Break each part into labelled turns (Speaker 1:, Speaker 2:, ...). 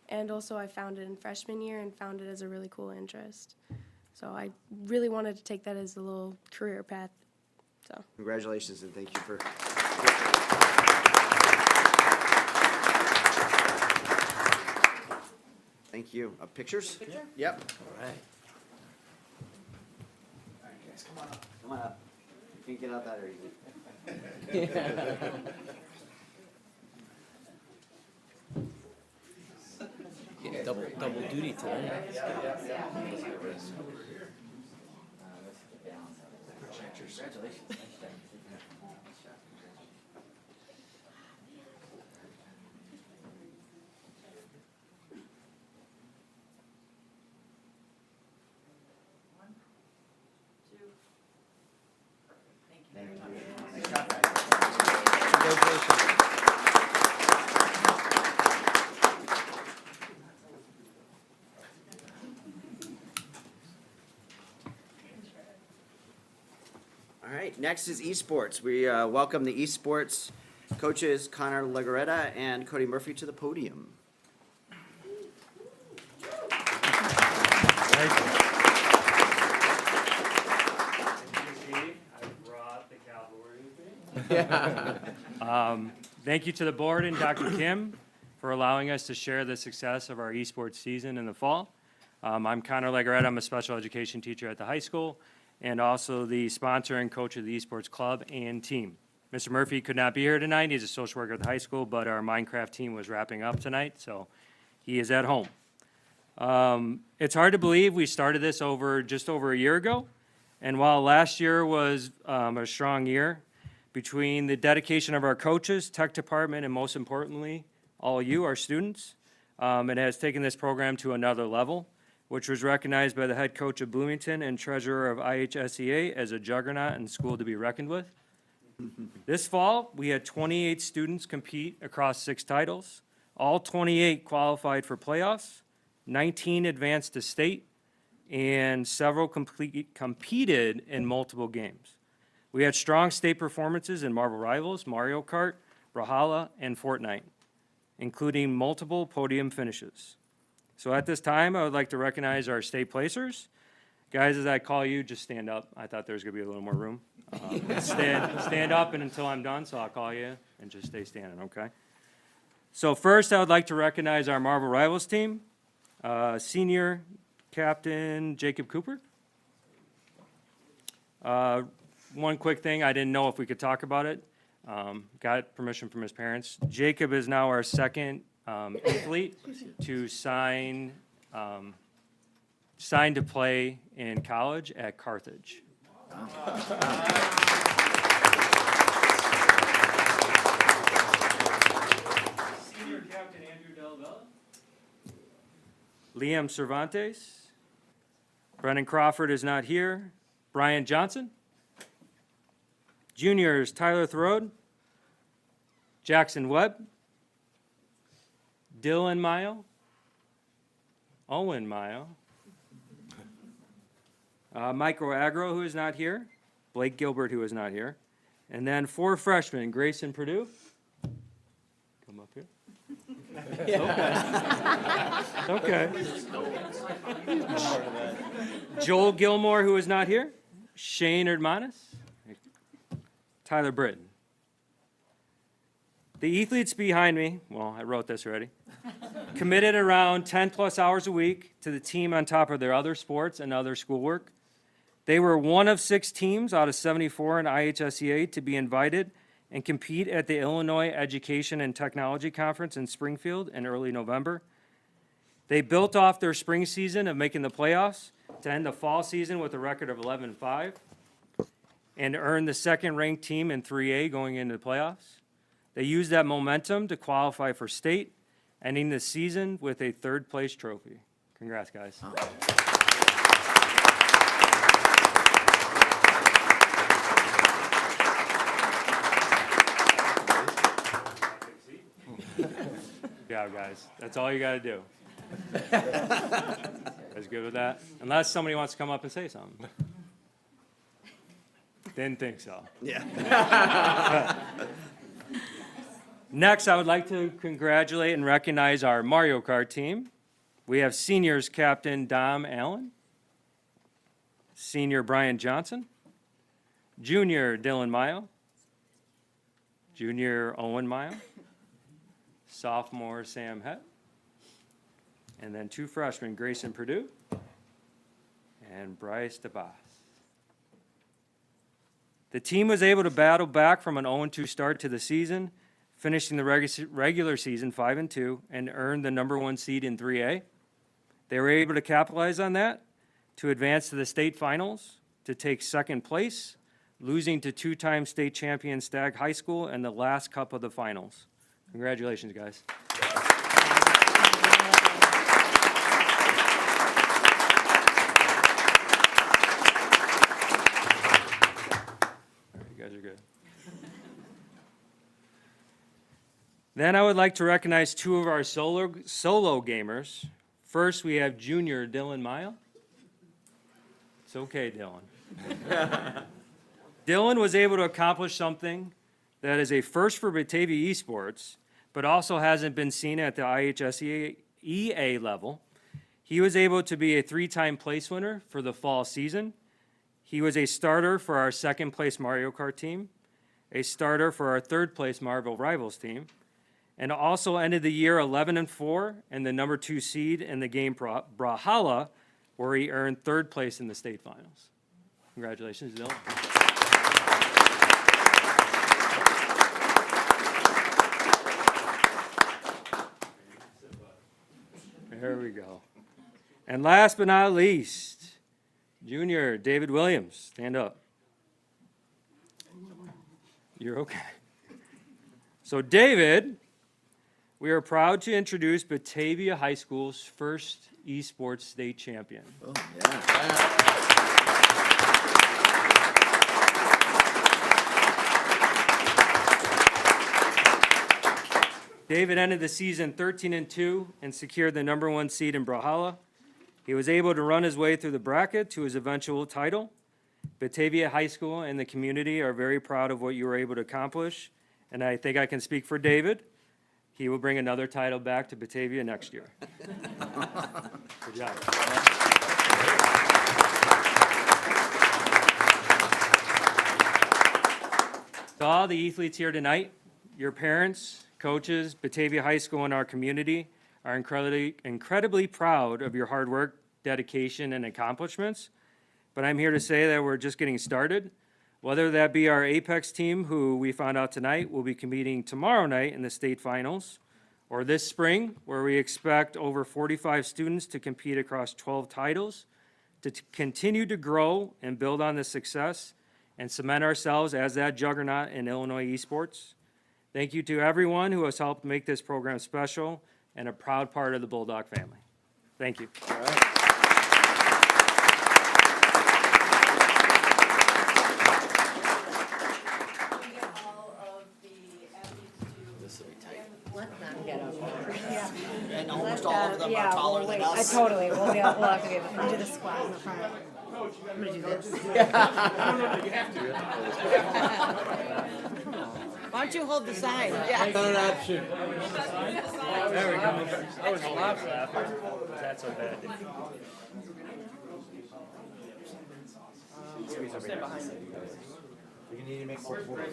Speaker 1: And also I found it in freshman year and found it as a really cool interest. So I really wanted to take that as a little career path. So
Speaker 2: Congratulations and thank you for. Thank you. Pictures? Picture? Yep.
Speaker 3: All right.
Speaker 2: All right, guys, come on up. Come on up. You can't get out that easy.
Speaker 3: Yeah, double duty today.
Speaker 2: Thank you. Nice job, guys.
Speaker 3: Congratulations.
Speaker 2: All right, next is esports. We welcome the esports coaches Connor Legaretta and Cody Murphy to the podium.
Speaker 4: Thank you to the board and Dr. Kim for allowing us to share the success of our esports season in the fall. I'm Connor Legaretta. I'm a special education teacher at the high school and also the sponsor and coach of the esports club and team. Mr. Murphy could not be here tonight. He's a social worker at the high school, but our Minecraft team was wrapping up tonight, so he is at home. It's hard to believe we started this just over a year ago, and while last year was a strong year, between the dedication of our coaches, tech department, and most importantly, all you, our students, it has taken this program to another level, which was recognized by the head coach of Bloomington and treasurer of IHSEA as a juggernaut and school to be reckoned with. This fall, we had 28 students compete across 6 titles. All 28 qualified for playoffs, 19 advanced to state, and several competed in multiple games. We had strong state performances in Marvel Rivals, Mario Kart, Brawlhalla, and Fortnite, including multiple podium finishes. So at this time, I would like to recognize our state placers. Guys, as I call you, just stand up. I thought there was going to be a little more room. Stand up and until I'm done, so I'll call you, and just stay standing, okay? So first, I would like to recognize our Marvel Rivals team, senior captain Jacob Cooper. One quick thing, I didn't know if we could talk about it. Got permission from his parents. Jacob is now our second athlete to sign to play in college at Carthage. Senior captain Andrew Delvella. Liam Cervantes. Brennan Crawford is not here. Brian Johnson. Juniors, Tyler Throde, Jackson Webb, Dylan Mayo, Owen Mayo, Micro Agro, who is not here, Blake Gilbert, who is not here, and then 4 freshmen, Grayson Purdue. Come up here. Okay. Joel Gilmore, who is not here, Shane Erdmanis, Tyler Britton. The athletes behind me, well, I wrote this already, committed around 10 plus hours a week to the team on top of their other sports and other schoolwork. They were one of 6 teams out of 74 in IHSEA to be invited and compete at the Illinois Education and Technology Conference in Springfield in early November. They built off their spring season of making the playoffs to end the fall season with a record of 11-5. And earned the second-ranked team in 3A going into the playoffs. They used that momentum to qualify for state, ending the season with a 3rd-place trophy. Congrats, guys. Good job, guys. That's all you got to do. Guys good with that? Unless somebody wants to come up and say something. Didn't think so.
Speaker 2: Yeah.
Speaker 4: Next, I would like to congratulate and recognize our Mario Kart team. We have seniors captain Dom Allen, senior Brian Johnson, junior Dylan Mayo, junior Owen Mayo, sophomore Sam Hett, and then 2 freshmen, Grayson Purdue and Bryce DeBas. The team was able to battle back from an 0-2 start to the season, finishing the regular season 5-2 and earned the number 1 seed in 3A. They were able to capitalize on that to advance to the state finals, to take second place, losing to 2-time state champion Stagg High School in the last cup of the finals. Congratulations, guys. You guys are good. Then I would like to recognize 2 of our solo gamers. First, we have junior Dylan Mayo. It's okay, Dylan. Dylan was able to accomplish something that is a first for Batavia esports, but also hasn't been seen at the IHSEA level. He was able to be a 3-time place winner for the fall season. He was a starter for our 2nd place Mario Kart team, a starter for our 3rd place Marvel Rivals team, and also ended the year 11-4 and the number 2 seed in the game Brawlhalla, where he earned 3rd place in the state finals. Congratulations, Dylan. There we go. And last but not least, junior David Williams. Stand up. You're okay. So David, we are proud to introduce Batavia High School's first esports state champion.
Speaker 2: Oh, yeah.
Speaker 4: David ended the season 13-2 and secured the number 1 seed in Brawlhalla. He was able to run his way through the bracket to his eventual title. Batavia High School and the community are very proud of what you were able to accomplish, and I think I can speak for David. He will bring another title back to Batavia next year. Good job. To all the athletes here tonight, your parents, coaches, Batavia High School, and our community are incredibly proud of your hard work, dedication, and accomplishments. But I'm here to say that we're just getting started. Whether that be our Apex team, who we found out tonight will be competing tomorrow night in the state finals, or this spring, where we expect over 45 students to compete across 12 titles, to continue to grow and build on this success and cement ourselves as that juggernaut in Illinois esports. Thank you to everyone who has helped make this program special and a proud part of the Bulldog family. Thank you.
Speaker 2: All right. And almost all of them are taller than us.
Speaker 5: Totally. We'll have to do the squat in the front. I'm gonna do this.
Speaker 6: Why don't you hold the sign? Yeah.
Speaker 4: There we go. I was laughing. That's so bad.
Speaker 2: You need to make more forward.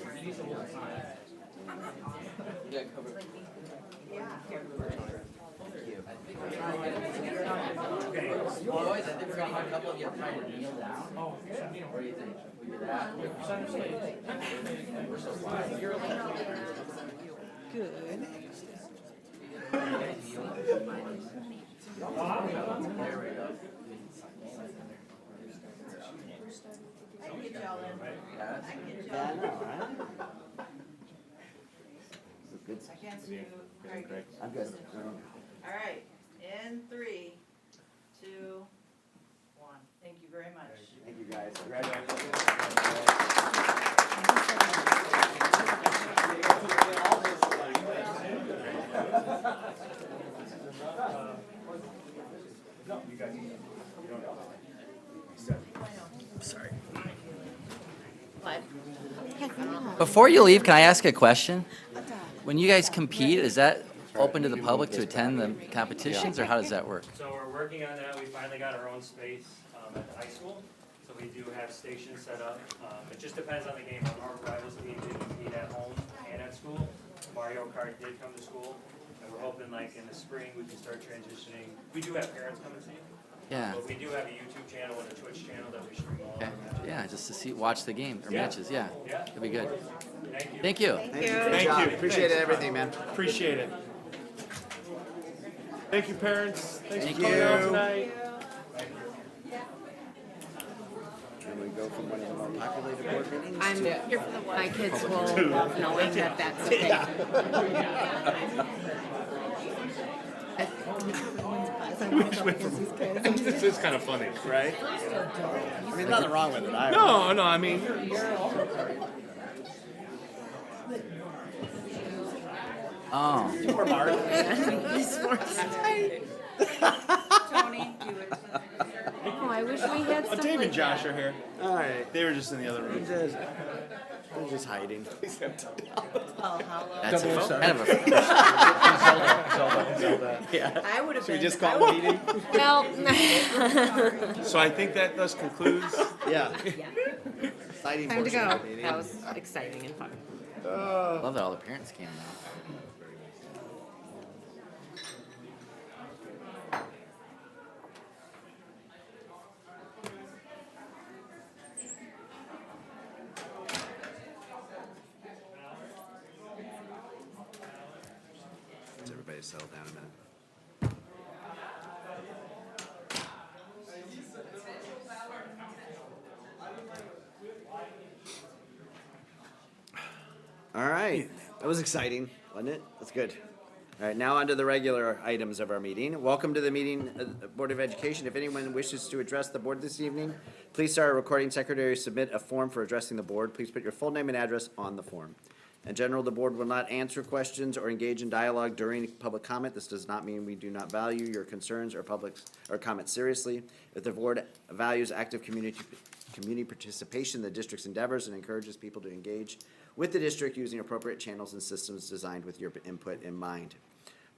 Speaker 7: Boys, I think we're gonna have a couple of you trying to kneel down. Oh, what do you think? We do that? We're so wide.
Speaker 6: Good.
Speaker 7: There we go.
Speaker 2: Yeah, I know, right? Good.
Speaker 6: I can't see you. Very good.
Speaker 2: I'm good.
Speaker 6: All right, in 3, 2, 1. Thank you very much.
Speaker 2: Thank you, guys. Congratulations.
Speaker 7: Before you leave, can I ask a question? When you guys compete, is that open to the public to attend the competitions, or how does that work?
Speaker 4: So we're working on that. We finally got our own space at the high school. So we do have stations set up. It just depends on the game. Our rivals team did compete at home and at school. Mario Kart did come to school. And we're hoping like in the spring we can start transitioning. We do have parents come and see.
Speaker 7: Yeah.
Speaker 4: But we do have a YouTube channel and a Twitch channel that we stream all
Speaker 7: Okay.
Speaker 4: our matches.
Speaker 7: Yeah, just to see, watch the game or
Speaker 4: Yeah.
Speaker 7: matches. Yeah,
Speaker 4: Yeah.
Speaker 7: that'd be good.
Speaker 4: Thank you.
Speaker 7: Thank you.
Speaker 2: Thank you. Good job. Appreciate everything, man.
Speaker 8: Appreciate it. Thank you, parents. Thanks
Speaker 2: Thank
Speaker 8: for coming out
Speaker 2: you.
Speaker 8: tonight.
Speaker 2: Can we go from one of the more populated board meetings?
Speaker 5: I'm here for the one. My kids will love knowing that that's okay.
Speaker 8: This is kind of funny.
Speaker 2: Right? I mean, nothing wrong with it.
Speaker 8: No, I mean,
Speaker 7: Oh,
Speaker 6: Tony, do it.
Speaker 5: Oh, I wish we had stuff
Speaker 8: Dave
Speaker 5: like
Speaker 8: and Josh are here.
Speaker 2: All right.
Speaker 8: They were just in the other room.
Speaker 2: They're just hiding.
Speaker 6: Oh, hello.
Speaker 7: that's a kind of a.
Speaker 6: I would have been.
Speaker 2: Just call the meeting?
Speaker 5: Well,
Speaker 8: So I think that thus concludes.
Speaker 2: Yeah. Exciting
Speaker 5: time to
Speaker 2: portion
Speaker 5: go.
Speaker 2: of the meeting.
Speaker 5: That was exciting and fun.
Speaker 7: Love that all the parents came out.
Speaker 2: Let's everybody settle down a minute. All right, that was exciting, wasn't it? That's good. All right, now on to the regular items of our meeting. Welcome to the meeting, Board of Education. If anyone wishes to address the board this evening, please start our recording secretary, submit a form for addressing the board. Please put your full name and address on the form. In general, the board will not answer questions or engage in dialogue during public comment. This does not mean we do not value your concerns or comments seriously. If the board values active community participation in the district's endeavors and encourages people to engage with the district using appropriate channels and systems designed with your input in mind.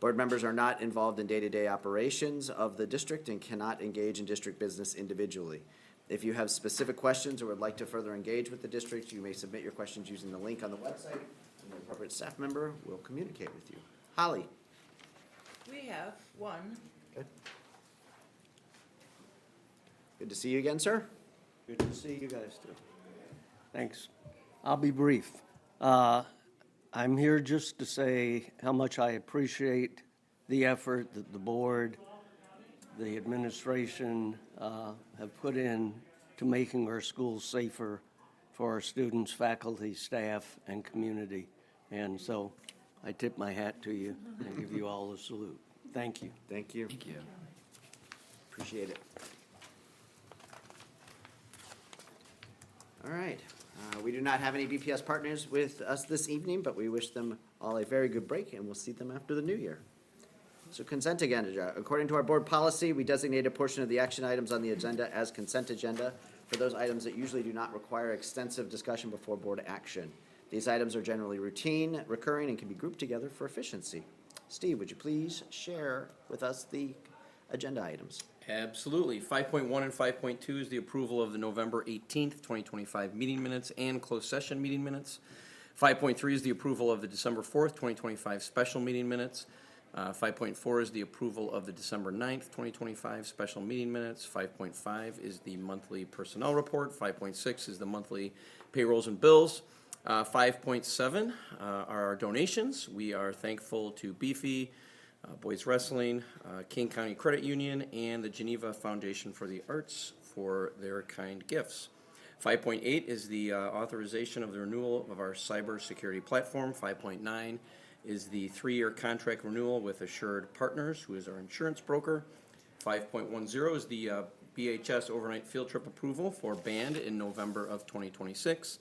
Speaker 2: Board members are not involved in day-to-day operations of the district and cannot engage in district business individually. If you have specific questions or would like to further engage with the district, you may submit your questions using the link on the website, and the appropriate staff member will communicate with you. Holly?
Speaker 6: We have one.
Speaker 2: Good to see you again, sir. Good to see you guys too.
Speaker 9: Thanks. I'll be brief. I'm here just to say how much I appreciate the effort that the board, the administration have put in to making our schools safer for our students, faculty, staff, and community. And so I tip my hat to you and give you all a salute. Thank you.
Speaker 2: Thank you.
Speaker 7: Thank you.
Speaker 2: Appreciate it. All right. We do not have any BPS partners with us this evening, but we wish them all a very good break, and we'll see them after the new year. So consent agenda. According to our board policy, we designate a portion of the action items on the agenda as consent agenda for those items that usually do not require extensive discussion before board action. These items are generally routine, recurring, and can be grouped together for efficiency. Steve, would you please share with us the agenda items?
Speaker 3: Absolutely. 5.1 and 5.2 is the approval of the November 18th, 2025 meeting minutes and closed session meeting minutes. 5.3 is the approval of the December 4th, 2025 special meeting minutes. 5.4 is the approval of the December 9th, 2025 special meeting minutes. 5.5 is the monthly personnel report. 5.6 is the monthly payrolls and bills. 5.7 are our donations. We are thankful to Beefy, Boys Wrestling, King County Credit Union, and the Geneva Foundation for the Arts for their kind gifts. 5.8 is the authorization of the renewal of our cybersecurity platform. 5.9 is the 3-year contract renewal with Assured Partners, who is our insurance broker. 5.10 is the BHS overnight field trip approval for band in November of 2026.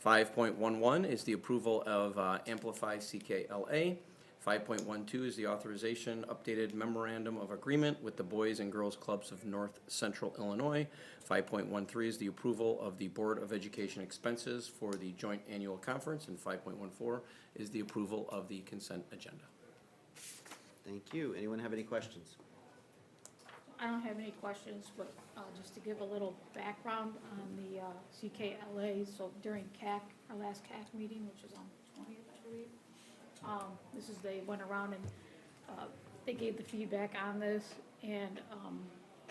Speaker 3: 5.11 is the approval of Amplify CKLA. 5.12 is the authorization, updated memorandum of agreement with the Boys and Girls Clubs of North Central Illinois. 5.13 is the approval of the Board of Education expenses for the joint annual conference. And 5.14 is the approval of the consent agenda.
Speaker 2: Thank you. Anyone have any questions?
Speaker 5: I don't have any questions, but just to give a little background on the CKLA, so during CAC, our last CAC meeting, which is on the 20th, I believe, they went around and they gave the feedback on this, and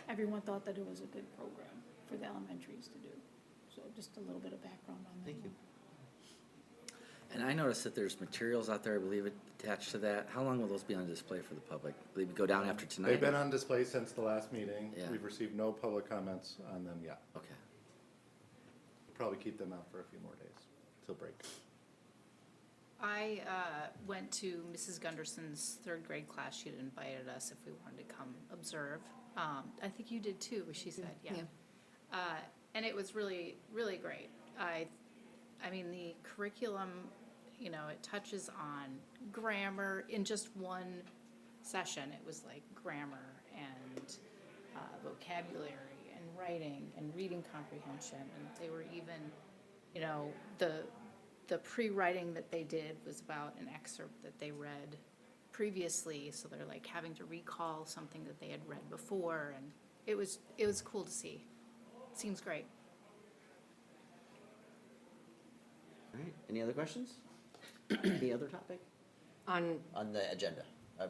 Speaker 5: everyone thought that it was a good program for the elementaries to do. So just a little bit of background on that.
Speaker 2: Thank you.
Speaker 7: And I noticed that there's materials out there, I believe, attached to that. How long will those be on display for the public? Will they go down after tonight?
Speaker 10: They've been on display since the last meeting.
Speaker 7: Yeah.
Speaker 10: We've received no public comments on them yet.
Speaker 7: Okay.
Speaker 10: We'll probably keep them out for a few more days till break.
Speaker 11: I went to Mrs. Gunderson's third grade class. She had invited us if we wanted to come observe. I think you did too, she said, yeah. And it was really, really great. I mean, the curriculum, you know, it touches on grammar in just one session. It was like grammar and vocabulary and writing and reading comprehension. And they were even, you know, the pre-writing that they did was about an excerpt that they read previously. So they're like having to recall something that they had read before. And it was cool to see. Seems great.
Speaker 2: All right, any other questions? Any other topic?
Speaker 12: On
Speaker 2: On the agenda,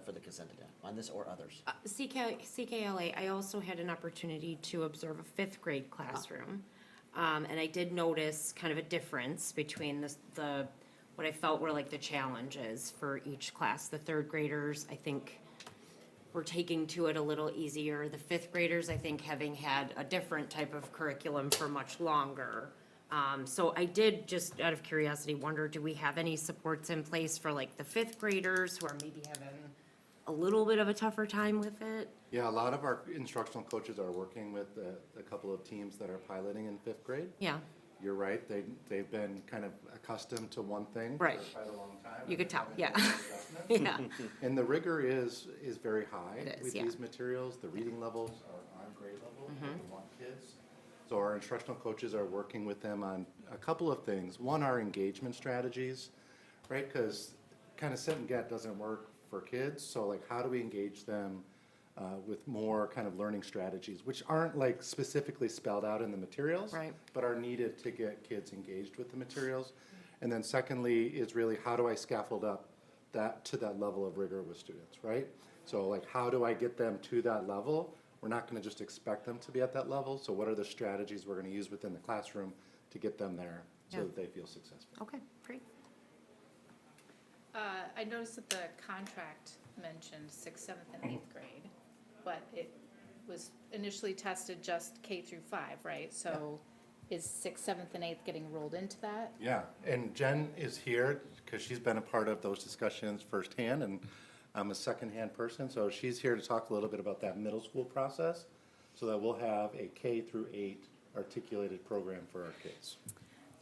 Speaker 2: for the consent agenda, on this or others?
Speaker 12: CKLA, I also had an opportunity to observe a fifth grade classroom. And I did notice kind of a difference between the what I felt were like the challenges for each class. The third graders, I think, were taking to it a little easier. The fifth graders, I think, having had a different type of curriculum for much longer. So I did, just out of curiosity, wonder, do we have any supports in place for like the fifth graders who are maybe having a little bit of a tougher time with it?
Speaker 10: Yeah, a lot of our instructional coaches are working with a couple of teams that are piloting in fifth grade.
Speaker 12: Yeah,
Speaker 10: You're right, they've been kind of accustomed to one thing
Speaker 12: Right.
Speaker 10: for quite a long time.
Speaker 12: you could tell, yeah.
Speaker 10: Yeah.
Speaker 12: Yeah,
Speaker 10: And the rigor is very high
Speaker 12: It is,
Speaker 10: with
Speaker 12: yeah.
Speaker 10: these materials. The reading levels are on grade level. We want kids. So our instructional coaches are working with them on a couple of things. One, our engagement strategies, right? Because kind of sit and get doesn't work for kids. So like, how do we engage them with more kind of learning strategies, which aren't like specifically spelled out in the materials,
Speaker 12: Right.
Speaker 10: but are needed to get kids engaged with the materials. And then secondly is really, how do I scaffold up that to that level of rigor with students, right? So like, how do I get them to that level? We're not gonna just expect them to be at that level, so what are the strategies we're gonna use within the classroom to get them there so
Speaker 12: Yeah.
Speaker 10: that they feel successful?
Speaker 12: okay, great.
Speaker 11: I noticed that the contract mentioned sixth, seventh, and eighth grade, but it was initially tested just K through 5, right? So is sixth, seventh, and eighth getting rolled into that?
Speaker 10: Yeah, and Jen is here because she's been a part of those discussions firsthand, and I'm a secondhand person, so she's here to talk a little bit about that middle school process, so that we'll have a K through 8 articulated program for our kids.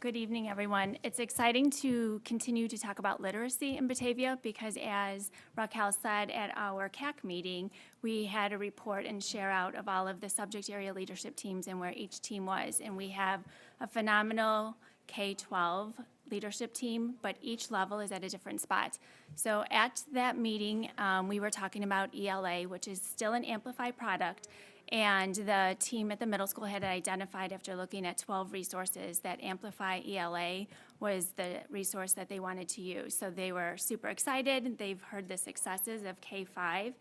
Speaker 13: Good evening, everyone. It's exciting to continue to talk about literacy in Batavia because, as Raquel said at our CAC meeting, we had a report and share out of all of the subject area leadership teams and where each team was. And we have a phenomenal K-12 leadership team, but each level is at a different spot. So at that meeting, we were talking about ELA, which is still an Amplify product. And the team at the middle school had identified, after looking at 12 resources, that Amplify ELA was the resource that they wanted to use. So they were super excited. They've heard the successes of K-5.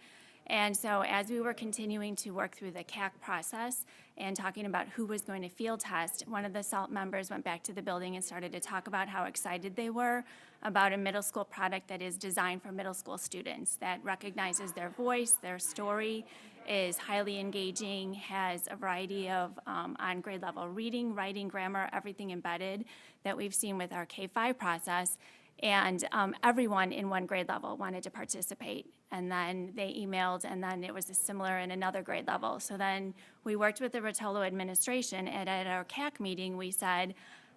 Speaker 13: And so as we were continuing to work through the CAC process and talking about who was going to field test, one of the SALT members went back to the building and started to talk about how excited they were about a middle school product that is designed for middle school students, that recognizes their voice, their story, is highly engaging, has a variety of on grade level reading, writing, grammar, everything embedded that we've seen with our K-5 process. And everyone in one grade level wanted to participate. And then they emailed, and then it was similar in another grade level. So then we worked with the Rotolo administration, and at our CAC meeting, we said,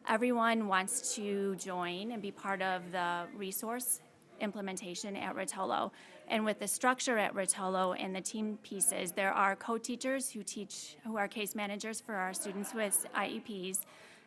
Speaker 13: everyone wants to join and be part of the resource implementation at Rotolo. And with the structure at Rotolo and the team pieces, there are co-teachers who are case managers for our students with IEPs,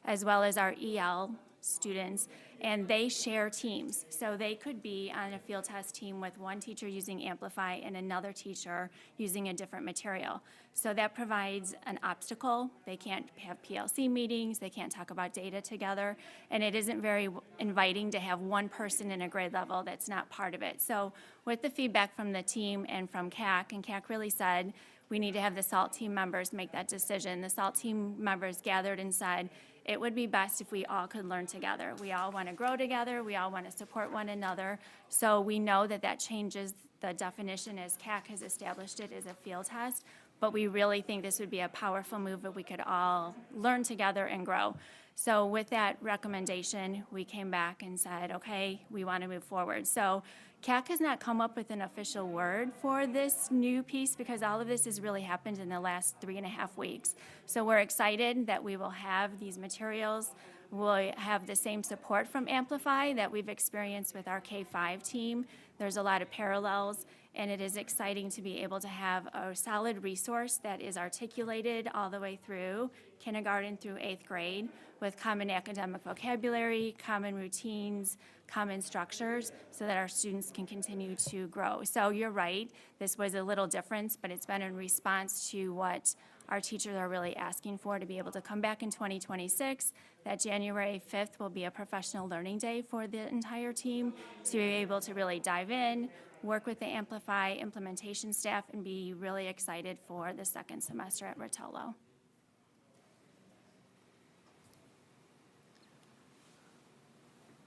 Speaker 13: as well as our EL students, and they share teams. So they could be on a field test team with one teacher using Amplify and another teacher using a different material. So that provides an obstacle. They can't have PLC meetings, they can't talk about data together, and it isn't very inviting to have one person in a grade level that's not part of it. So with the feedback from the team and from CAC, and CAC really said, we need to have the SALT team members make that decision. The SALT team members gathered and said, it would be best if we all could learn together. We all want to grow together. We all want to support one another. So we know that that changes the definition as CAC has established it as a field test. But we really think this would be a powerful move if we could all learn together and grow. So with that recommendation, we came back and said, okay, we want to move forward. So CAC has not come up with an official word for this new piece because all of this has really happened in the last 3.5 weeks. So we're excited that we will have these materials. We'll have the same support from Amplify that we've experienced with our K-5 team. There's a lot of parallels, and it is exciting to be able to have a solid resource that is articulated all the way through kindergarten through 8th grade with common academic vocabulary, common routines, common structures, so that our students can continue to grow. So you're right, this was a little different, but it's been in response to what our teachers are really asking for to be able to come back in 2026. That January 5th will be a professional learning day for the entire team to be able to really dive in, work with the Amplify implementation staff, and be really excited for the second semester at Rotolo.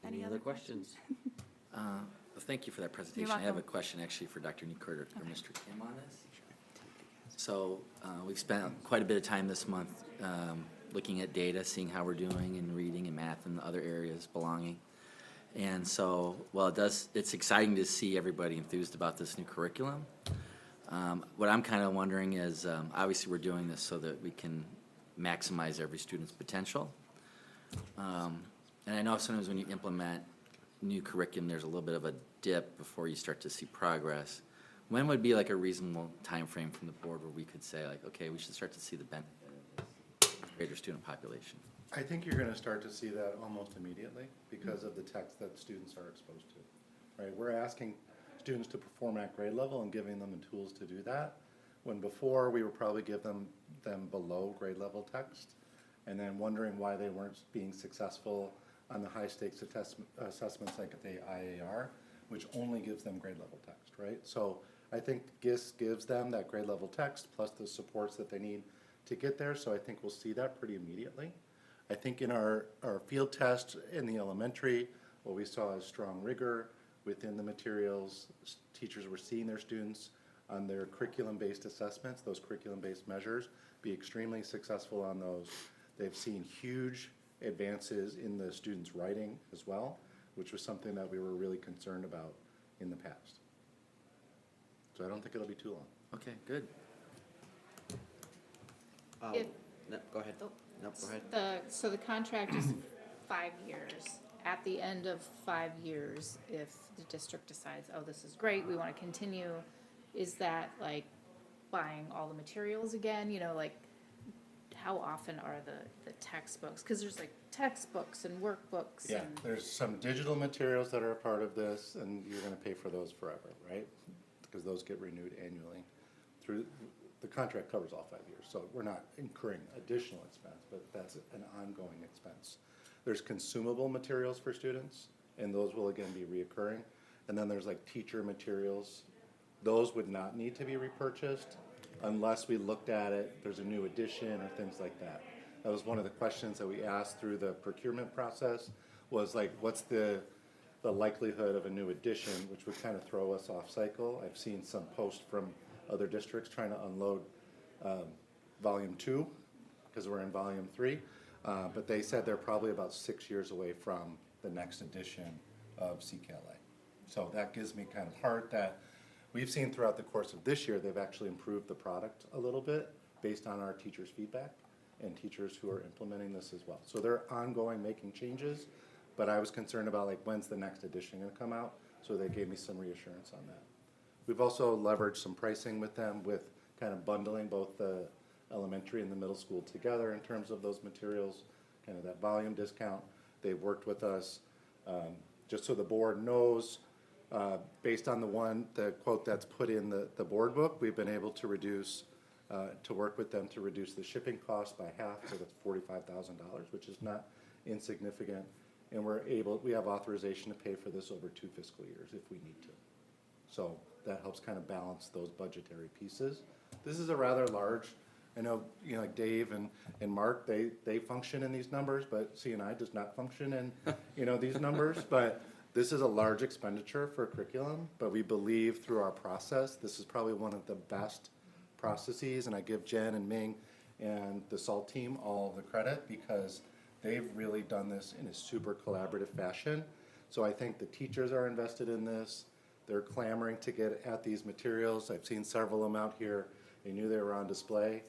Speaker 7: Any other questions? Thank you for that presentation. I have a
Speaker 13: welcome.
Speaker 7: question actually for Dr. Newkirk or Mr. Kim on this. So we've spent quite a bit of time this month looking at data, seeing how we're doing in reading and math and other areas belonging. And so, well, it's exciting to see everybody enthused about this new curriculum. What I'm kind of wondering is, obviously we're doing this so that we can maximize every student's potential. And I know sometimes when you implement new curriculum, there's a little bit of a dip before you start to see progress. When would be like a reasonable time frame from the board where we could say like, okay, we should start to see the benefit of this greater student population?
Speaker 10: I think you're going to start to see that almost immediately because of the text that students are exposed to, right? We're asking students to perform at grade level and giving them the tools to do that, when before we would probably give them below grade level text and then wondering why they weren't being successful on the high stakes assessments like the IAR, which only gives them grade level text, right? So I think GIS gives them that grade level text plus the supports that they need to get there, so I think we'll see that pretty immediately. I think in our field test in the elementary, what we saw is strong rigor within the materials. Teachers were seeing their students on their curriculum-based assessments, those curriculum-based measures, be extremely successful on those. They've seen huge advances in the students' writing as well, which was something that we were really concerned about in the past. So I don't think it'll be too long.
Speaker 7: Okay, good.
Speaker 11: If-
Speaker 2: No, go ahead. No, go ahead.
Speaker 11: So the contract is 5 years. At the end of 5 years, if the district decides, oh, this is great, we want to continue, is that like buying all the materials again? You know, like how often are the textbooks? Because there's like textbooks and workbooks
Speaker 10: Yeah,
Speaker 11: and.
Speaker 10: there's some digital materials that are a part of this, and you're gonna pay for those forever, right? Because those get renewed annually. The contract covers all 5 years, so we're not incurring additional expense, but that's an ongoing expense. There's consumable materials for students, and those will again be reoccurring. And then there's like teacher materials. Those would not need to be repurchased unless we looked at it, there's a new edition or things like that. That was one of the questions that we asked through the procurement process, was like, what's the likelihood of a new edition, which would kind of throw us off cycle. I've seen some posts from other districts trying to unload volume 2, because we're in volume 3. But they said they're probably about 6 years away from the next edition of CKLA. So that gives me kind of heart that we've seen throughout the course of this year, they've actually improved the product a little bit based on our teachers' feedback and teachers who are implementing this as well. So they're ongoing making changes, but I was concerned about like, when's the next edition gonna come out? So they gave me some reassurance on that. We've also leveraged some pricing with them with kind of bundling both the elementary and the middle school together in terms of those materials, kind of that volume discount. They've worked with us, just so the board knows, based on the quote that's put in the board book, we've been able to reduce, to work with them to reduce the shipping cost by half, so that's $45,000, which is not insignificant. And we have authorization to pay for this over 2 fiscal years if we need to. So that helps kind of balance those budgetary pieces. This is a rather large, I know, like Dave and Mark, they function in these numbers, but C&I does not function in, these numbers. But this is a large expenditure for curriculum, but we believe through our process, this is probably one of the best processes, and I give Jen and Ming and the SALT team all the credit because they've really done this in a super collaborative fashion. So I think the teachers are invested in this. They're clamoring to get at these materials. I've seen several of them out here. They knew they were on display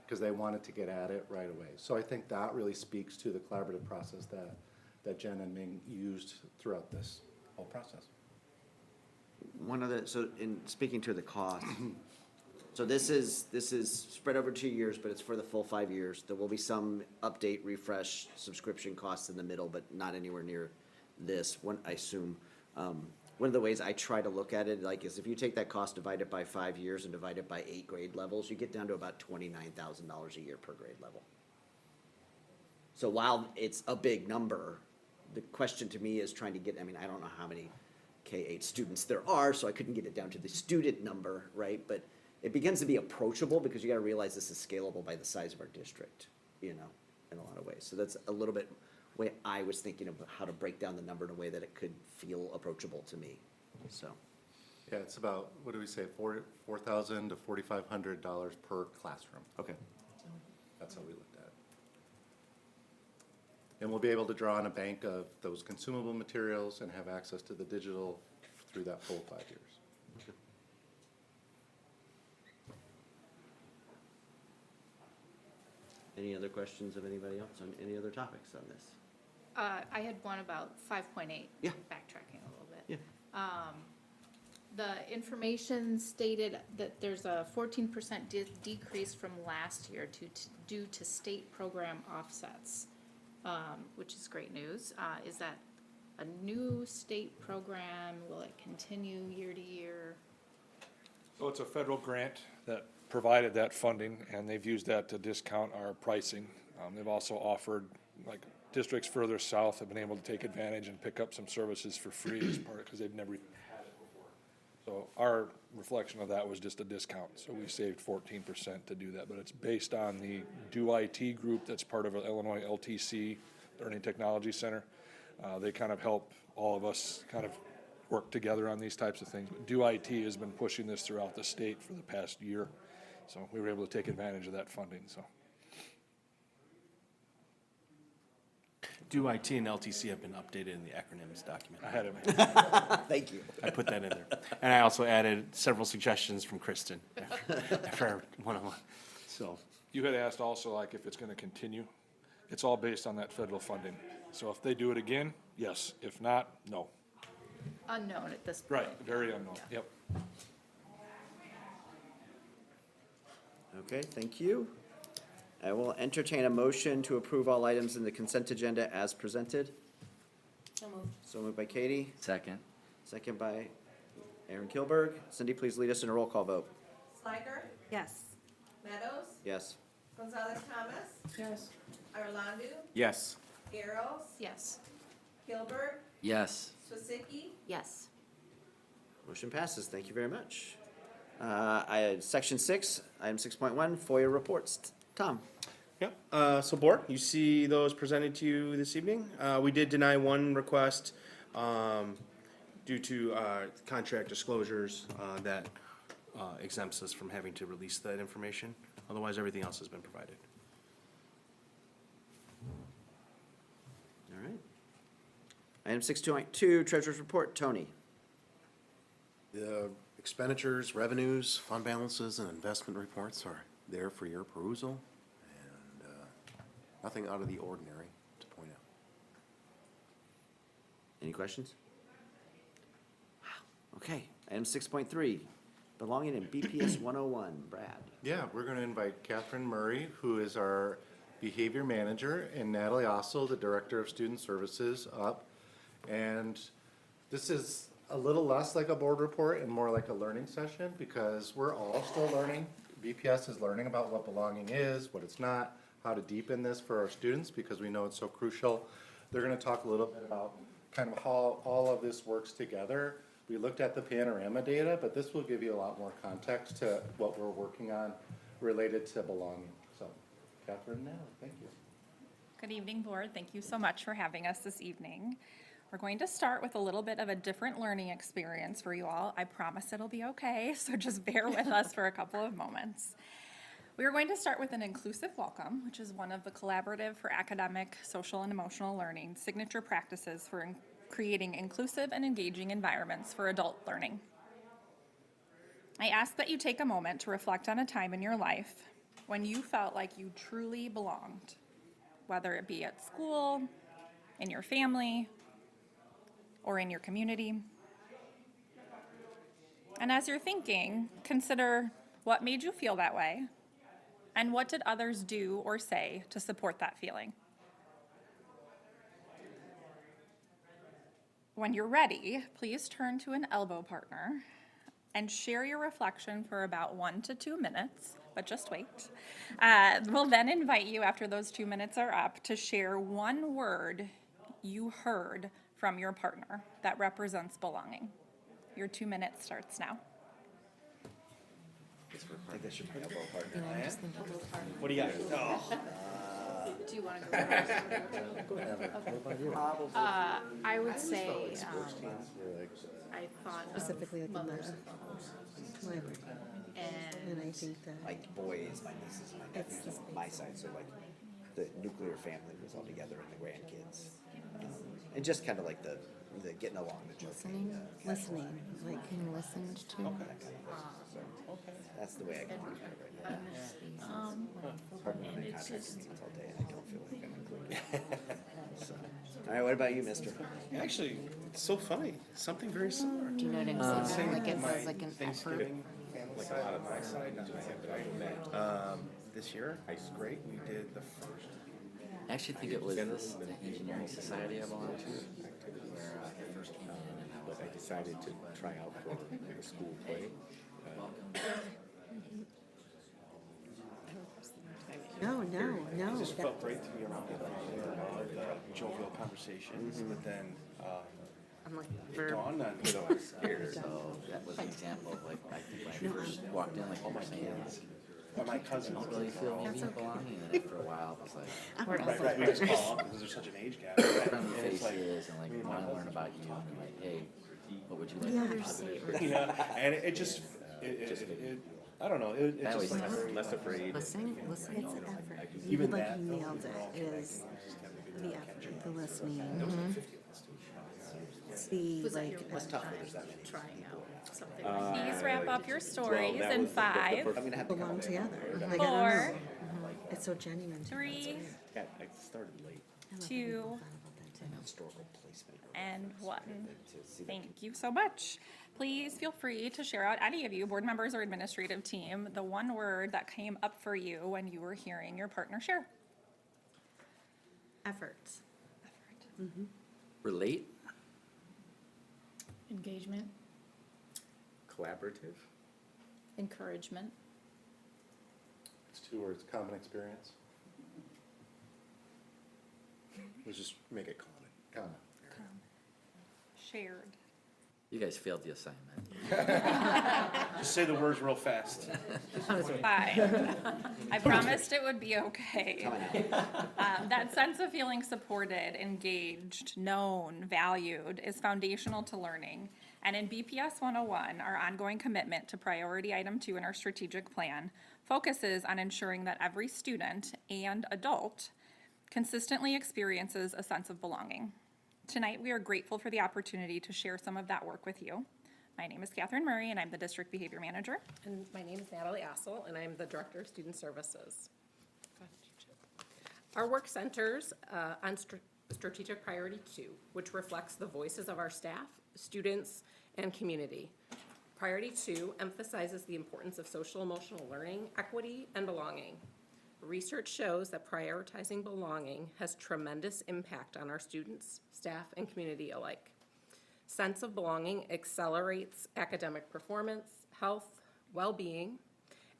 Speaker 10: because they wanted to get at it right away. So I think that really speaks to the collaborative process that Jen and Ming used throughout this whole process.
Speaker 2: So in speaking to the cost, so this is spread over 2 years, but it's for the full 5 years. There will be some update, refresh, subscription costs in the middle, but not anywhere near this one, I assume. One of the ways I try to look at it, is if you take that cost, divide it by 5 years and divide it by 8 grade levels, you get down to about $29,000 a year per grade level. So while it's a big number, the question to me is trying to get, I don't know how many K-8 students there are, so I couldn't get it down to the student number, right? But it begins to be approachable because you gotta realize this is scalable by the size of our district, in a lot of ways. So that's a little bit way I was thinking of how to break down the number in a way that it could feel approachable to me, so.
Speaker 10: Yeah, it's about, what do we say, $4,000 to $4,500 per classroom.
Speaker 2: Okay.
Speaker 10: That's how we looked at it. And we'll be able to draw on a bank of those consumable materials and have access to the digital through that full 5 years.
Speaker 2: Any other questions of anybody else on any other topics on this?
Speaker 11: I had one about 5.8.
Speaker 2: Yeah.
Speaker 11: Backtracking a little bit.
Speaker 2: Yeah.
Speaker 11: The information stated that there's a 14% decrease from last year due to state program offsets, which is great news. Is that a new state program? Will it continue year to year?
Speaker 14: So it's a federal grant that provided that funding, and they've used that to discount our pricing. They've also offered, districts further south have been able to take advantage and pick up some services for free as part, because they've never had it before. So our reflection of that was just a discount, so we saved 14% to do that, but it's based on the Do IT group that's part of Illinois LTC, Learning Technology Center. They kind of help all of us kind of work together on these types of things. But Do IT has been pushing this throughout the state for the past year, so we were able to take advantage of that funding, so.
Speaker 8: Do IT and LTC have been updated in the acronyms document.
Speaker 14: I had it.
Speaker 2: Thank you.
Speaker 8: I put that in there. And I also added several suggestions from Kristen after our one-on-one. So,
Speaker 14: You had asked also, if it's gonna continue. It's all based on that federal funding. So if they do it again, yes. If not, no.
Speaker 11: Unknown at this point.
Speaker 14: Right, very unknown, yep.
Speaker 2: Okay, thank you. I will entertain a motion to approve all items in the consent agenda as presented. So moved by Katie,
Speaker 7: Second.
Speaker 2: second by Aaron Kilberg. Cindy, please lead us in a roll call vote.
Speaker 6: Sliger,
Speaker 12: Yes.
Speaker 6: Meadows,
Speaker 2: Yes.
Speaker 6: Gonzalez Thomas,
Speaker 5: Yes.
Speaker 6: Arlandu,
Speaker 8: yes.
Speaker 6: Garros,
Speaker 11: Yes.
Speaker 6: Kilberg,
Speaker 7: Yes.
Speaker 6: Swisicki,
Speaker 12: Yes.
Speaker 2: Motion passes. Thank you very much. Section 6, item 6.1, FOIA reports. Tom?
Speaker 15: Yep, so board, you see those presented to you this evening. We did deny one request, due to, contract disclosures, that, exempts us from having to release that information. Otherwise, everything else has been provided.
Speaker 2: All right. Item 6.2, treasurer's report. Tony?
Speaker 16: The expenditures, revenues, fund balances, and investment reports are there for your perusal, and nothing out of the ordinary to point out.
Speaker 2: Any questions? Okay, item 6.3, belonging in BPS 101. Brad.
Speaker 10: Yeah, we're going to invite Catherine Murray, who is our behavior manager, and Natalie Ossel, the director of student services, up. And this is a little less like a board report and more like a learning session because we're all still learning. BPS is learning about what belonging is, what it's not, how to deepen this for our students because we know it's so crucial. They're going to talk a little bit about kind of how all of this works together. We looked at the panorama data, but this will give you a lot more context to what we're working on related to belonging. So, Catherine, now, thank you.
Speaker 17: Good evening, board. Thank you so much for having us this evening. We're going to start with a little bit of a different learning experience for you all. I promise it'll be okay, so just bear with us for a couple of moments. We are going to start with an inclusive welcome, which is one of the collaborative for academic, social, and emotional learning signature practices for creating inclusive and engaging environments for adult learning. I ask that you take a moment to reflect on a time in your life when you felt like you truly belonged, whether it be at school, in your family, or in your community. And as you're thinking, consider what made you feel that way, and what did others do or say to support that feeling? When you're ready, please turn to an elbow partner and share your reflection for about 1 to 2 minutes, but just wait. We'll then invite you after those 2 minutes are up to share one word you heard from your partner that represents belonging. Your 2 minutes starts now.
Speaker 2: I think that's your elbow partner.
Speaker 15: What do you got? Oh.
Speaker 11: Do you want to go first? I would say, I thought
Speaker 18: Specifically like
Speaker 11: mothers
Speaker 18: and I think that
Speaker 2: Like boys, my nieces, and my nephews on my side, so like the nuclear family was all together and the grandkids. And just kind of like the getting along, the joking.
Speaker 18: listening, like being listened to.
Speaker 2: That kind of thing. So, that's the way I can look at it right now. Pardon me, I'm in contract meetings all day and I don't feel like I'm included. So, all right, what about you, mister?
Speaker 15: Actually, it's so funny. Something very similar.
Speaker 12: Do you know what I'm saying? Like it feels like an effort.
Speaker 15: Thanksgiving family side on my side, not my side, but I met this year. It's great. We did the first.
Speaker 7: I actually think it was this, the engineering society I belong to, where I first came in and I decided to try out for the school play.
Speaker 18: No.
Speaker 15: It just felt great to be around people. The jovial conversations, but then
Speaker 12: I'm like,
Speaker 15: it dawned on me.
Speaker 7: So that was an example of like, I think when I first walked in, like you were saying,
Speaker 15: My
Speaker 7: I
Speaker 15: cousins.
Speaker 7: don't really feel maybe belonging, and then after a while, it's like,
Speaker 15: Right, we just call up because there's such an age gap.
Speaker 7: friendly
Speaker 15: And it's like,
Speaker 7: faces, and like, want to learn about you, and I'm like, hey, what would you like?
Speaker 15: you know, and it just, I don't know, it
Speaker 7: I always
Speaker 15: just.
Speaker 7: like less afraid.
Speaker 18: Listening. It's an effort.
Speaker 15: Even
Speaker 18: Like
Speaker 15: that,
Speaker 18: you nailed it. It is the effort, the listening. It's the
Speaker 11: was that your
Speaker 18: like.
Speaker 11: one time trying out something?
Speaker 17: Please wrap up your stories in 5,
Speaker 18: Belong together. Like, I don't
Speaker 17: 4,
Speaker 18: know. It's so genuine.
Speaker 17: 3,
Speaker 7: I started late.
Speaker 17: 2,
Speaker 2: Historical placement.
Speaker 17: and 1. Thank you so much. Please feel free to share out, any of you, board members or administrative team, the one word that came up for you when you were hearing your partner share.
Speaker 18: Effort.
Speaker 7: Relate,
Speaker 5: Engagement,
Speaker 7: collaborative,
Speaker 11: Encouragement,
Speaker 10: It's 2 words, common experience.
Speaker 16: Let's just make it common.
Speaker 17: Shared.
Speaker 7: you guys failed the assignment.
Speaker 15: Just say the words real fast.
Speaker 17: 5. I promised it would be okay. That sense of feeling supported, engaged, known, valued is foundational to learning. And in BPS 101, our ongoing commitment to priority item 2 in our strategic plan focuses on ensuring that every student and adult consistently experiences a sense of belonging. Tonight, we are grateful for the opportunity to share some of that work with you. My name is Catherine Murray, and I'm the District Behavior Manager.
Speaker 19: And my name is Natalie Ossel, and I'm the Director of Student Services. Our work centers on Strategic Priority 2, which reflects the voices of our staff, students, and community. Priority 2 emphasizes the importance of social emotional learning, equity, and belonging. Research shows that prioritizing belonging has tremendous impact on our students, staff, and community alike. Sense of belonging accelerates academic performance, health, well-being,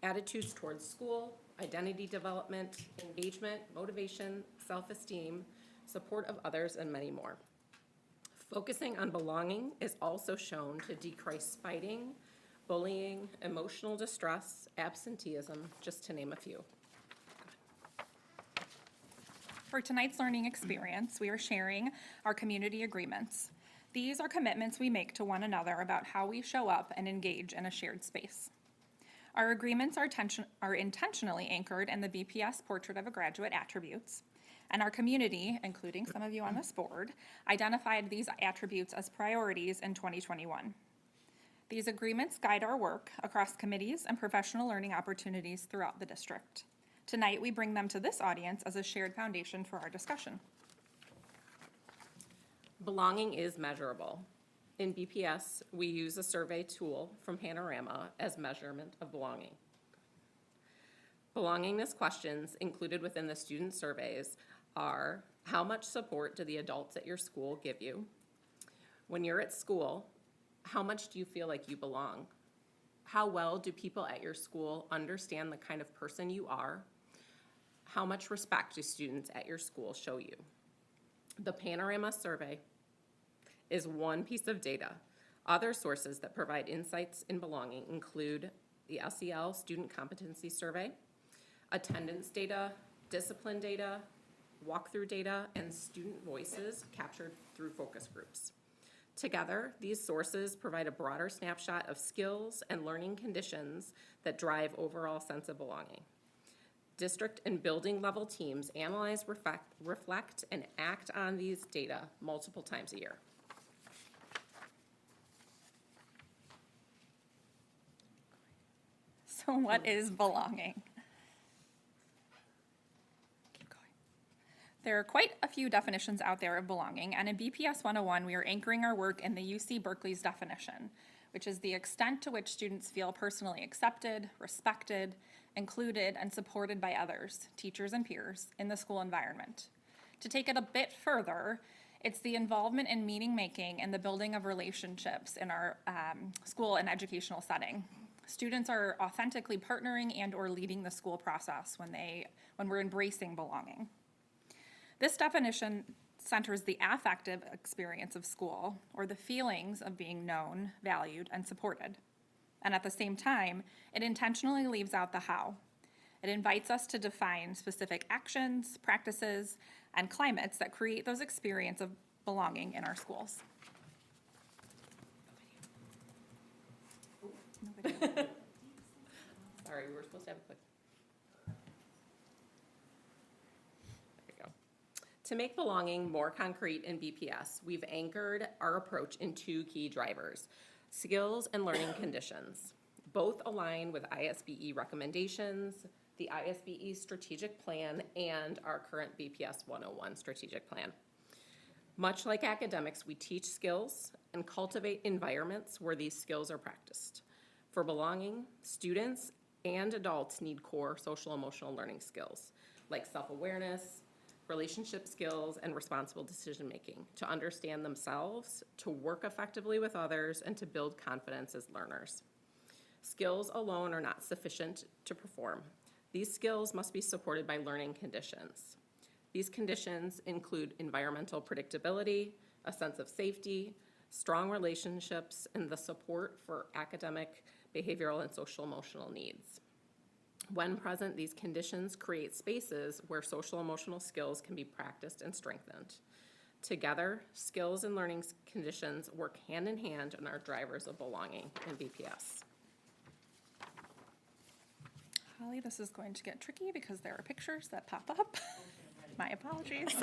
Speaker 19: attitudes towards school, identity development, engagement, motivation, self-esteem, support of others, and many more. Focusing on belonging is also shown to decrease fighting, bullying, emotional distress, absenteeism, just to name a few.
Speaker 17: For tonight's learning experience, we are sharing our community agreements. These are commitments we make to one another about how we show up and engage in a shared space. Our agreements are intentionally anchored in the BPS Portrait of a Graduate attributes, and our community, including some of you on this board, identified these attributes as priorities in 2021. These agreements guide our work across committees and professional learning opportunities throughout the district. Tonight, we bring them to this audience as a shared foundation for our discussion.
Speaker 19: Belonging is measurable. In BPS, we use a survey tool from Panorama as measurement of belonging. Belongingness questions included within the student surveys are: how much support do the adults at your school give you? When you're at school, how much do you feel like you belong? How well do people at your school understand the kind of person you are? How much respect do students at your school show you? The Panorama survey is one piece of data. Other sources that provide insights in belonging include the SEL Student Competency Survey, attendance data, discipline data, walkthrough data, and student voices captured through focus groups. Together, these sources provide a broader snapshot of skills and learning conditions that drive overall sense of belonging. District and building level teams analyze, reflect, and act on these data multiple times a year.
Speaker 17: So what is belonging? Keep going. There are quite a few definitions out there of belonging, and in BPS 101, we are anchoring our work in the UC Berkeley's definition, which is the extent to which students feel personally accepted, respected, included, and supported by others, teachers and peers, in the school environment. To take it a bit further, it's the involvement in meaning making and the building of relationships in our school and educational setting. Students are authentically partnering and or leading the school process when we're embracing belonging. This definition centers the affective experience of school, or the feelings of being known, valued, and supported. And at the same time, it intentionally leaves out the how. It invites us to define specific actions, practices, and climates that create those experiences of belonging in our schools.
Speaker 19: Sorry, we were supposed to have a quick. There you go. To make belonging more concrete in BPS, we've anchored our approach in two key drivers: skills and learning conditions. Both align with ISBE recommendations, the ISBE strategic plan, and our current BPS 101 strategic plan. Much like academics, we teach skills and cultivate environments where these skills are practiced. For belonging, students and adults need core social emotional learning skills like self-awareness, relationship skills, and responsible decision-making to understand themselves, to work effectively with others, and to build confidence as learners. Skills alone are not sufficient to perform. These skills must be supported by learning conditions. These conditions include environmental predictability, a sense of safety, strong relationships, and the support for academic, behavioral, and social emotional needs. When present, these conditions create spaces where social emotional skills can be practiced and strengthened. Together, skills and learning conditions work hand in hand and are drivers of belonging in BPS.
Speaker 17: Holly, this is going to get tricky because there are pictures that pop up. My apologies.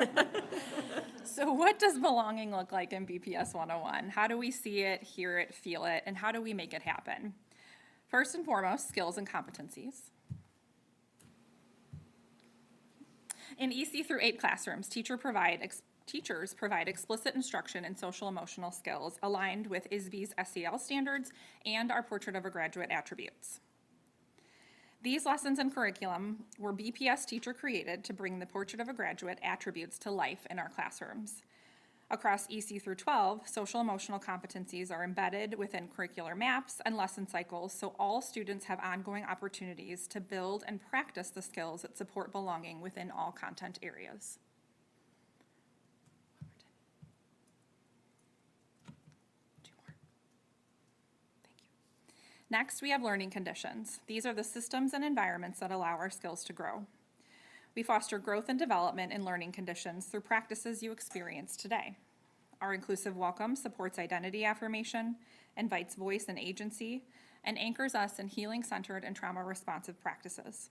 Speaker 17: So what does belonging look like in BPS 101? How do we see it, hear it, feel it, and how do we make it happen? First and foremost, skills and competencies. In EC through 8 classrooms, teachers provide teachers provide explicit instruction in social emotional skills aligned with ISB's SEL standards and our Portrait of a Graduate attributes. These lessons and curriculum were BPS teacher created to bring the Portrait of a Graduate attributes to life in our classrooms. Across EC through 12, social emotional competencies are embedded within curricular maps and lesson cycles, so all students have ongoing opportunities to build and practice the skills that support belonging within all content areas. Next, we have learning conditions. These are the systems and environments that allow our skills to grow. We foster growth and development in learning conditions through practices you experience today. Our inclusive welcome supports identity affirmation, invites voice and agency, and anchors us in healing-centered and trauma-responsive practices.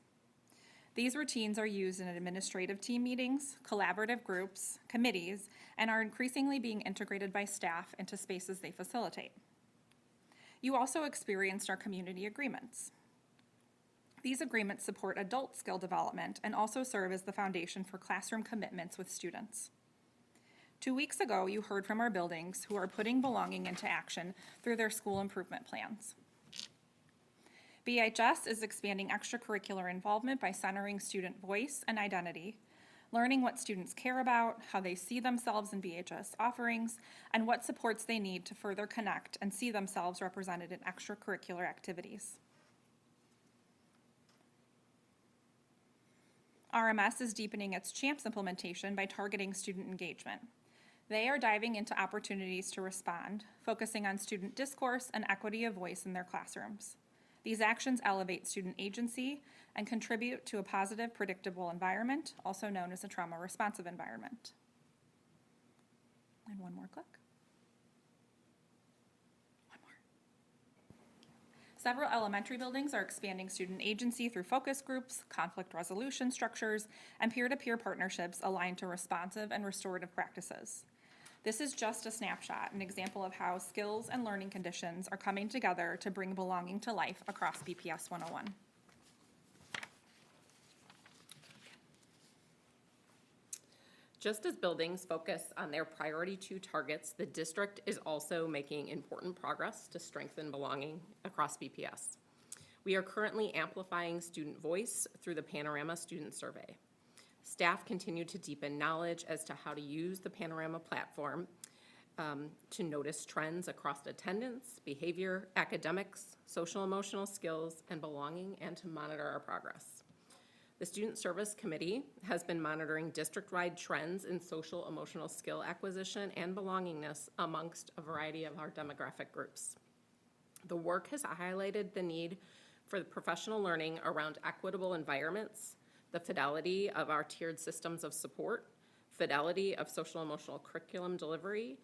Speaker 17: These routines are used in administrative team meetings, collaborative groups, committees, and are increasingly being integrated by staff into spaces they facilitate. You also experienced our community agreements. These agreements support adult skill development and also serve as the foundation for classroom commitments with students. 2 weeks ago, you heard from our buildings who are putting belonging into action through their school improvement plans. BHS is expanding extracurricular involvement by centering student voice and identity, learning what students care about, how they see themselves in BHS offerings, and what supports they need to further connect and see themselves represented in extracurricular activities. RMS is deepening its CHAMPS implementation by targeting student engagement. They are diving into opportunities to respond, focusing on student discourse and equity of voice in their classrooms. These actions elevate student agency and contribute to a positive, predictable environment, also known as a trauma-responsive environment. And one more click. One more. Several elementary buildings are expanding student agency through focus groups, conflict resolution structures, and peer-to-peer partnerships aligned to responsive and restorative practices. This is just a snapshot, an example of how skills and learning conditions are coming together to bring belonging to life across BPS 101.
Speaker 19: Just as buildings focus on their priority 2 targets, the district is also making important progress to strengthen belonging across BPS. We are currently amplifying student voice through the Panorama Student Survey. Staff continue to deepen knowledge as to how to use the Panorama platform to notice trends across attendance, behavior, academics, social emotional skills, and belonging, and to monitor our progress. The Student Service Committee has been monitoring district-wide trends in social emotional skill acquisition and belongingness amongst a variety of our demographic groups. The work has highlighted the need for the professional learning around equitable environments, the fidelity of our tiered systems of support, fidelity of social emotional curriculum delivery,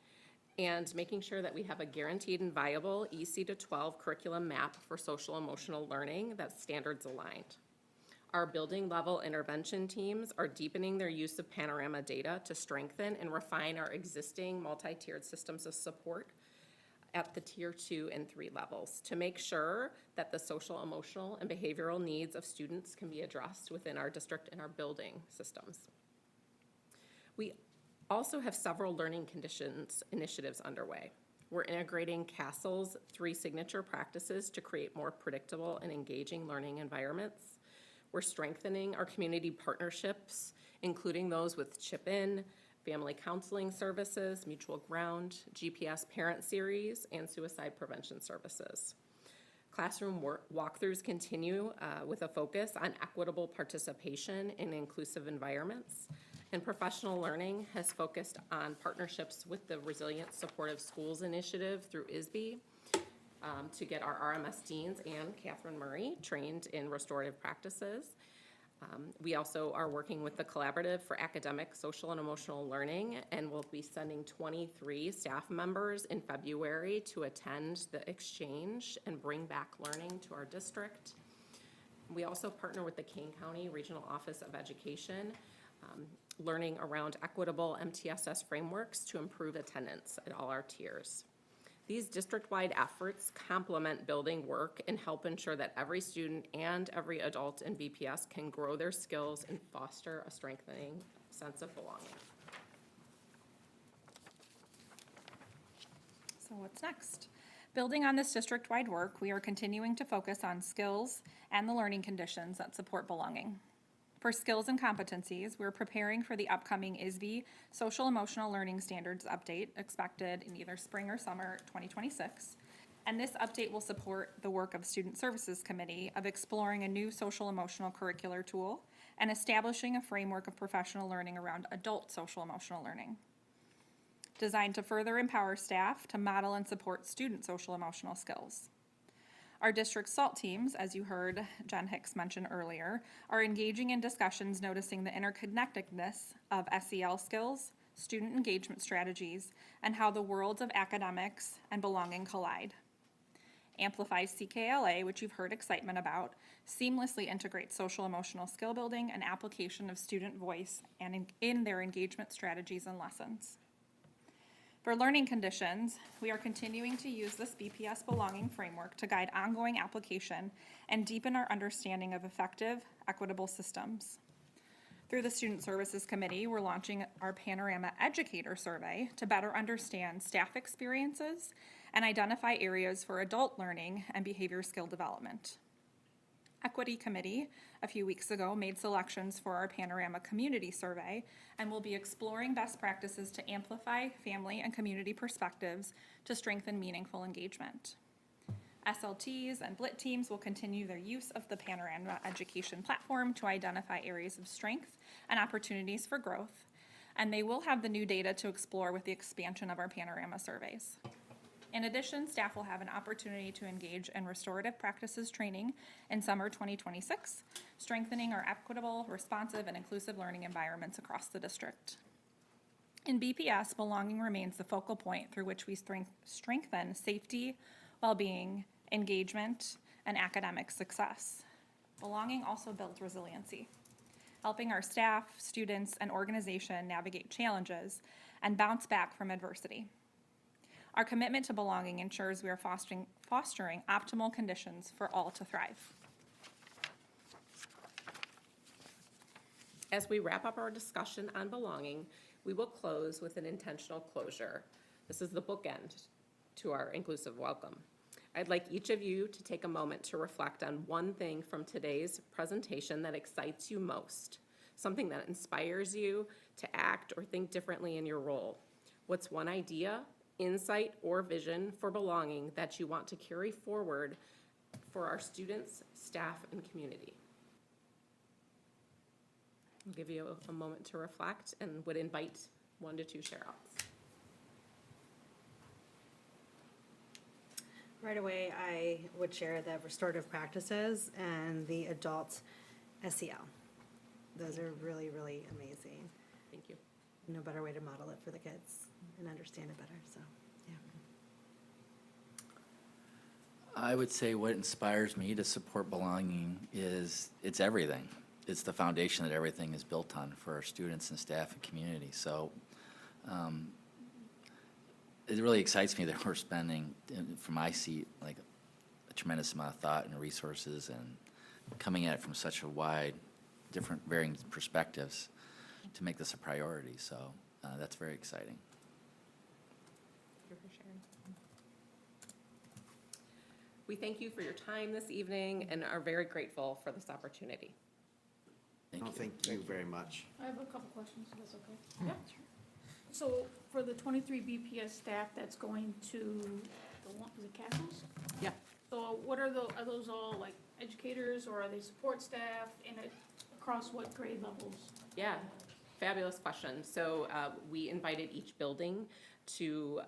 Speaker 19: and making sure that we have a guaranteed and viable EC to 12 curriculum map for social emotional learning that's standards aligned. Our building level intervention teams are deepening their use of Panorama data to strengthen and refine our existing multi-tiered systems of support at the tier 2 and 3 levels to make sure that the social, emotional, and behavioral needs of students can be addressed within our district and our building systems. We also have several learning conditions initiatives underway. We're integrating CASEL's 3 signature practices to create more predictable and engaging learning environments. We're strengthening our community partnerships, including those with Chip In, Family Counseling Services, Mutual Ground, GPS Parent Series, and Suicide Prevention Services. Classroom walkthroughs continue with a focus on equitable participation in inclusive environments. And professional learning has focused on partnerships with the Resilient Supportive Schools Initiative through ISB to get our RMS deans and Catherine Murray trained in restorative practices. We also are working with the Collaborative for Academic, Social, and Emotional Learning, and we'll be sending 23 staff members in February to attend the exchange and bring back learning to our district. We also partner with the Kane County Regional Office of Education, learning around equitable MTSS frameworks to improve attendance at all our tiers. These district-wide efforts complement building work and help ensure that every student and every adult in BPS can grow their skills and foster a strengthening sense of belonging.
Speaker 17: So what's next? Building on this district-wide work, we are continuing to focus on skills and the learning conditions that support belonging. For skills and competencies, we're preparing for the upcoming ISB Social Emotional Learning Standards update expected in either spring or summer 2026. And this update will support the work of Student Services Committee of exploring a new social emotional curricular tool and establishing a framework of professional learning around adult social emotional learning, designed to further empower staff to model and support student social emotional skills. Our district SALT teams, as you heard Jen Hicks mention earlier, are engaging in discussions noticing the interconnectedness of SEL skills, student engagement strategies, and how the worlds of academics and belonging collide. Amplify CKLA, which you've heard excitement about, seamlessly integrates social emotional skill building and application of student voice and in their engagement strategies and lessons. For learning conditions, we are continuing to use this BPS belonging framework to guide ongoing application and deepen our understanding of effective, equitable systems. Through the Student Services Committee, we're launching our Panorama Educator Survey to better understand staff experiences and identify areas for adult learning and behavior skill development. Equity Committee, a few weeks ago, made selections for our Panorama Community Survey and will be exploring best practices to amplify family and community perspectives to strengthen meaningful engagement. SLTs and BLIT teams will continue their use of the Panorama Education platform to identify areas of strength and opportunities for growth, and they will have the new data to explore with the expansion of our Panorama surveys. In addition, staff will have an opportunity to engage in restorative practices training in summer 2026, strengthening our equitable, responsive, and inclusive learning environments across the district. In BPS, belonging remains the focal point through which we strengthen safety, well-being, engagement, and academic success. Belonging also builds resiliency, helping our staff, students, and organization navigate challenges and bounce back from adversity. Our commitment to belonging ensures we are fostering optimal conditions for all to thrive.
Speaker 19: As we wrap up our discussion on belonging, we will close with an intentional closure. This is the bookend to our inclusive welcome. I'd like each of you to take a moment to reflect on one thing from today's presentation that excites you most, something that inspires you to act or think differently in your role. What's one idea, insight, or vision for belonging that you want to carry forward for our students, staff, and community? I'll give you a moment to reflect and would invite 1 to 2 share-outs.
Speaker 20: Right away, I would share the restorative practices and the adult SEL. Those are really, really amazing.
Speaker 19: Thank you.
Speaker 20: No better way to model it for the kids and understand it better, so, yeah.
Speaker 7: I would say what inspires me to support belonging is it's everything. It's the foundation that everything is built on for our students and staff and community. So it really excites me that we're spending, from my seat, like a tremendous amount of thought and resources and coming at it from such a wide, different, varying perspectives to make this a priority. So that's very exciting.
Speaker 19: Thank you for sharing. We thank you for your time this evening and are very grateful for this opportunity.
Speaker 2: Thank you very much.
Speaker 5: I have a couple questions, if that's okay.
Speaker 19: Yeah,
Speaker 5: sure. So for the 23 BPS staff that's going to is it castles?
Speaker 19: Yeah.
Speaker 5: So what are those all like educators or are they support staff and across what grade levels?
Speaker 19: Yeah, fabulous question. So we invited each building to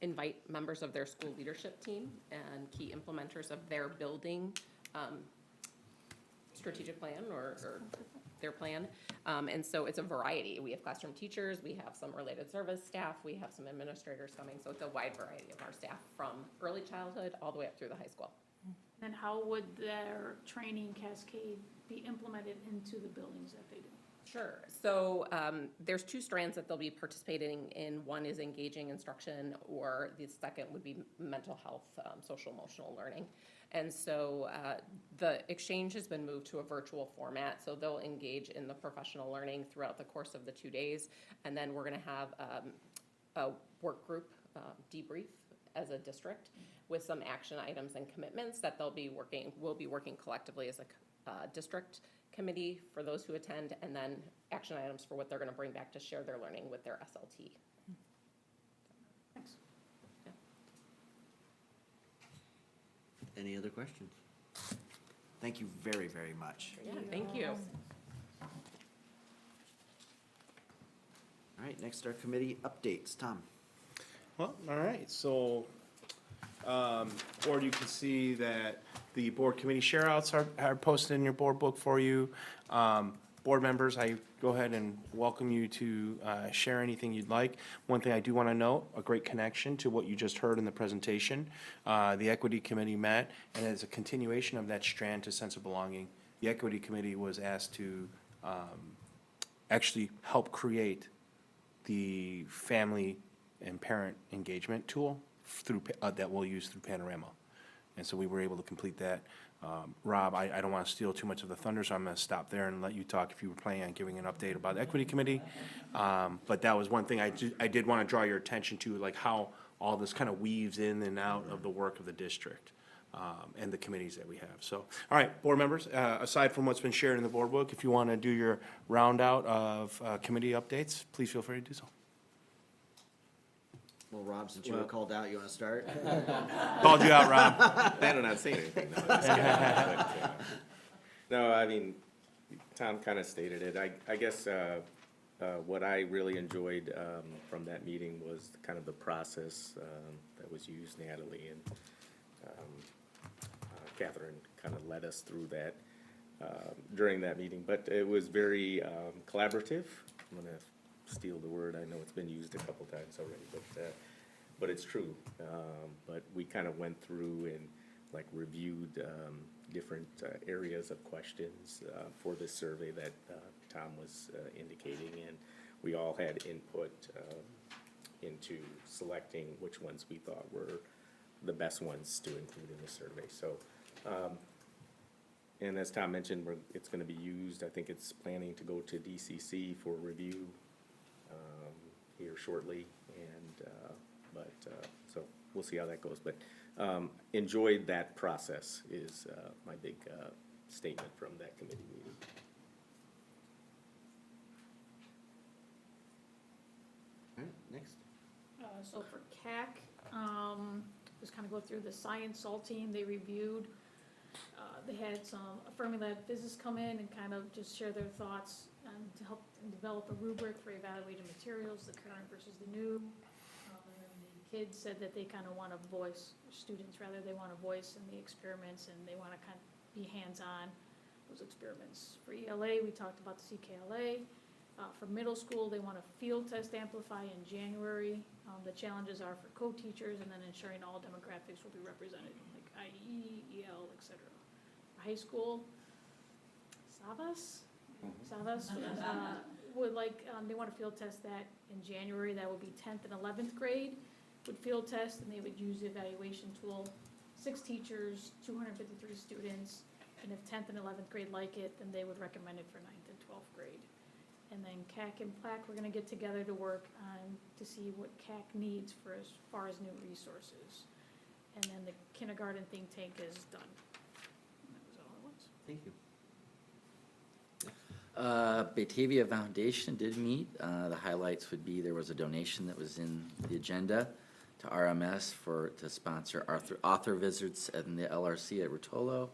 Speaker 19: invite members of their school leadership team and key implementers of their building strategic plan or their plan. And so it's a variety. We have classroom teachers, we have some related service staff, we have some administrators coming. So it's a wide variety of our staff from early childhood all the way up through the high school.
Speaker 5: And how would their training cascade be implemented into the buildings that they do?
Speaker 19: Sure. So there's 2 strands that they'll be participating in. One is engaging instruction, or the second would be mental health, social emotional learning. And so the exchange has been moved to a virtual format, so they'll engage in the professional learning throughout the course of the 2 days. And then we're going to have a work group debrief as a district with some action items and commitments that we'll be working collectively as a district committee for those who attend, and then action items for what they're gonna bring back to share their learning with their SLT.
Speaker 5: Thanks.
Speaker 2: Any other questions? Thank you very, very much.
Speaker 19: Yeah, thank you.
Speaker 2: All right, next our committee updates. Tom?
Speaker 15: Well, all right, so, board, you can see that the board committee share-outs are posted in your board book for you. Board members, I go ahead and welcome you to share anything you'd like. One thing I do want to note, a great connection to what you just heard in the presentation. The Equity Committee met, and as a continuation of that strand to sense of belonging, the Equity Committee was asked to actually help create the family and parent engagement tool through, that we'll use through Panorama. And so we were able to complete that. Rob, I don't want to steal too much of the thunder, so I'm going to stop there and let you talk if you were planning on giving an update about the Equity Committee. But that was one thing I did want to draw your attention to, like how all this kind of weaves in and out of the work of the district and the committees that we have. So, all right, board members, aside from what's been shared in the board book, if you want to do your round out of committee updates, please feel free to do so.
Speaker 2: Well, Rob, since you were called out, you want to start?
Speaker 15: Called you out, Rob.
Speaker 21: Plan on not saying anything. No, I'm just kidding. But, no, I mean, Tom kind of stated it. I guess what I really enjoyed from that meeting was kind of the process that was used. Natalie and Catherine kind of led us through that during that meeting. But it was very collaborative. I'm going to steal the word. I know it's been used a couple times already, but it's true. But we kind of went through and like reviewed different areas of questions for this survey that Tom was indicating, and we all had input into selecting which ones we thought were the best ones to include in the survey. So, and as Tom mentioned, it's going to be used. I think it's planning to go to DCC for review here shortly, and so we'll see how that goes. But enjoyed that process is my big statement from that committee meeting.
Speaker 2: All right, next.
Speaker 5: So for CAC, just kind of go through the science SAL team they reviewed. They had some Affirming Lab Business come in and kind of just share their thoughts to help develop a rubric for evaluating materials, the current versus the new. The kids said that they kind of want a voice, students rather, they want a voice in the experiments, and they want to kind of be hands-on those experiments. For ELA, we talked about the CKLA. For middle school, they want a field test Amplify in January. The challenges are for co-teachers and then ensuring all demographics will be represented, like IE, EL, et cetera. For high school, Savas would like, they want to field test that in January. That would be 10th and 11th grade would field test, and they would use the evaluation tool. 6 teachers, 253 students, and if 10th and 11th grade like it, then they would recommend it for 9th and 12th grade. And then CAC and PLAC, we're gonna get together to work on, to see what CAC needs for as far as new resources. And then the kindergarten think tank is done. And that was all it was.
Speaker 2: Thank you.
Speaker 7: Batavia Foundation did meet. The highlights would be there was a donation that was in the agenda to RMS to sponsor author visits in the LRC at Rotolo.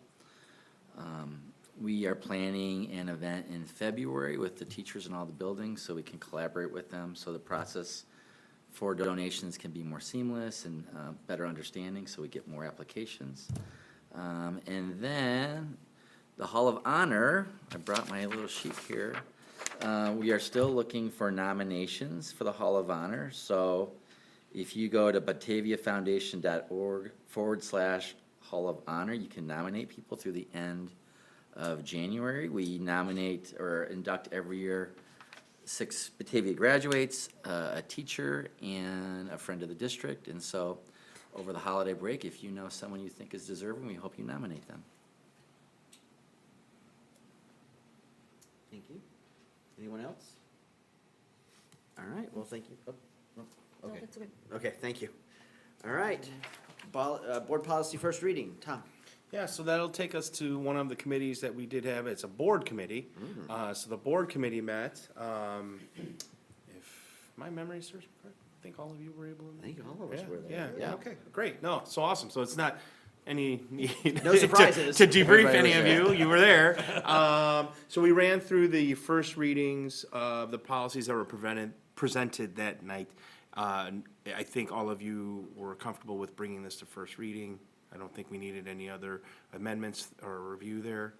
Speaker 7: We are planning an event in February with the teachers in all the buildings so we can collaborate with them, so the process for donations can be more seamless and better understanding, so we get more applications. And then the Hall of Honor, I brought my little sheet here. We are still looking for nominations for the Hall of Honor, so if you go to bataviafoundation.org/Hall of Honor, you can nominate people through the end of January. We nominate or induct every year 6 Batavia graduates, a teacher, and a friend of the district. And so over the holiday break, if you know someone you think is deserving, we hope you nominate them.
Speaker 2: Thank you. Anyone else? All right, well, thank you. Oh,
Speaker 5: No,
Speaker 2: Okay.
Speaker 5: that's good.
Speaker 2: Okay, thank you. All right. Board policy first reading. Tom?
Speaker 15: Yeah, so that'll take us to one of the committees that we did have. It's a board committee. So the board committee met, if my memory serves me correct, I think all of you were able to.
Speaker 2: I think all of us
Speaker 15: Yeah,
Speaker 2: were there.
Speaker 15: Yeah, okay, great. No, so awesome. So it's not any need.
Speaker 2: No surprises.
Speaker 15: To debrief
Speaker 2: Everybody
Speaker 15: any
Speaker 2: was
Speaker 15: of
Speaker 2: there.
Speaker 15: you were there. So we ran through the first readings of the policies that were presented that night. I think all of you were comfortable with bringing this to first reading. I don't think we needed any other amendments or review there.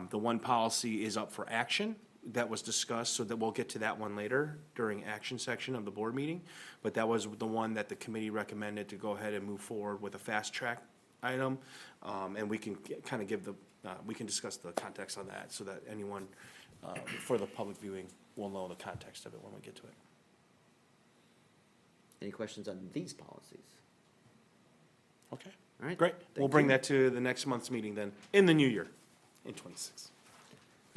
Speaker 15: The one policy is up for action that was discussed, so that we'll get to that one later during action section of the board meeting. But that was the one that the committee recommended to go ahead and move forward with a fast track item. And we can kind of give we can discuss the context on that so that anyone, for the public viewing, will know the context of it when we get to it.
Speaker 2: Any questions on these policies?
Speaker 15: Okay.
Speaker 2: All right.
Speaker 15: Great. We'll
Speaker 2: Thank
Speaker 15: bring
Speaker 2: you.
Speaker 15: that to the next month's meeting then, in the new year, in '26.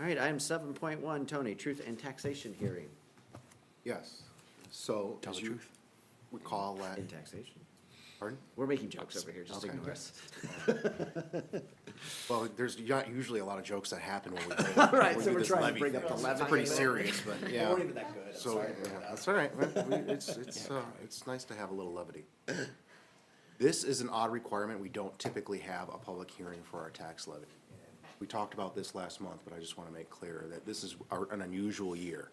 Speaker 2: All right, item 7.1, Tony, truth and taxation hearing.
Speaker 16: Yes. So,
Speaker 15: Tell
Speaker 16: as
Speaker 15: the
Speaker 16: you
Speaker 15: truth.
Speaker 16: recall that,
Speaker 2: In taxation.
Speaker 16: pardon?
Speaker 2: We're making jokes over here, just
Speaker 16: Okay.
Speaker 2: ignore us.
Speaker 16: Well, there's not usually a lot of jokes that happen when we do
Speaker 2: All right,
Speaker 16: we
Speaker 2: so
Speaker 16: do
Speaker 2: we're
Speaker 16: this
Speaker 2: trying to
Speaker 16: levy
Speaker 2: bring up
Speaker 16: thing.
Speaker 2: the levy.
Speaker 16: It's pretty
Speaker 2: a bit.
Speaker 16: serious, but yeah.
Speaker 2: We're not even that good. I'm
Speaker 16: So,
Speaker 2: sorry.
Speaker 16: yeah, that's all right. It's nice to have a little levity. This is an odd requirement. We don't typically have a public hearing for our tax levy. We talked about this last month, but I just want to make clear that this is an unusual year.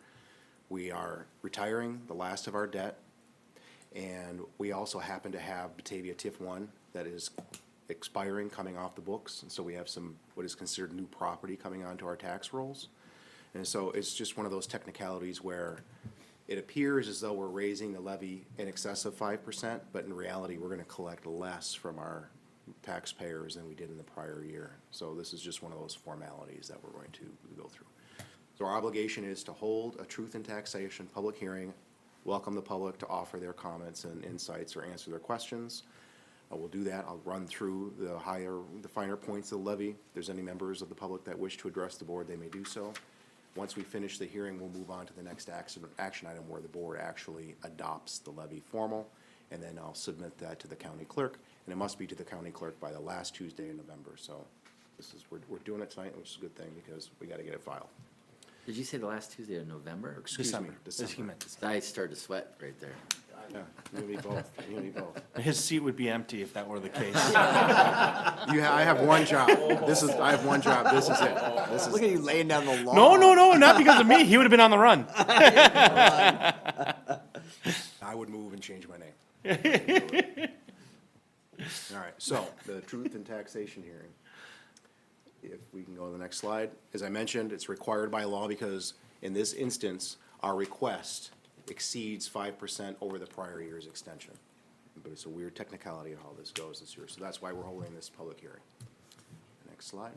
Speaker 16: We are retiring the last of our debt, and we also happen to have Batavia TIF 1 that is expiring, coming off the books, and so we have some, what is considered new property coming onto our tax rolls. And so it's just one of those technicalities where it appears as though we're raising the levy in excess of 5%, but in reality, we're gonna collect less from our taxpayers than we did in the prior year. So this is just one of those formalities that we're going to go through. So our obligation is to hold a truth and taxation public hearing, welcome the public to offer their comments and insights or answer their questions. We'll do that. I'll run through the finer points of the levy. If there's any members of the public that wish to address the board, they may do so. Once we finish the hearing, we'll move on to the next action item where the board actually adopts the levy formal, and then I'll submit that to the county clerk, and it must be to the county clerk by the last Tuesday in November. So this is, we're doing it tonight, which is a good thing because we gotta get it filed.
Speaker 7: Did you say the last Tuesday of November?
Speaker 16: Excuse me,
Speaker 15: December. He meant December.
Speaker 7: I started to sweat right there.
Speaker 16: Yeah, you and me both, you and me both.
Speaker 15: His seat would be empty if that were the case.
Speaker 16: I have one job. I have one job. This is it. This is
Speaker 2: Look at you laying down the law.
Speaker 15: No, not because of me. He would have been on the run.
Speaker 16: I would move and change my name. All right, so the truth and taxation hearing. If we can go to the next slide. As I mentioned, it's required by law because in this instance, our request exceeds 5% over the prior year's extension. But it's a weird technicality of how this goes this year, so that's why we're holding this public hearing. Next slide.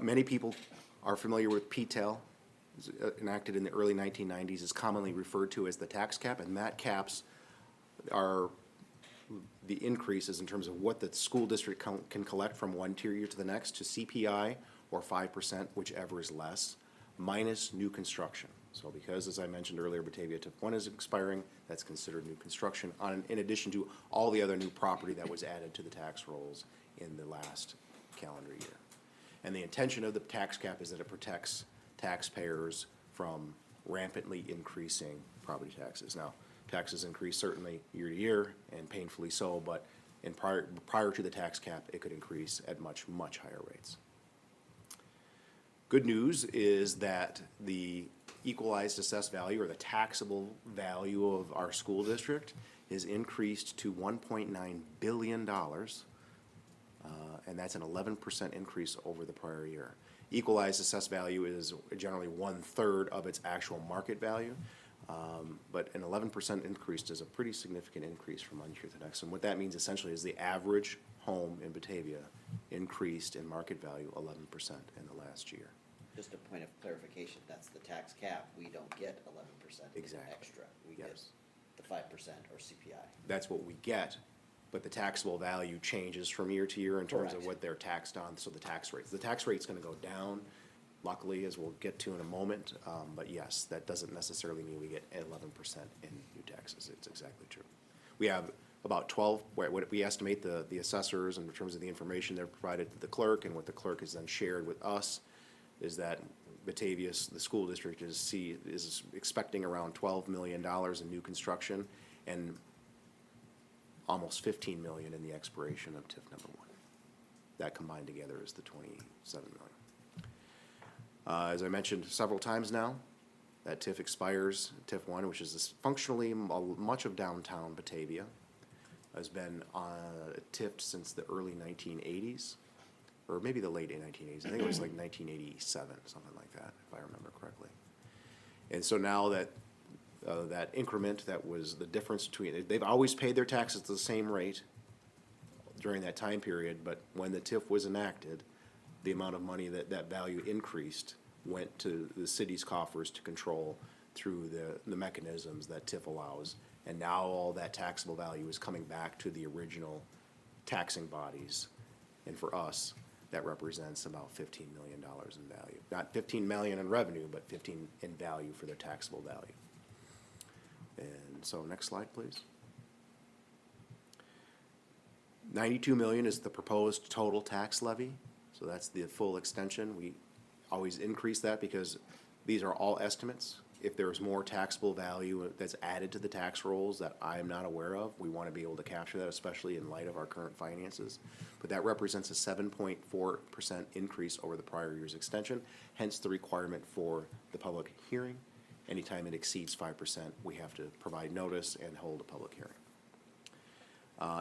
Speaker 16: Many people are familiar with PTEL. It was enacted in the early 1990s, is commonly referred to as the tax cap, and that caps are the increases in terms of what the school district can collect from one tier year to the next to CPI or 5%, whichever is less, minus new construction. So because, as I mentioned earlier, Batavia TIF 1 is expiring, that's considered new construction, in addition to all the other new property that was added to the tax rolls in the last calendar year. And the intention of the tax cap is that it protects taxpayers from rampantly increasing property taxes. Now, taxes increase certainly year to year, and painfully so, but prior to the tax cap, it could increase at much, much higher rates. Good news is that the equalized assessed value, or the taxable value of our school district, is increased to $1.9 billion, and that's an 11% increase over the prior year. Equalized assessed value is generally 1/3 of its actual market value, but an 11% increase is a pretty significant increase from one year to the next. And what that means essentially is the average home in Batavia increased in market value 11% in the last year.
Speaker 2: Just a point of clarification, that's the tax cap. We don't get 11%
Speaker 16: Exactly.
Speaker 2: extra. We get the 5% or CPI.
Speaker 16: That's what we get, but the taxable value changes from year to year in terms of
Speaker 2: Correct.
Speaker 16: what they're taxed on, so the tax rate's gonna go down luckily, as we'll get to in a moment. But yes, that doesn't necessarily mean we get 11% in new taxes. It's exactly true. We have about 12, what we estimate the assessors in terms of the information they're provided to the clerk, and what the clerk has then shared with us is that Batavia, the school district, is expecting around $12 million in new construction and almost $15 million in the expiration of TIF number 1. That combined together is the $27 million. As I mentioned several times now, that TIF expires, TIF 1, which is functionally much of downtown Batavia, has been TIFed since the early 1980s, or maybe the late 1980s. I think it was like 1987, something like that, if I remember correctly. And so now that that increment, that was the difference between, they've always paid their taxes at the same rate during that time period, but when the TIF was enacted, the amount of money that value increased went to the city's coffers to control through the mechanisms that TIF allows. And now all that taxable value is coming back to the original taxing bodies. And for us, that represents about $15 million in value. Not $15 million in revenue, but 15 in value for their taxable value. And so next slide, please. 92 million is the proposed total tax levy. So that's the full extension. We always increase that because these are all estimates. If there's more taxable value that's added to the tax rolls that I am not aware of, we want to be able to capture that, especially in light of our current finances. But that represents a 7.4% increase over the prior year's extension, hence the requirement for the public hearing. Anytime it exceeds 5%, we have to provide notice and hold a public hearing.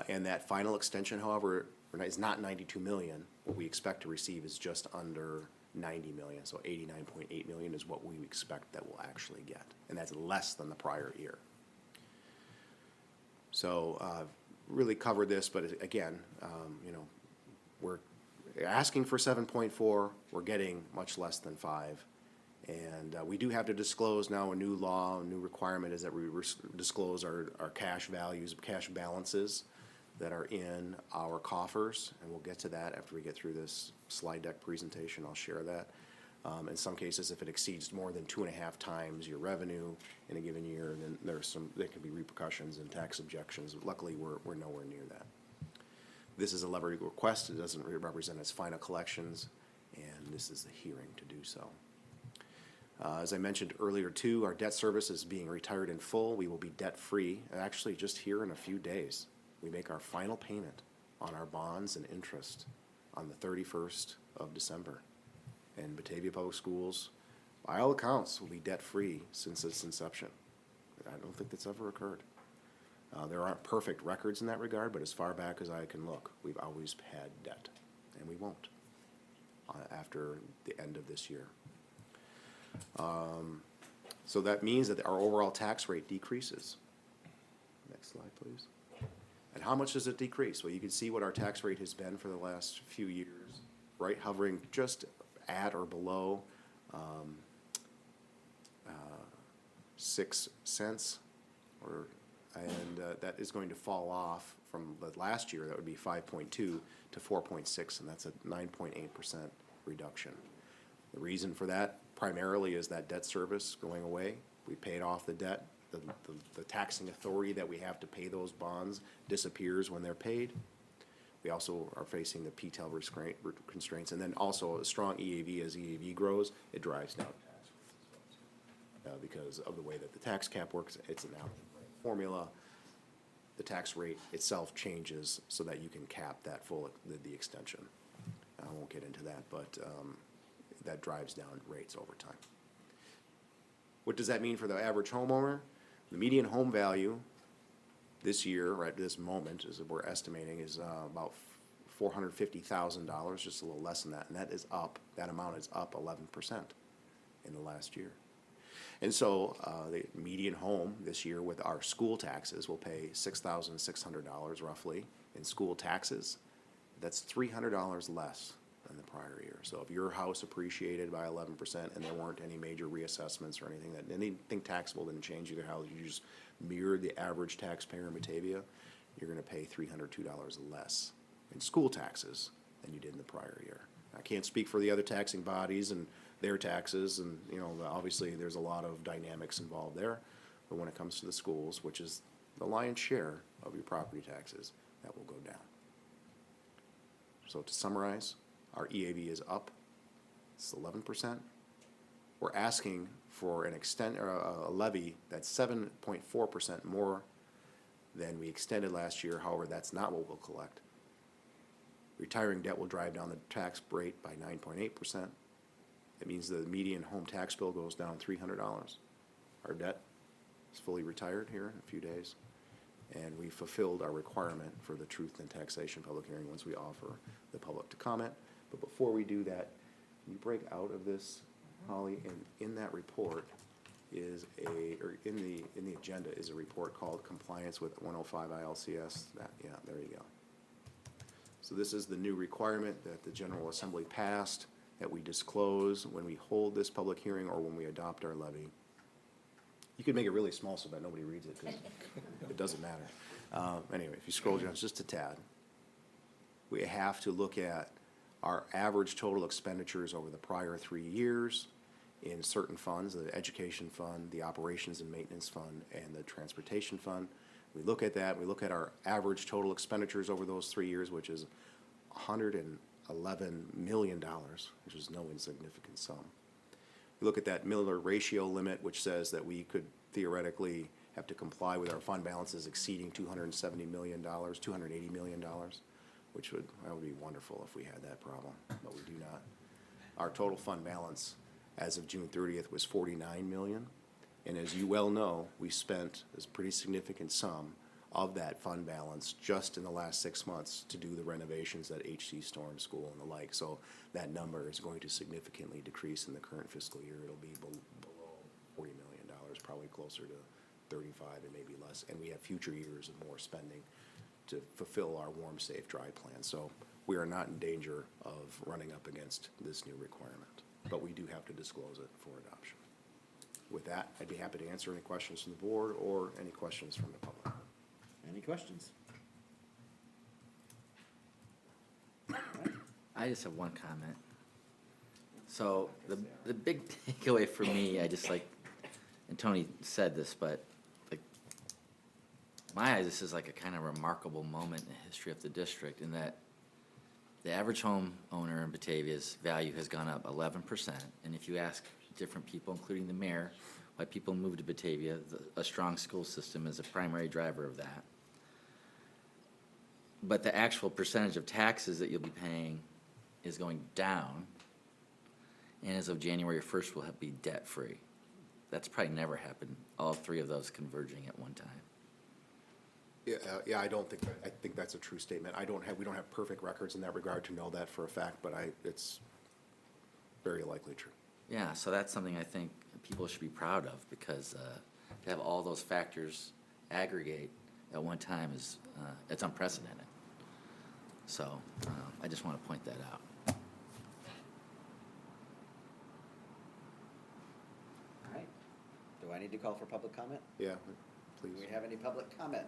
Speaker 16: And that final extension, however, is not 92 million. What we expect to receive is just under 90 million, so 89.8 million is what we expect that we'll actually get, and that's less than the prior year. So really covered this, but again, we're asking for 7.4, we're getting much less than 5, and we do have to disclose now a new law, a new requirement is that we disclose our cash values, cash balances that are in our coffers, and we'll get to that after we get through this slide deck presentation. I'll share that. In some cases, if it exceeds more than 2.5 times your revenue in a given year, then there can be repercussions and tax objections. Luckily, we're nowhere near that. This is a levy request. It doesn't represent its final collections, and this is the hearing to do so. As I mentioned earlier too, our debt service is being retired in full. We will be debt-free, actually just here in a few days. We make our final payment on our bonds and interest on the 31st of December. And Batavia Public Schools, by all accounts, will be debt-free since its inception. I don't think that's ever occurred. There aren't perfect records in that regard, but as far back as I can look, we've always had debt, and we won't after the end of this year. So that means that our overall tax rate decreases. Next slide, please. And how much does it decrease? Well, you can see what our tax rate has been for the last few years, right? Hovering just at or below 6 cents, and that is going to fall off from the last year. That would be 5.2 to 4.6, and that's a 9.8% reduction. The reason for that primarily is that debt service going away. We paid off the debt. The taxing authority that we have to pay those bonds disappears when they're paid. We also are facing the PTEL constraints, and then also a strong EAV. As EAV grows, it drives down tax rates because of the way that the tax cap works. It's an algebraic formula. The tax rate itself changes so that you can cap that the extension. I won't get into that, but that drives down rates over time. What does that mean for the average homeowner? The median home value this year, right at this moment, as we're estimating, is about $450,000, just a little less than that, and that is up. That amount is up 11% in the last year. And so the median home this year with our school taxes will pay $6,600 roughly in school taxes. That's $300 less than the prior year. So if your house appreciated by 11% and there weren't any major reassessments or anything taxable didn't change either how you just mirrored the average taxpayer in Batavia, you're going to pay $302 less in school taxes than you did in the prior year. I can't speak for the other taxing bodies and their taxes, and, you know, obviously, there's a lot of dynamics involved there. But when it comes to the schools, which is the lion's share of your property taxes, that will go down. So to summarize, our EAV is up, it's 11%. We're asking for a levy that's 7.4% more than we extended last year. However, that's not what we'll collect. Retiring debt will drive down the tax rate by 9.8%. It means the median home tax bill goes down $300. Our debt is fully retired here in a few days. And we fulfilled our requirement for the truth in taxation public hearing once we offer the public to comment. But before we do that, can you break out of this, Holly? And in that report is in the agenda is a report called Compliance with 105 ILCS. Yeah, there you go. So this is the new requirement that the General Assembly passed, that we disclose when we hold this public hearing or when we adopt our levy. You could make it really small so that nobody reads it, because it doesn't matter. Anyway, if you scroll down just a tad, we have to look at our average total expenditures over the prior 3 years in certain funds, the education fund, the operations and maintenance fund, and the transportation fund. We look at that, we look at our average total expenditures over those 3 years, which is $111 million, which is no insignificant sum. We look at that Miller ratio limit, which says that we could theoretically have to comply with our fund balances exceeding $270 million, $280 million, that would be wonderful if we had that problem, but we do not. Our total fund balance as of June 30th was $49 million. And as you well know, we spent a pretty significant sum of that fund balance just in the last 6 months to do the renovations at HC Storm School and the like. So that number is going to significantly decrease in the current fiscal year. It'll be below $40 million, probably closer to 35 and maybe less. And we have future years of more spending to fulfill our warm, safe, dry plan. So we are not in danger of running up against this new requirement, but we do have to disclose it for adoption. With that, I'd be happy to answer any questions from the board or any questions from the public.
Speaker 2: Any questions?
Speaker 7: I just have one comment. So the big takeaway for me, I just like, and Tony said this, but like, my eyes, this is like a kind of remarkable moment in the history of the district, in that the average home owner in Batavia's value has gone up 11%. And if you ask different people, including the mayor, why people move to Batavia, a strong school system is a primary driver of that. But the actual percentage of taxes that you'll be paying is going down, and as of January 1st, we'll be debt-free. That's probably never happened, all three of those converging at one time.
Speaker 16: Yeah, I think that's a true statement. We don't have perfect records in that regard to know that for a fact, but it's very likely true.
Speaker 7: Yeah, so that's something I think people should be proud of, because to have all those factors aggregate at one time is, it's unprecedented. So I just want to point that out.
Speaker 2: All right. Do I need to call for public comment?
Speaker 16: Yeah, please.
Speaker 2: Do we have any public comment?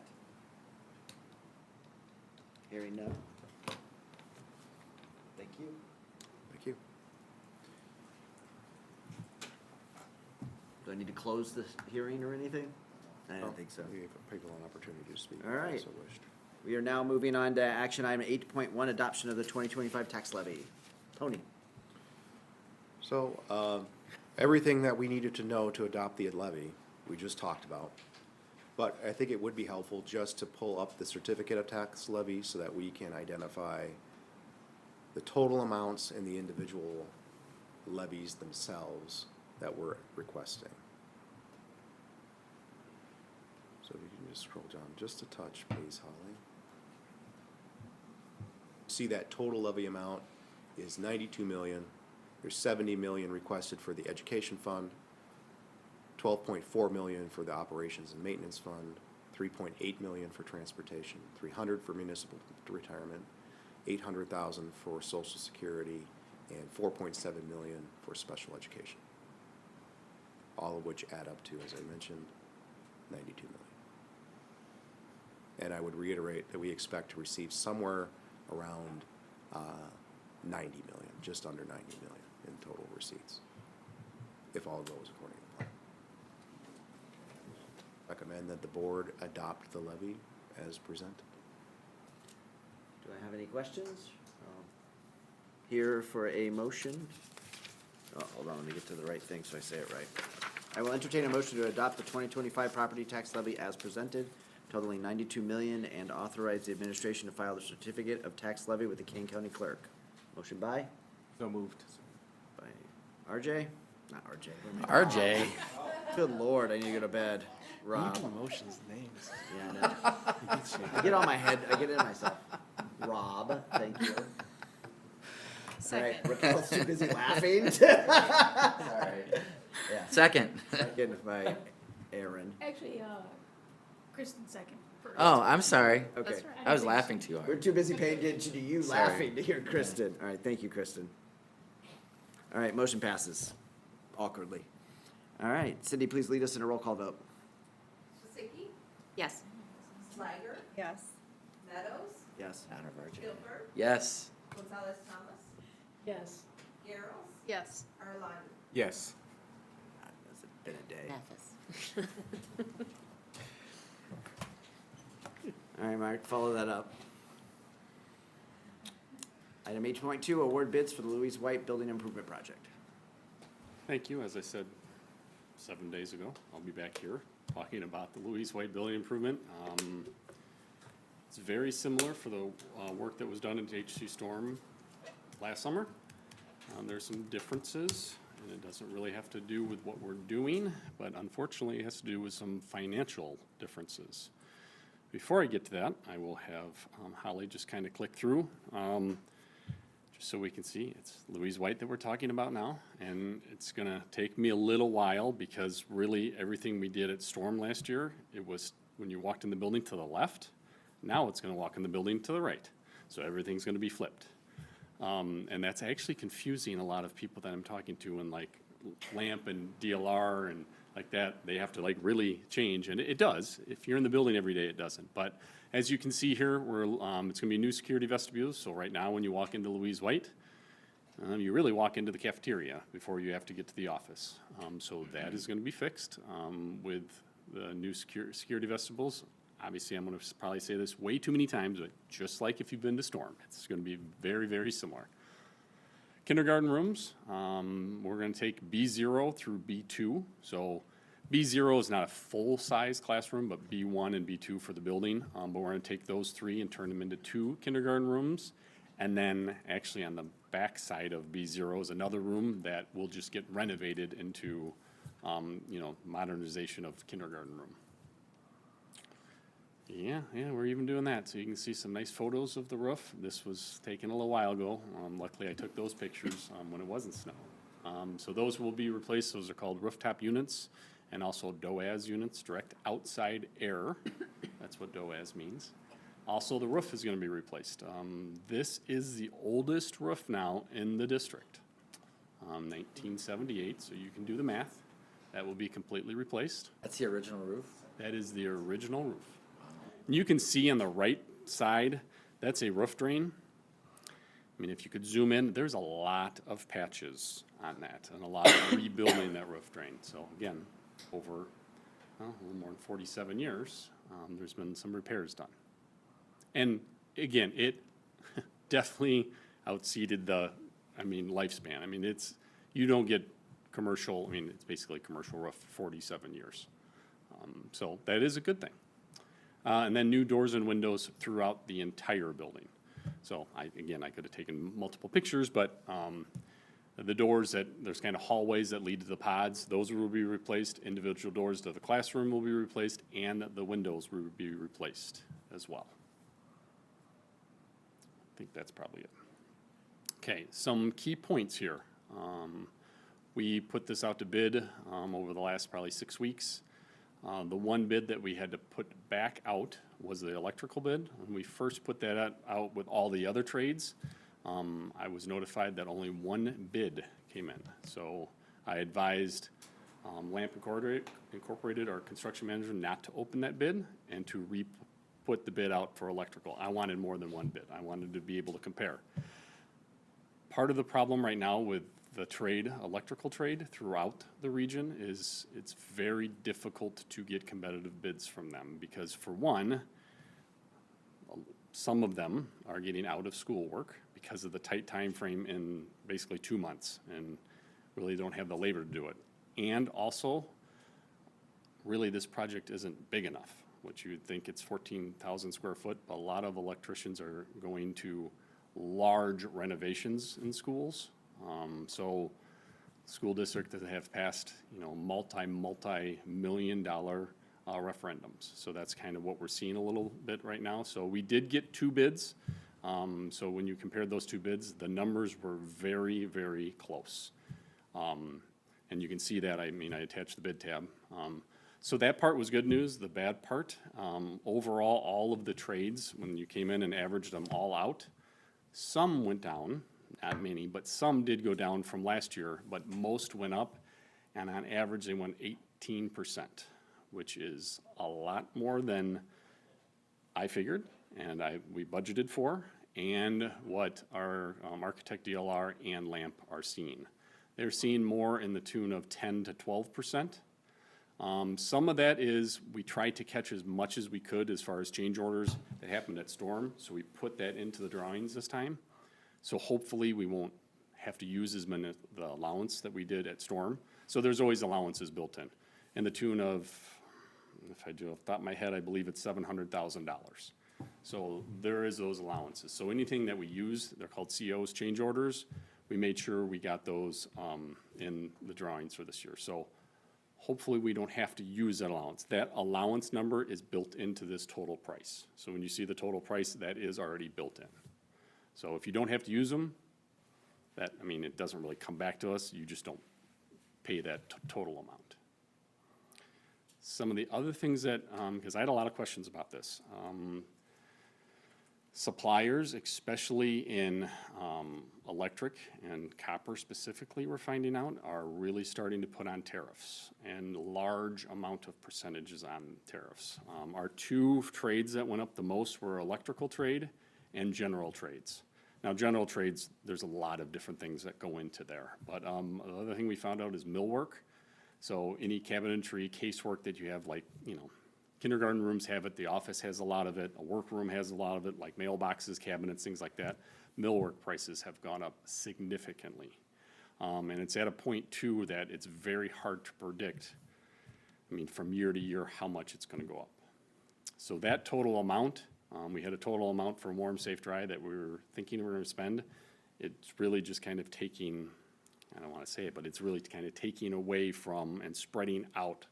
Speaker 2: Hearing none. Thank you.
Speaker 16: Thank you.
Speaker 2: Do I need to close this hearing or anything? I don't think so.
Speaker 16: We give people an opportunity to speak.
Speaker 2: All
Speaker 16: if they
Speaker 2: right.
Speaker 16: so wished.
Speaker 2: We are now moving on to action item 8.1, adoption of the 2025 tax levy. Tony?
Speaker 16: So, everything that we needed to know to adopt the levy, we just talked about. But I think it would be helpful just to pull up the certificate of tax levy so that we can identify the total amounts in the individual levies themselves that we're requesting. So if you can just scroll down just a touch, please, Holly. See that total levy amount is 92 million. There's 70 million requested for the education fund, 12.4 million for the operations and maintenance fund, 3.8 million for transportation, 300 for municipal retirement, 800,000 for social security, and 4.7 million for special education. All of which add up to, as I mentioned, 92 million. And I would reiterate that we expect to receive somewhere around 90 million, just under 90 million in total receipts. if all goes according to plan. Recommend that the board adopt the levy as presented.
Speaker 2: Do I have any questions? Here for a motion. Oh, hold on, let me get to the right thing so I say it right. I will entertain a motion to adopt the 2025 property tax levy as presented, totaling $92 million, and authorize the administration to file the certificate of tax levy with the Kane County Clerk. Motion by?
Speaker 8: So moved.
Speaker 2: By RJ? Not RJ. what am I-
Speaker 7: RJ.
Speaker 2: Good lord, I need to go to bed. Rob.
Speaker 8: Emotions, names.
Speaker 2: Yeah, I know. I get on my head, I get in myself. Rob, thank you. All right,
Speaker 11: Second.
Speaker 2: Raquel's too busy laughing. Sorry. Yeah.
Speaker 7: Second.
Speaker 2: Second by Aaron.
Speaker 5: Actually, Kristen second first.
Speaker 7: Oh, I'm sorry.
Speaker 2: Okay.
Speaker 11: That's right.
Speaker 7: I was laughing too
Speaker 2: We're
Speaker 7: hard.
Speaker 2: too busy paying attention to you
Speaker 7: Sorry.
Speaker 2: laughing to hear Kristen. All right, thank you, Kristen. All right, motion passes awkwardly. All right, Cindy, please lead us in a roll call vote.
Speaker 6: Sisiki,
Speaker 12: Yes.
Speaker 6: Sliger,
Speaker 20: Yes.
Speaker 6: Meadows,
Speaker 2: Yes.
Speaker 7: Honor of RJ.
Speaker 6: Gilbert,
Speaker 7: Yes.
Speaker 6: Gonzalez Thomas,
Speaker 5: Yes.
Speaker 6: Garrels,
Speaker 11: Yes.
Speaker 6: Arlotti.
Speaker 8: Yes.
Speaker 2: It's been a day.
Speaker 12: Mathis.
Speaker 2: All right, Mark, follow that up. Item 8.2, award bids for the Louise White Building Improvement Project.
Speaker 1: Thank you. As I said 7 days ago, I'll be back here talking about the Louise White Building Improvement. It's very similar for the work that was done in H2 Storm last summer. There's some differences, and it doesn't really have to do with what we're doing, but unfortunately, it has to do with some financial differences. Before I get to that, I will have Holly just kind of click through, just so we can see. It's Louise White that we're talking about now, and it's gonna take me a little while because really everything we did at Storm last year, it was when you walked in the building to the left. Now it's gonna walk in the building to the right. So everything's gonna be flipped. And that's actually confusing a lot of people that I'm talking to in like LAMP and DLR and like that. They have to like really change, and it does. If you're in the building every day, it doesn't. But as you can see here, it's gonna be new security vestibules. So right now, when you walk into Louise White, you really walk into the cafeteria before you have to get to the office. So that is gonna be fixed with the new security vestibules. Obviously, I'm gonna probably say this way too many times, but just like if you've been to Storm, it's gonna be very, very similar. Kindergarten rooms, we're gonna take B0 through B2. So B0 is not a full-size classroom, but B1 and B2 for the building. But we're gonna take those three and turn them into 2 kindergarten rooms. And then actually on the back side of B0 is another room that will just get renovated into, modernization of kindergarten room. Yeah, we're even doing that. So you can see some nice photos of the roof. This was taken a little while ago. Luckily, I took those pictures when it wasn't snow. So those will be replaced. Those are called rooftop units and also DOAS units, direct outside air. That's what DOAS means. Also, the roof is going to be replaced. This is the oldest roof now in the district, 1978. So you can do the math. That will be completely replaced.
Speaker 7: That's the original roof?
Speaker 1: That is the original roof. You can see on the right side, that's a roof drain. I mean, if you could zoom in, there's a lot of patches on that and a lot of rebuilding that roof drain. So again, over a little more than 47 years, there's been some repairs done. And again, it definitely outseeded the, lifespan. You don't get commercial, it's basically a commercial roof for 47 years. So that is a good thing. And then new doors and windows throughout the entire building. So I could have taken multiple pictures, but the doors there's kind of hallways that lead to the pods, those will be replaced. Individual doors to the classroom will be replaced, and the windows will be replaced as well. I think that's probably it. Okay, some key points here. We put this out to bid over the last probably 6 weeks. The one bid that we had to put back out was the electrical bid. When we first put that out with all the other trades, I was notified that only one bid came in. So I advised LAMP Incorporated, our construction manager, not to open that bid and to put the bid out for electrical. I wanted more than one bid. I wanted to be able to compare. Part of the problem right now with the trade, electrical trade throughout the region it's very difficult to get competitive bids from them because for one, some of them are getting out of schoolwork because of the tight time frame in basically 2 months and really don't have the labor to do it. And also, really this project isn't big enough, which you would think it's 14,000 square foot, but a lot of electricians are going to large renovations in schools. So school districts that have passed, multi-million dollar referendums. So that's kind of what we're seeing a little bit right now. So we did get 2 bids. So when you compared those 2 bids, the numbers were very, very close. And you can see that, I attached the bid tab. So that part was good news. The bad part, overall, all of the trades, when you came in and averaged them all out, some went down, not many, but some did go down from last year, but most went up, and on average, they went 18%, which is a lot more than I figured, and we budgeted for, and what our architect DLR and LAMP are seeing. They're seeing more in the tune of 10 to 12%. Some of that is we tried to catch as much as we could as far as change orders that happened at Storm, so we put that into the drawings this time. So hopefully we won't have to use as many the allowance that we did at Storm. So there's always allowances built in the tune of, if I do off the top of my head, I believe it's $700,000. So there is those allowances. So anything that we use, they're called COs, change orders, we made sure we got those in the drawings for this year. So hopefully we don't have to use that allowance. That allowance number is built into this total price. So when you see the total price, that is already built in. So if you don't have to use them, it doesn't really come back to us. You just don't pay that total amount. Some of the other things that, because I had a lot of questions about this. Suppliers, especially in electric and copper specifically, we're finding out, are really starting to put on tariffs and large amount of percentages on tariffs. Our 2 trades that went up the most were electrical trade and general trades. Now, general trades, there's a lot of different things that go into there. But the other thing we found out is millwork. So any cabinetry, casework that you have, like, kindergarten rooms have it, the office has a lot of it, a workroom has a lot of it, like mailboxes, cabinets, things like that. Millwork prices have gone up significantly. And it's at a point, too, that it's very hard to predict, from year to year, how much it's going to go up. So that total amount, we had a total amount for warm, safe, dry that we were thinking we were going to spend. It's really just kind of taking, I don't want to say it, but it's really kind of taking away from and spreading out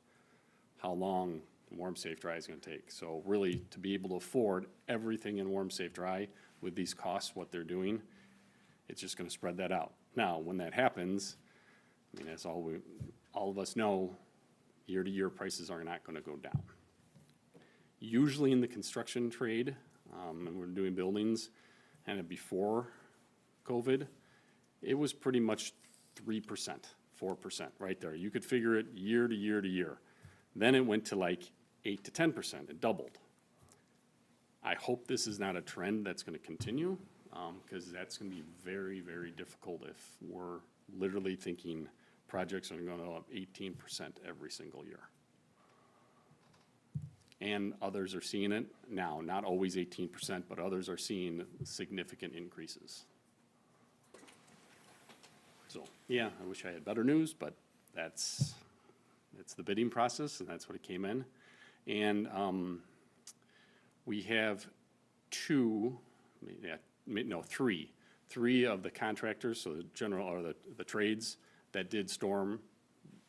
Speaker 1: how long warm, safe, dry is going to take. So really, to be able to afford everything in warm, safe, dry with these costs, what they're doing, it's just going to spread that out. Now, when that happens, as all of us know, year to year prices are not going to go down. Usually in the construction trade, and we're doing buildings, and before COVID, it was pretty much 3%, 4%, right there. You could figure it year to year to year. Then it went to like 8 to 10%, it doubled. I hope this is not a trend that's going to continue, because that's going to be very, very difficult if we're literally thinking projects are going to go up 18% every single year. And others are seeing it now, not always 18%, but others are seeing significant increases. So, yeah, I wish I had better news, but that's the bidding process, and that's what it came in. And we have three of the contractors, so the general, or the trades that did Storm,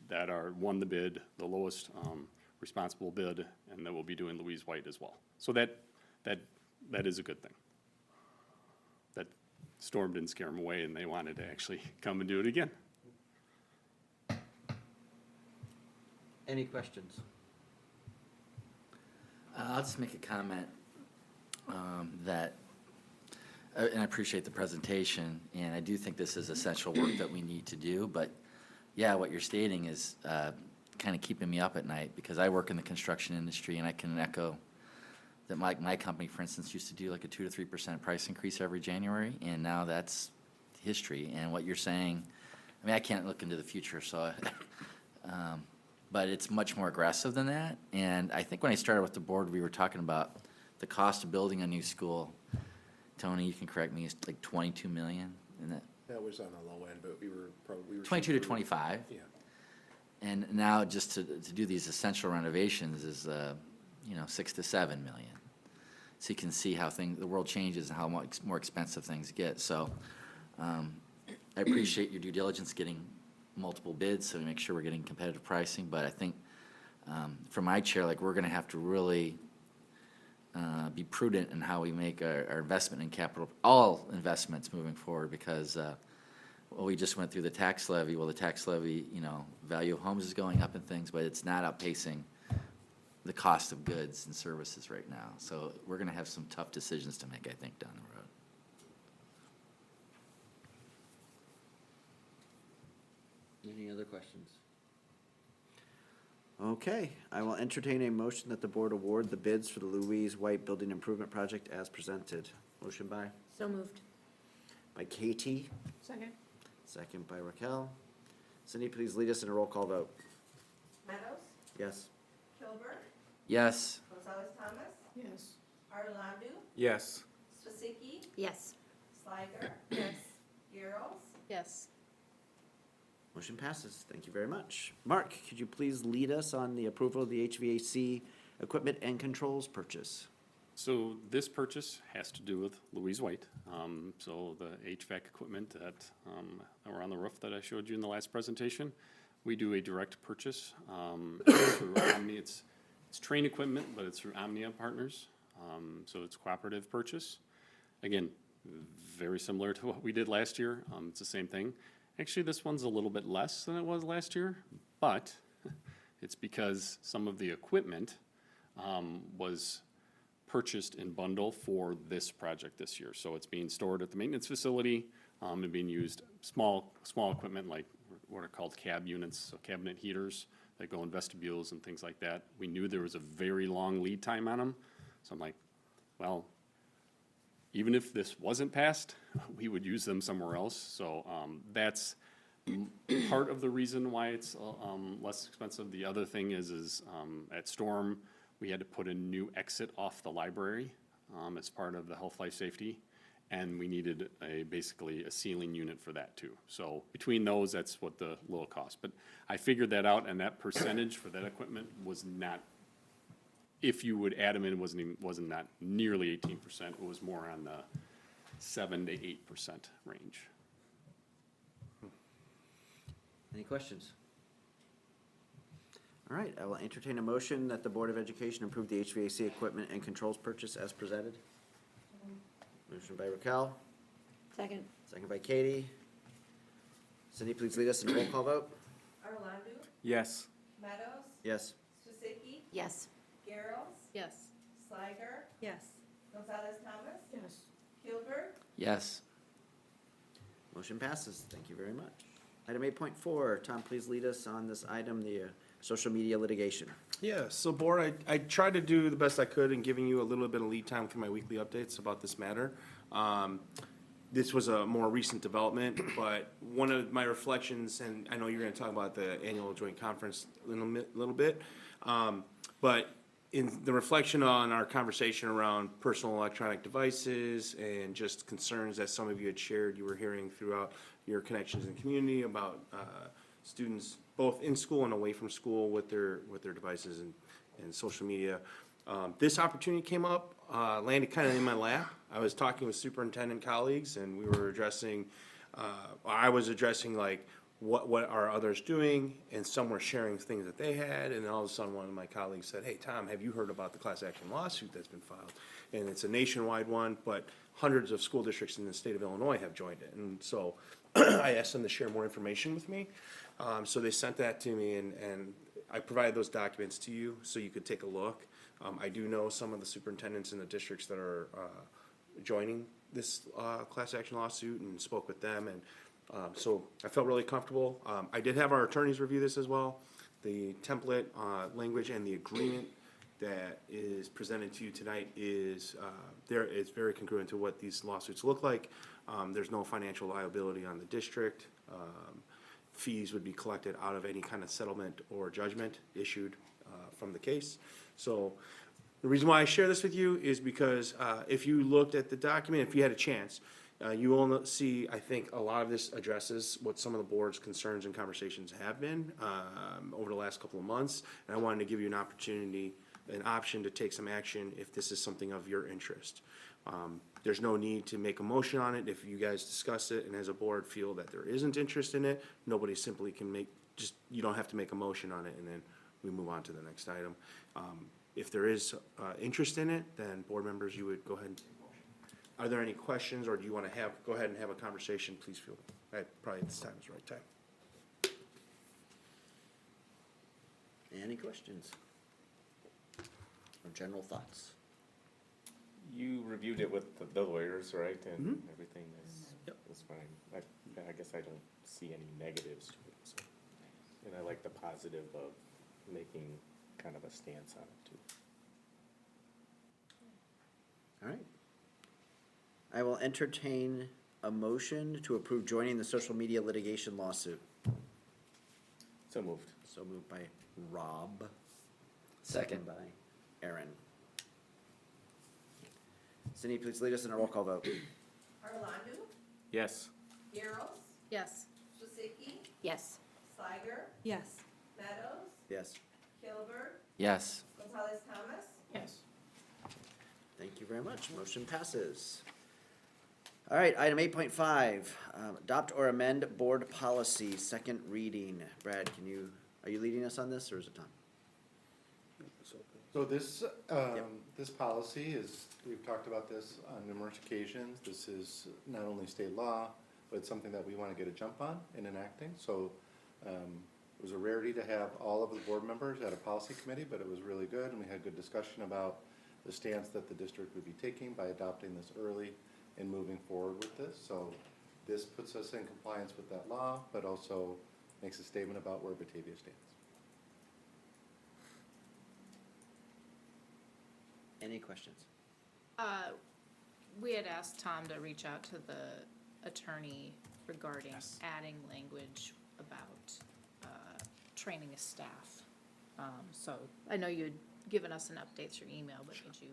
Speaker 1: that won the bid, the lowest responsible bid, and that will be doing Louise White as well. So that is a good thing. That Storm didn't scare them away, and they wanted to actually come and do it again.
Speaker 2: Any questions?
Speaker 7: I'll just make a comment that, and I appreciate the presentation, and I do think this is essential work that we need to do, but yeah, what you're stating is kind of keeping me up at night, because I work in the construction industry, and I can echo that my company, for instance, used to do like a 2 to 3% price increase every January, and now that's history. And what you're saying I mean, I can't look into the future, so, but it's much more aggressive than that. And I think when I started with the board, we were talking about the cost of building a new school. Tony, you can correct me, it's like 22 million, isn't it?
Speaker 16: That was on the low end, but we were probably.
Speaker 7: 22 to 25.
Speaker 16: Yeah.
Speaker 7: And now just to do these essential renovations is, 6 to 7 million. So you can see how the world changes and how much more expensive things get. So I appreciate your due diligence getting multiple bids, so we make sure we're getting competitive pricing. But I think from my chair, like, we're gonna have to really be prudent in how we make our investment in capital, all investments moving forward, because we just went through the tax levy. Well, the tax levy, value of homes is going up and things, but it's not outpacing the cost of goods and services right now. So we're gonna have some tough decisions to make, I think, down the road.
Speaker 2: Any other questions? Okay, I will entertain a motion that the board award the bids for the Louise White Building Improvement Project as presented. Motion by
Speaker 12: So moved.
Speaker 2: Katie,
Speaker 5: Second?
Speaker 2: second by Raquel. Cindy, please lead us in a roll call vote.
Speaker 6: Meadows,
Speaker 2: Yes.
Speaker 6: Kilburg,
Speaker 7: Yes.
Speaker 6: Gonzalez Thomas,
Speaker 5: Yes.
Speaker 6: Arlandu,
Speaker 8: Yes.
Speaker 6: Swasiki,
Speaker 12: Yes.
Speaker 6: Sliger. Yes. Garrels,
Speaker 11: Yes.
Speaker 2: Motion passes. Thank you very much. Mark, could you please lead us on the approval of the HVAC equipment and controls purchase?
Speaker 1: So this purchase has to do with Louise White. So the HVAC equipment that are on the roof that I showed you in the last presentation, we do a direct purchase through Omni. It's train equipment, but it's through Omnia Partners. So it's cooperative purchase. Again, very similar to what we did last year. It's the same thing. Actually, this one's a little bit less than it was last year, but it's because some of the equipment was purchased in bundle for this project this year. So it's being stored at the maintenance facility and being used, small equipment like what are called cab units, so cabinet heaters that go in vestibules and things like that. We knew there was a very long lead time on them. So I'm like, well, even if this wasn't passed, we would use them somewhere else. So that's part of the reason why it's less expensive. The other thing is at Storm, we had to put a new exit off the library as part of the health, life, safety. And we needed basically a ceiling unit for that too. So between those, that's what the little cost. But I figured that out, and that percentage for that equipment was not, if you would add them in, wasn't not nearly 18%. It was more on the 7 to 8% range.
Speaker 2: Any questions? All right, I will entertain a motion that the Board of Education approve the HVAC equipment and controls purchase as presented. Motion by Raquel,
Speaker 12: Second.
Speaker 2: second by Katie. Cindy, please lead us in a roll call vote.
Speaker 6: Arlandu,
Speaker 8: Yes.
Speaker 6: Meadows,
Speaker 2: Yes.
Speaker 6: Swasiki,
Speaker 12: Yes.
Speaker 6: Garrels,
Speaker 11: Yes.
Speaker 6: Sliger,
Speaker 20: Yes.
Speaker 6: Gonzalez Thomas,
Speaker 5: Yes.
Speaker 6: Kilburg,
Speaker 7: Yes.
Speaker 2: Motion passes. Thank you very much. Item 8.4, Tom, please lead us on this item, the social media litigation.
Speaker 15: Yeah, so board, I tried to do the best I could in giving you a little bit of lead time through my weekly updates about this matter. This was a more recent development, but one of my reflections, and I know you're gonna talk about the annual joint conference a little bit, but in the reflection on our conversation around personal electronic devices and just concerns that some of you had shared, you were hearing throughout your connections in the community about students both in school and away from school with their devices and social media. This opportunity came up, landed kind of in my lap. I was talking with superintendent colleagues, and we were addressing, I was addressing like, what are others doing? And some were sharing things that they had, and all of a sudden, one of my colleagues said, "Hey, Tom, have you heard about the class action lawsuit that's been filed?" And it's a nationwide one, but hundreds of school districts in the state of Illinois have joined it. And so I asked them to share more information with me. So they sent that to me, and I provided those documents to you so you could take a look. I do know some of the superintendents in the districts that are joining this class action lawsuit, and spoke with them, and so I felt really comfortable. I did have our attorneys review this as well. The template language and the agreement that is presented to you tonight is very congruent to what these lawsuits look like. There's no financial liability on the district. fees would be collected out of any kind of settlement or judgment issued from the case. So the reason why I share this with you is because if you looked at the document, if you had a chance, you will see, I think, a lot of this addresses what some of the board's concerns and conversations have been over the last couple of months. And I wanted to give you an option to take some action if this is something of your interest. There's no need to make a motion on it. If you guys discuss it and as a board feel that there isn't interest in it, nobody simply can you don't have to make a motion on it, and then we move on to the next item. If there is interest in it, then board members, you would go ahead and take a motion. Are there any questions, or do you want to go ahead and have a conversation? Please feel, probably at this time is the right time.
Speaker 2: Any questions? Or general thoughts?
Speaker 21: You reviewed it with the lawyers, right, and everything is fine. I guess I don't see any negatives to it, so. And I like the positive of making kind of a stance on it too.
Speaker 2: All right. I will entertain a motion to approve joining the social media litigation lawsuit.
Speaker 21: So moved.
Speaker 2: So moved by Rob. Second by Aaron. Cindy, please lead us in a roll call vote.
Speaker 6: Arlandu,
Speaker 21: Yes.
Speaker 6: Garros,
Speaker 11: Yes.
Speaker 6: Shusicki,
Speaker 12: Yes.
Speaker 6: Steiger,
Speaker 20: Yes.
Speaker 6: Meadows,
Speaker 2: Yes.
Speaker 6: Kilburg,
Speaker 7: Yes.
Speaker 6: Gonzalez Thomas,
Speaker 11: Yes.
Speaker 2: Thank you very much. Motion passes. All right, item 8.5, adopt or amend board policy, second reading. Brad, are you leading us on this, or is it Tom?
Speaker 10: So this, this policy is, we've talked about this on numerous occasions. This is not only state law, but it's something that we want to get a jump on in enacting. So it was a rarity to have all of the board members at a policy committee, but it was really good, and we had good discussion about the stance that the district would be taking by adopting this early and moving forward with this. So this puts us in compliance with that law, but also makes a statement about where Batavia stands.
Speaker 2: Any questions?
Speaker 11: We had asked Tom to reach out to the attorney regarding adding language about training his staff. So I know you'd given us an update through email, but did you?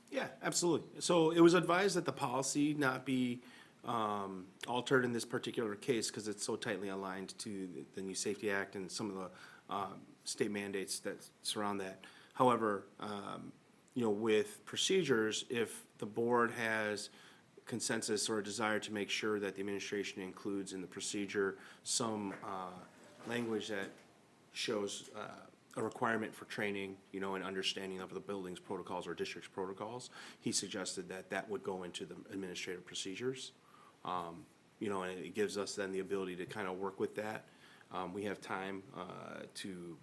Speaker 15: Yeah, absolutely. So it was advised that the policy not be altered in this particular case because it's so tightly aligned to the new Safety Act and some of the state mandates that surround that. However, with procedures, if the board has consensus or a desire to make sure that the administration includes in the procedure some language that shows a requirement for training, and understanding of the building's protocols or district's protocols, he suggested that that would go into the administrative procedures. And it gives us then the ability to kind of work with that. We have time to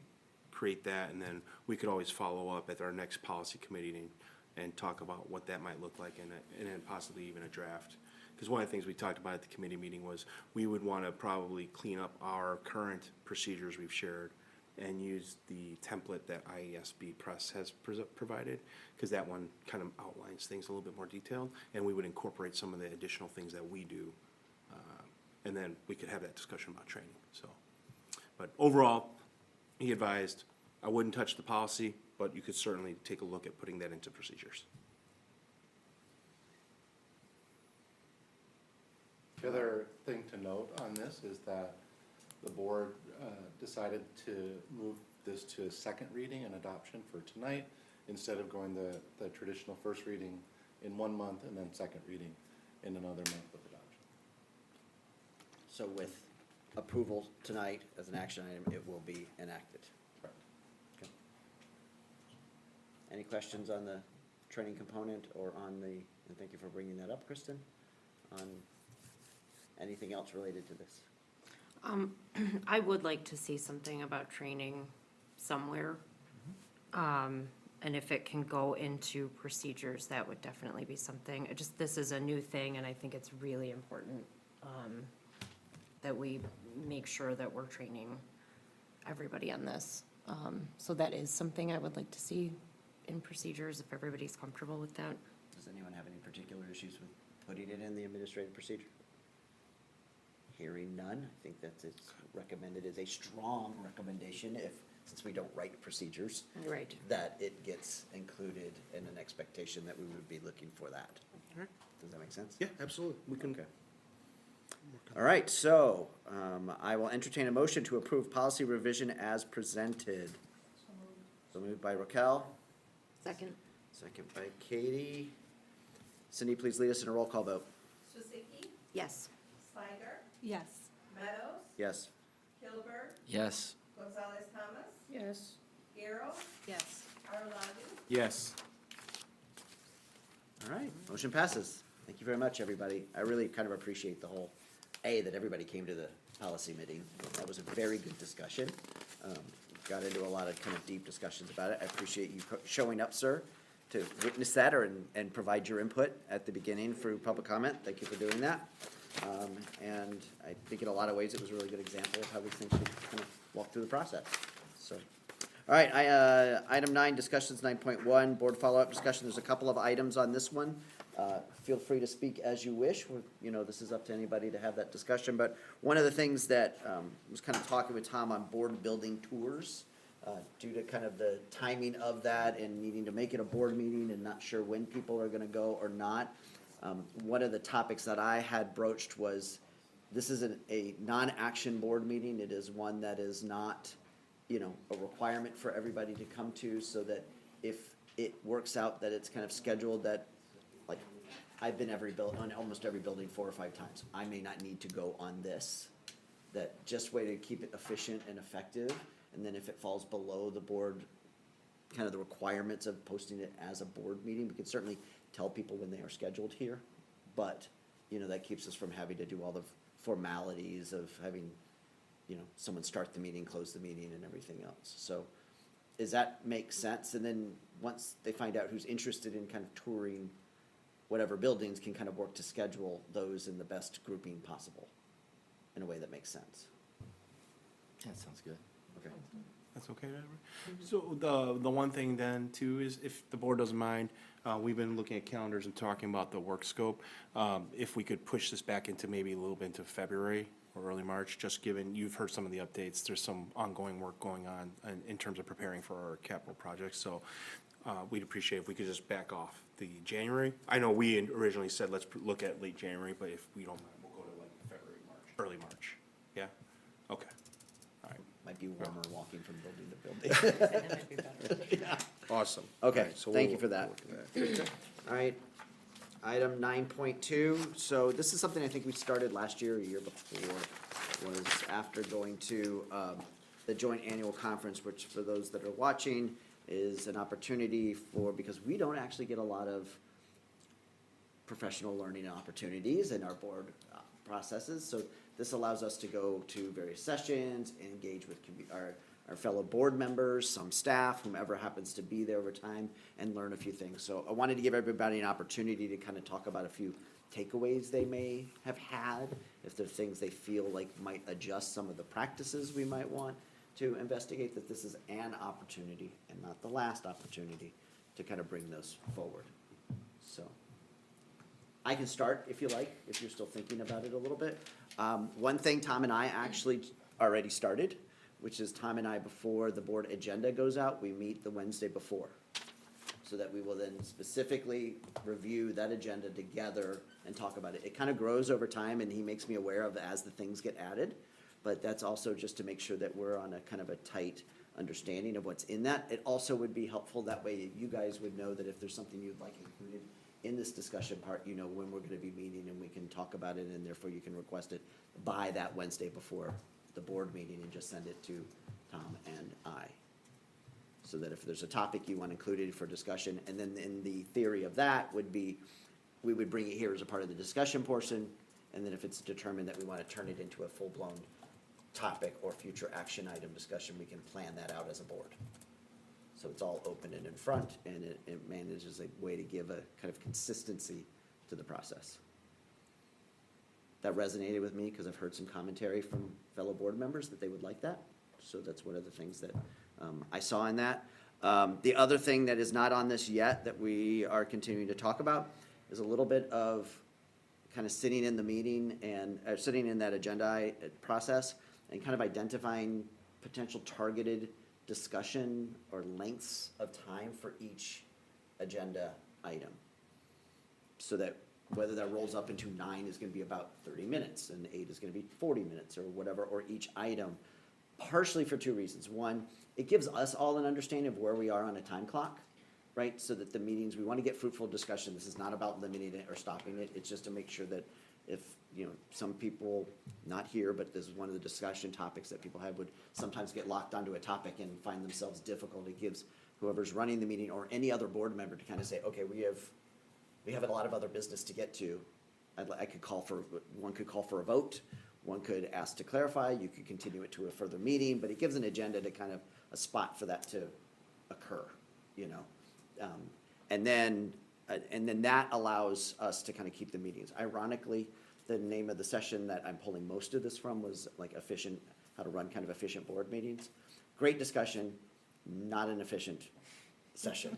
Speaker 15: create that, and then we could always follow up at our next policy committee and talk about what that might look like and then possibly even a draft. Because one of the things we talked about at the committee meeting was we would want to probably clean up our current procedures we've shared and use the template that IESB Press has provided, because that one kind of outlines things a little bit more detailed, and we would incorporate some of the additional things that we do. And then we could have that discussion about training, so. But overall, he advised, I wouldn't touch the policy, but you could certainly take a look at putting that into procedures.
Speaker 10: The other thing to note on this is that the board decided to move this to a second reading and adoption for tonight, instead of going the traditional first reading in 1 month and then second reading in another month of adoption.
Speaker 2: So with approval tonight as an action item, it will be enacted.
Speaker 10: Correct.
Speaker 2: Okay. Any questions on the training component or on and thank you for bringing that up, Kristen, on anything else related to this?
Speaker 12: I would like to see something about training somewhere. And if it can go into procedures, that would definitely be something. This is a new thing, and I think it's really important that we make sure that we're training everybody on this. So that is something I would like to see in procedures, if everybody's comfortable with that.
Speaker 2: Does anyone have any particular issues with putting it in the administrative procedure? Hearing none, I think that's it's recommended as a strong recommendation if, since we don't write procedures.
Speaker 12: Right.
Speaker 2: That it gets included in an expectation that we would be looking for that.
Speaker 15: Alright.
Speaker 2: Does that make sense?
Speaker 15: Yeah, absolutely. We can.
Speaker 2: Okay. All right, so, I will entertain a motion to approve policy revision as presented. So moved by Raquel,
Speaker 12: Second.
Speaker 2: second by Katie. Cindy, please lead us in a roll call vote.
Speaker 6: Suziki,
Speaker 12: Yes.
Speaker 6: Sliger,
Speaker 18: Yes.
Speaker 6: Meadows,
Speaker 2: Yes.
Speaker 6: Kilberg,
Speaker 7: Yes.
Speaker 6: Gonzalez Thomas,
Speaker 5: Yes.
Speaker 6: Garo,
Speaker 11: Yes.
Speaker 6: Aralagi,
Speaker 8: Yes.
Speaker 2: All right, motion passes. Thank you very much, everybody. I really kind of appreciate the whole, that everybody came to the policy meeting. That was a very good discussion. Got into a lot of kind of deep discussions about it. I appreciate you showing up, sir, to witness that and provide your input at the beginning through public comment. Thank you for doing that. And I think in a lot of ways, it was a really good example of how we think we kind of walk through the process. So, all right, item 9, discussions 9.1, board follow-up discussion. There's a couple of items on this one. Feel free to speak as you wish. You know, this is up to anybody to have that discussion. But one of the things that was kind of talking with Tom on board building tours, due to kind of the timing of that and needing to make it a board meeting and not sure when people are gonna go or not. One of the topics that I had broached was, this is a non-action board meeting. It is one that is not, you know, a requirement for everybody to come to, so that if it works out that it's kind of scheduled that, like, I've been on almost every building 4 or 5 times. I may not need to go on this. That just way to keep it efficient and effective, and then if it falls below the board, kind of the requirements of posting it as a board meeting, we can certainly tell people when they are scheduled here. But, you know, that keeps us from having to do all the formalities of having, you know, someone start the meeting, close the meeting, and everything else. So, does that make sense? And then, once they find out who's interested in kind of touring whatever buildings, can kind of work to schedule those in the best grouping possible, in a way that makes sense.
Speaker 7: That sounds good.
Speaker 2: Okay.
Speaker 15: That's okay, Edward? So the one thing then too is, if the board doesn't mind, we've been looking at calendars and talking about the work scope. If we could push this back into maybe a little bit into February or early March, just given, you've heard some of the updates, there's some ongoing work going on in terms of preparing for our capital projects. So we'd appreciate if we could just back off the January. I know we originally said let's look at late January, but if we don't mind, we'll go to like February, March, early March. Yeah? Okay. All right.
Speaker 2: Might be warmer walking from building to building.
Speaker 15: Awesome.
Speaker 2: Okay,
Speaker 15: All right, so
Speaker 2: thank
Speaker 15: we'll-
Speaker 2: you for that.
Speaker 15: we'll look at
Speaker 2: All right, item 9.2, so this is something I think we started last year, or a year before, was after going to the joint annual conference, which for those that are watching, is an opportunity for, because we don't actually get a lot of professional learning opportunities in our board processes, so this allows us to go to various sessions, engage with our fellow board members, some staff, whomever happens to be there over time, and learn a few things. So I wanted to give everybody an opportunity to kind of talk about a few takeaways they may have had, if there are things they feel like might adjust some of the practices we might want to investigate, that this is an opportunity and not the last opportunity to kind of bring those forward. So I can start if you like, if you're still thinking about it a little bit. One thing Tom and I actually already started, which is Tom and I, before the board agenda goes out, we meet the Wednesday before, so that we will then specifically review that agenda together and talk about it. It kind of grows over time, and he makes me aware of as the things get added, but that's also just to make sure that we're on a kind of a tight understanding of what's in that. It also would be helpful, that way you guys would know that if there's something you'd like included in this discussion part, you know when we're gonna be meeting, and we can talk about it, and therefore you can request it by that Wednesday before the board meeting, and just send it to Tom and I. So that if there's a topic you want included for discussion, and then in the theory of that would be, we would bring it here as a part of the discussion portion, and then if it's determined that we wanna turn it into a full-blown topic or future action item discussion, we can plan that out as a board. So it's all open and in front, and it manages a way to give a kind of consistency to the process. That resonated with me, because I've heard some commentary from fellow board members that they would like that. So that's one of the things that I saw in that. The other thing that is not on this yet, that we are continuing to talk about, is a little bit of kind of sitting in the meeting and, sitting in that agenda process and kind of identifying potential targeted discussion or lengths of time for each agenda item. So that whether that rolls up into 9 is gonna be about 30 minutes and 8 is gonna be 40 minutes or whatever, or each item. Partially for 2 reasons. One, it gives us all an understanding of where we are on a time clock, right? So that the meetings, we wanna get fruitful discussion. This is not about limiting it or stopping it. It's just to make sure that if, some people, not here, but this is one of the discussion topics that people have, would sometimes get locked onto a topic and find themselves difficult. It gives whoever's running the meeting or any other board member to kind of say, okay, we have a lot of other business to get to. One could call for a vote, one could ask to clarify, you could continue it to a further meeting, but it gives an agenda to kind of, a spot for that to occur, And then that allows us to kind of keep the meetings. Ironically, the name of the session that I'm pulling most of this from was like how to run kind of efficient board meetings. Great discussion, not an efficient session.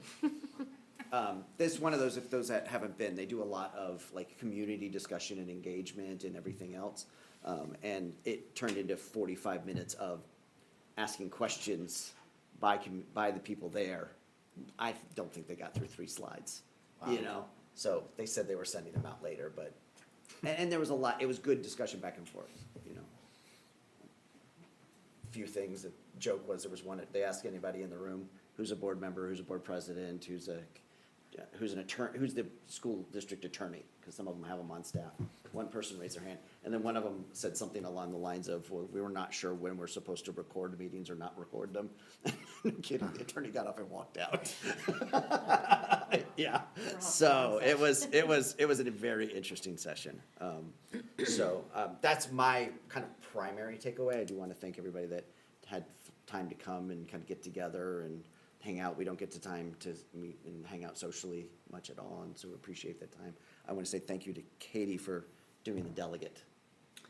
Speaker 2: This is one of those, if those that haven't been, they do a lot of like community discussion and engagement and everything else. And it turned into 45 minutes of asking questions by the people there. I don't think they got through 3 slides, So they said they were sending them out later, but, and there was a lot, it was good discussion back and forth, Few things, the joke was, there was one, they asked anybody in the room, who's a board member, who's a board president, who's an attorney, who's the school district attorney, because some of them have them on staff. One person raised their hand, and then one of them said something along the lines of, well, we were not sure when we're supposed to record meetings or not record them. No kidding, the attorney got up and walked out. Yeah, so it was a very interesting session. That's my kind of primary takeaway. I do want to thank everybody that had time to come and kind of get together and hang out. We don't get the time to meet and hang out socially much at all, and so we appreciate that time. I want to say thank you to Katie for doing the delegate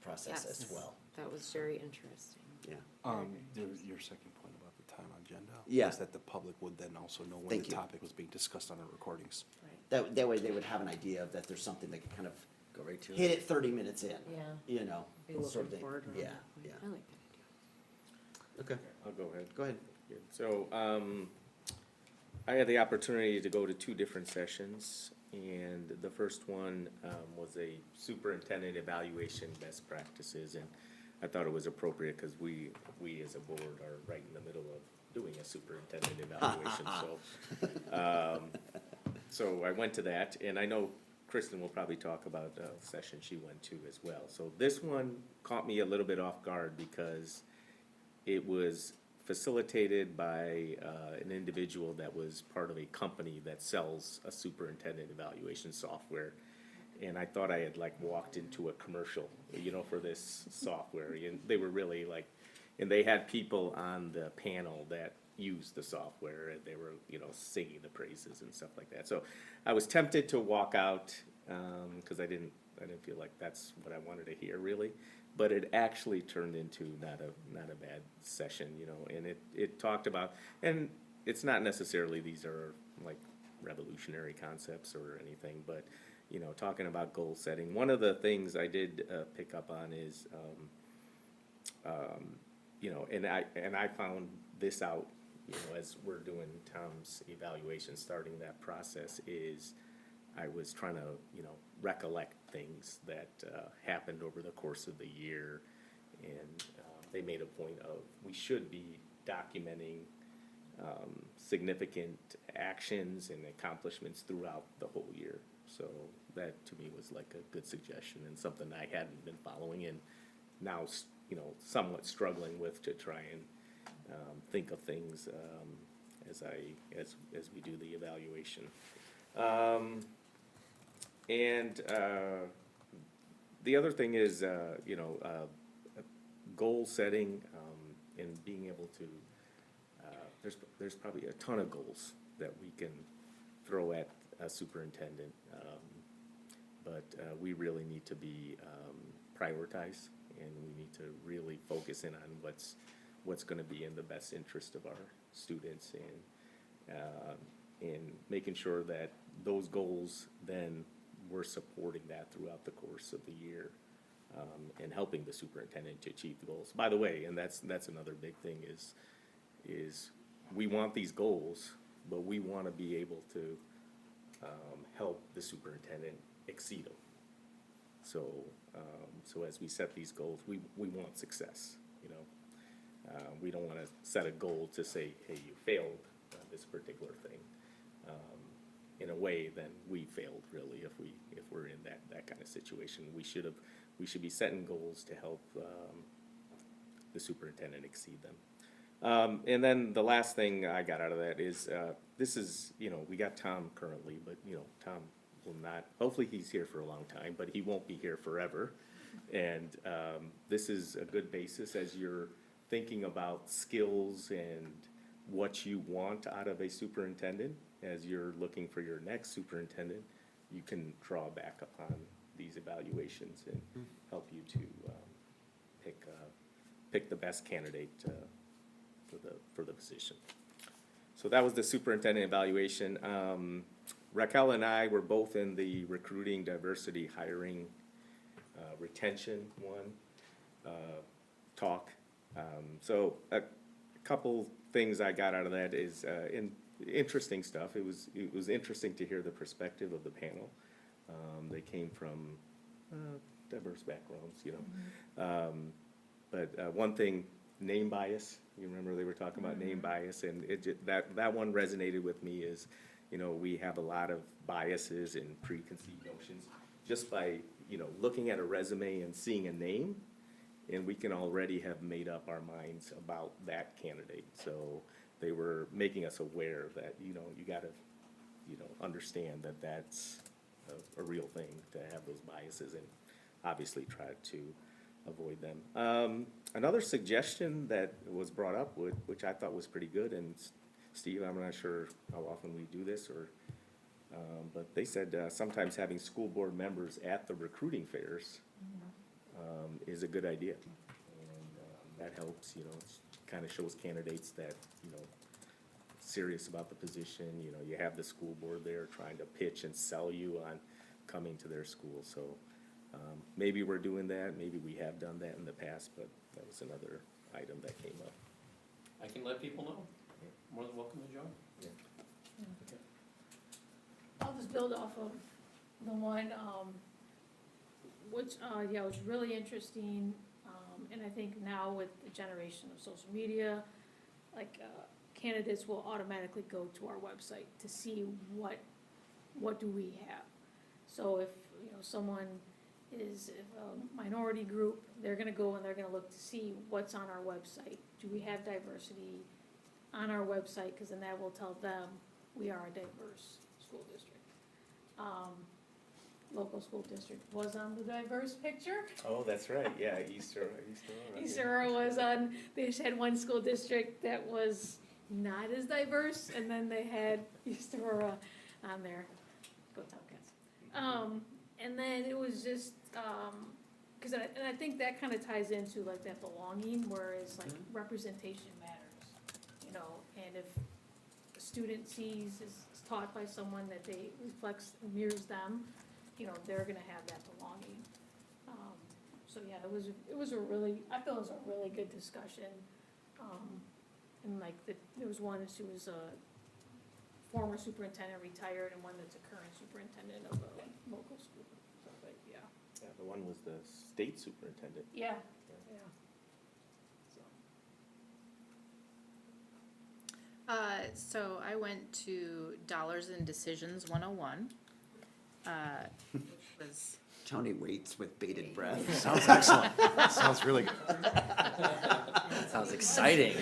Speaker 2: process as well.
Speaker 12: That was very interesting.
Speaker 2: Yeah.
Speaker 8: Your second point about the time agenda.
Speaker 2: Yeah.
Speaker 8: Is that the public would then also know when
Speaker 2: Thank
Speaker 8: the
Speaker 2: you.
Speaker 8: topic was being discussed on our recordings.
Speaker 2: That way they would have an idea of that there's something they could kind of
Speaker 7: Go right to
Speaker 2: hit it 30 minutes in.
Speaker 12: Yeah.
Speaker 2: Sort
Speaker 12: Be
Speaker 2: of
Speaker 12: looking
Speaker 2: thing.
Speaker 12: forward to
Speaker 2: Yeah,
Speaker 12: that.
Speaker 2: yeah.
Speaker 12: I like that idea.
Speaker 2: Okay,
Speaker 21: I'll go ahead.
Speaker 2: go ahead.
Speaker 21: So, I had the opportunity to go to 2 different sessions, and the first one was a superintendent evaluation best practices, and I thought it was appropriate because we as a board are right in the middle of doing a superintendent evaluation, so I went to that, and I know Kristen will probably talk about the session she went to as well. So this one caught me a little bit off guard because it was facilitated by an individual that was part of a company that sells a superintendent evaluation software. And I thought I had walked into a commercial, for this software. And they were really and they had people on the panel that used the software, and they were, singing the praises and stuff like that. So I was tempted to walk out because I didn't feel like that's what I wanted to hear really. But it actually turned into not a bad session, and it talked about, and it's not necessarily these are revolutionary concepts or anything, but talking about goal setting. One of the things I did pick up on is, and I found this out, as we're doing Tom's evaluation, starting that process, is I was trying to, recollect things that happened over the course of the year, and they made a point of we should be documenting significant actions and accomplishments throughout the whole year. So that to me was a good suggestion and something I hadn't been following, and now somewhat struggling with to try and think of things as we do the evaluation. And the other thing is, goal setting and being able to, there's probably a ton of goals that we can throw at a superintendent, but we really need to be prioritized, and we need to really focus in on what's going to be in the best interest of our students, and making sure that those goals then we're supporting that throughout the course of the year, and helping the superintendent to achieve the goals. By the way, and that's another big thing is we want these goals, but we want to be able to help the superintendent exceed them. So, so as we set these goals, we want success, you know. We don't want to set a goal to say, hey, you failed this particular thing. In a way, then we failed really if we're in that kind of situation. We should be setting goals to help the superintendent exceed them. And then the last thing I got out of that is, this is, you know, we got Tom currently, but, you know, Tom will not, hopefully he's here for a long time, but he won't be here forever. And this is a good basis as you're thinking about skills and what you want out of a superintendent. As you're looking for your next superintendent, you can draw back upon these evaluations and help you to pick the best candidate for the position. So that was the superintendent evaluation. Raquel and I were both in the recruiting, diversity, hiring, retention talk. So a couple things I got out of that is interesting stuff. It was interesting to hear the perspective of the panel. They came from diverse backgrounds, you know. But one thing, name bias. You remember they were talking about name bias, and that one resonated with me. Is, you know, we have a lot of biases and preconceived notions just by, you know, looking at a resume and seeing a name, and we can already have made up our minds about that candidate. So they were making us aware that, you know, you gotta, you know, understand that that's a real thing, to have those biases, and obviously try to avoid them. Another suggestion that was brought up, which I thought was pretty good, and Steve, I'm not sure how often we do this, or but they said sometimes having school board members at the recruiting fairs is a good idea. And that helps, you know, kind of shows candidates that, you know, serious about the position. You know, you have the school board there trying to pitch and sell you on coming to their school. So maybe we're doing that, maybe we have done that in the past, but that was another item that came up.
Speaker 3: I can let people know. More than welcome to join.
Speaker 21: Yeah.
Speaker 5: I'll just build off of the one, which, yeah, was really interesting. And I think now with the generation of social media, like, candidates will automatically go to our website to see what do we have. So if, you know, someone is a minority group, they're gonna go and they're gonna look to see what's on our website. Do we have diversity on our website? Cause then that will tell them we are a diverse school district. Local school district was on the diverse picture.
Speaker 21: Oh, that's right, yeah, Easter.
Speaker 5: East Aurora was on, they just had one school district that was not as diverse, and then they had East Aurora on there. Go Tomcats. And then it was just, cause I think that kind of ties into like that belonging, whereas like representation matters, you know, and if a student sees, is taught by someone that they reflects, mirrors them, you know, they're gonna have that belonging. So yeah, it was a really, I feel it was a really good discussion. And like, there was one, she was a former superintendent, retired, and one that's a current superintendent of a local school. So, but yeah.
Speaker 21: Yeah, the one was the state superintendent.
Speaker 5: Yeah, yeah.
Speaker 11: So I went to Dollars and Decisions 101, which was
Speaker 2: Tony waits with bated breath.
Speaker 16: Sounds excellent. Sounds really good.
Speaker 7: Sounds exciting.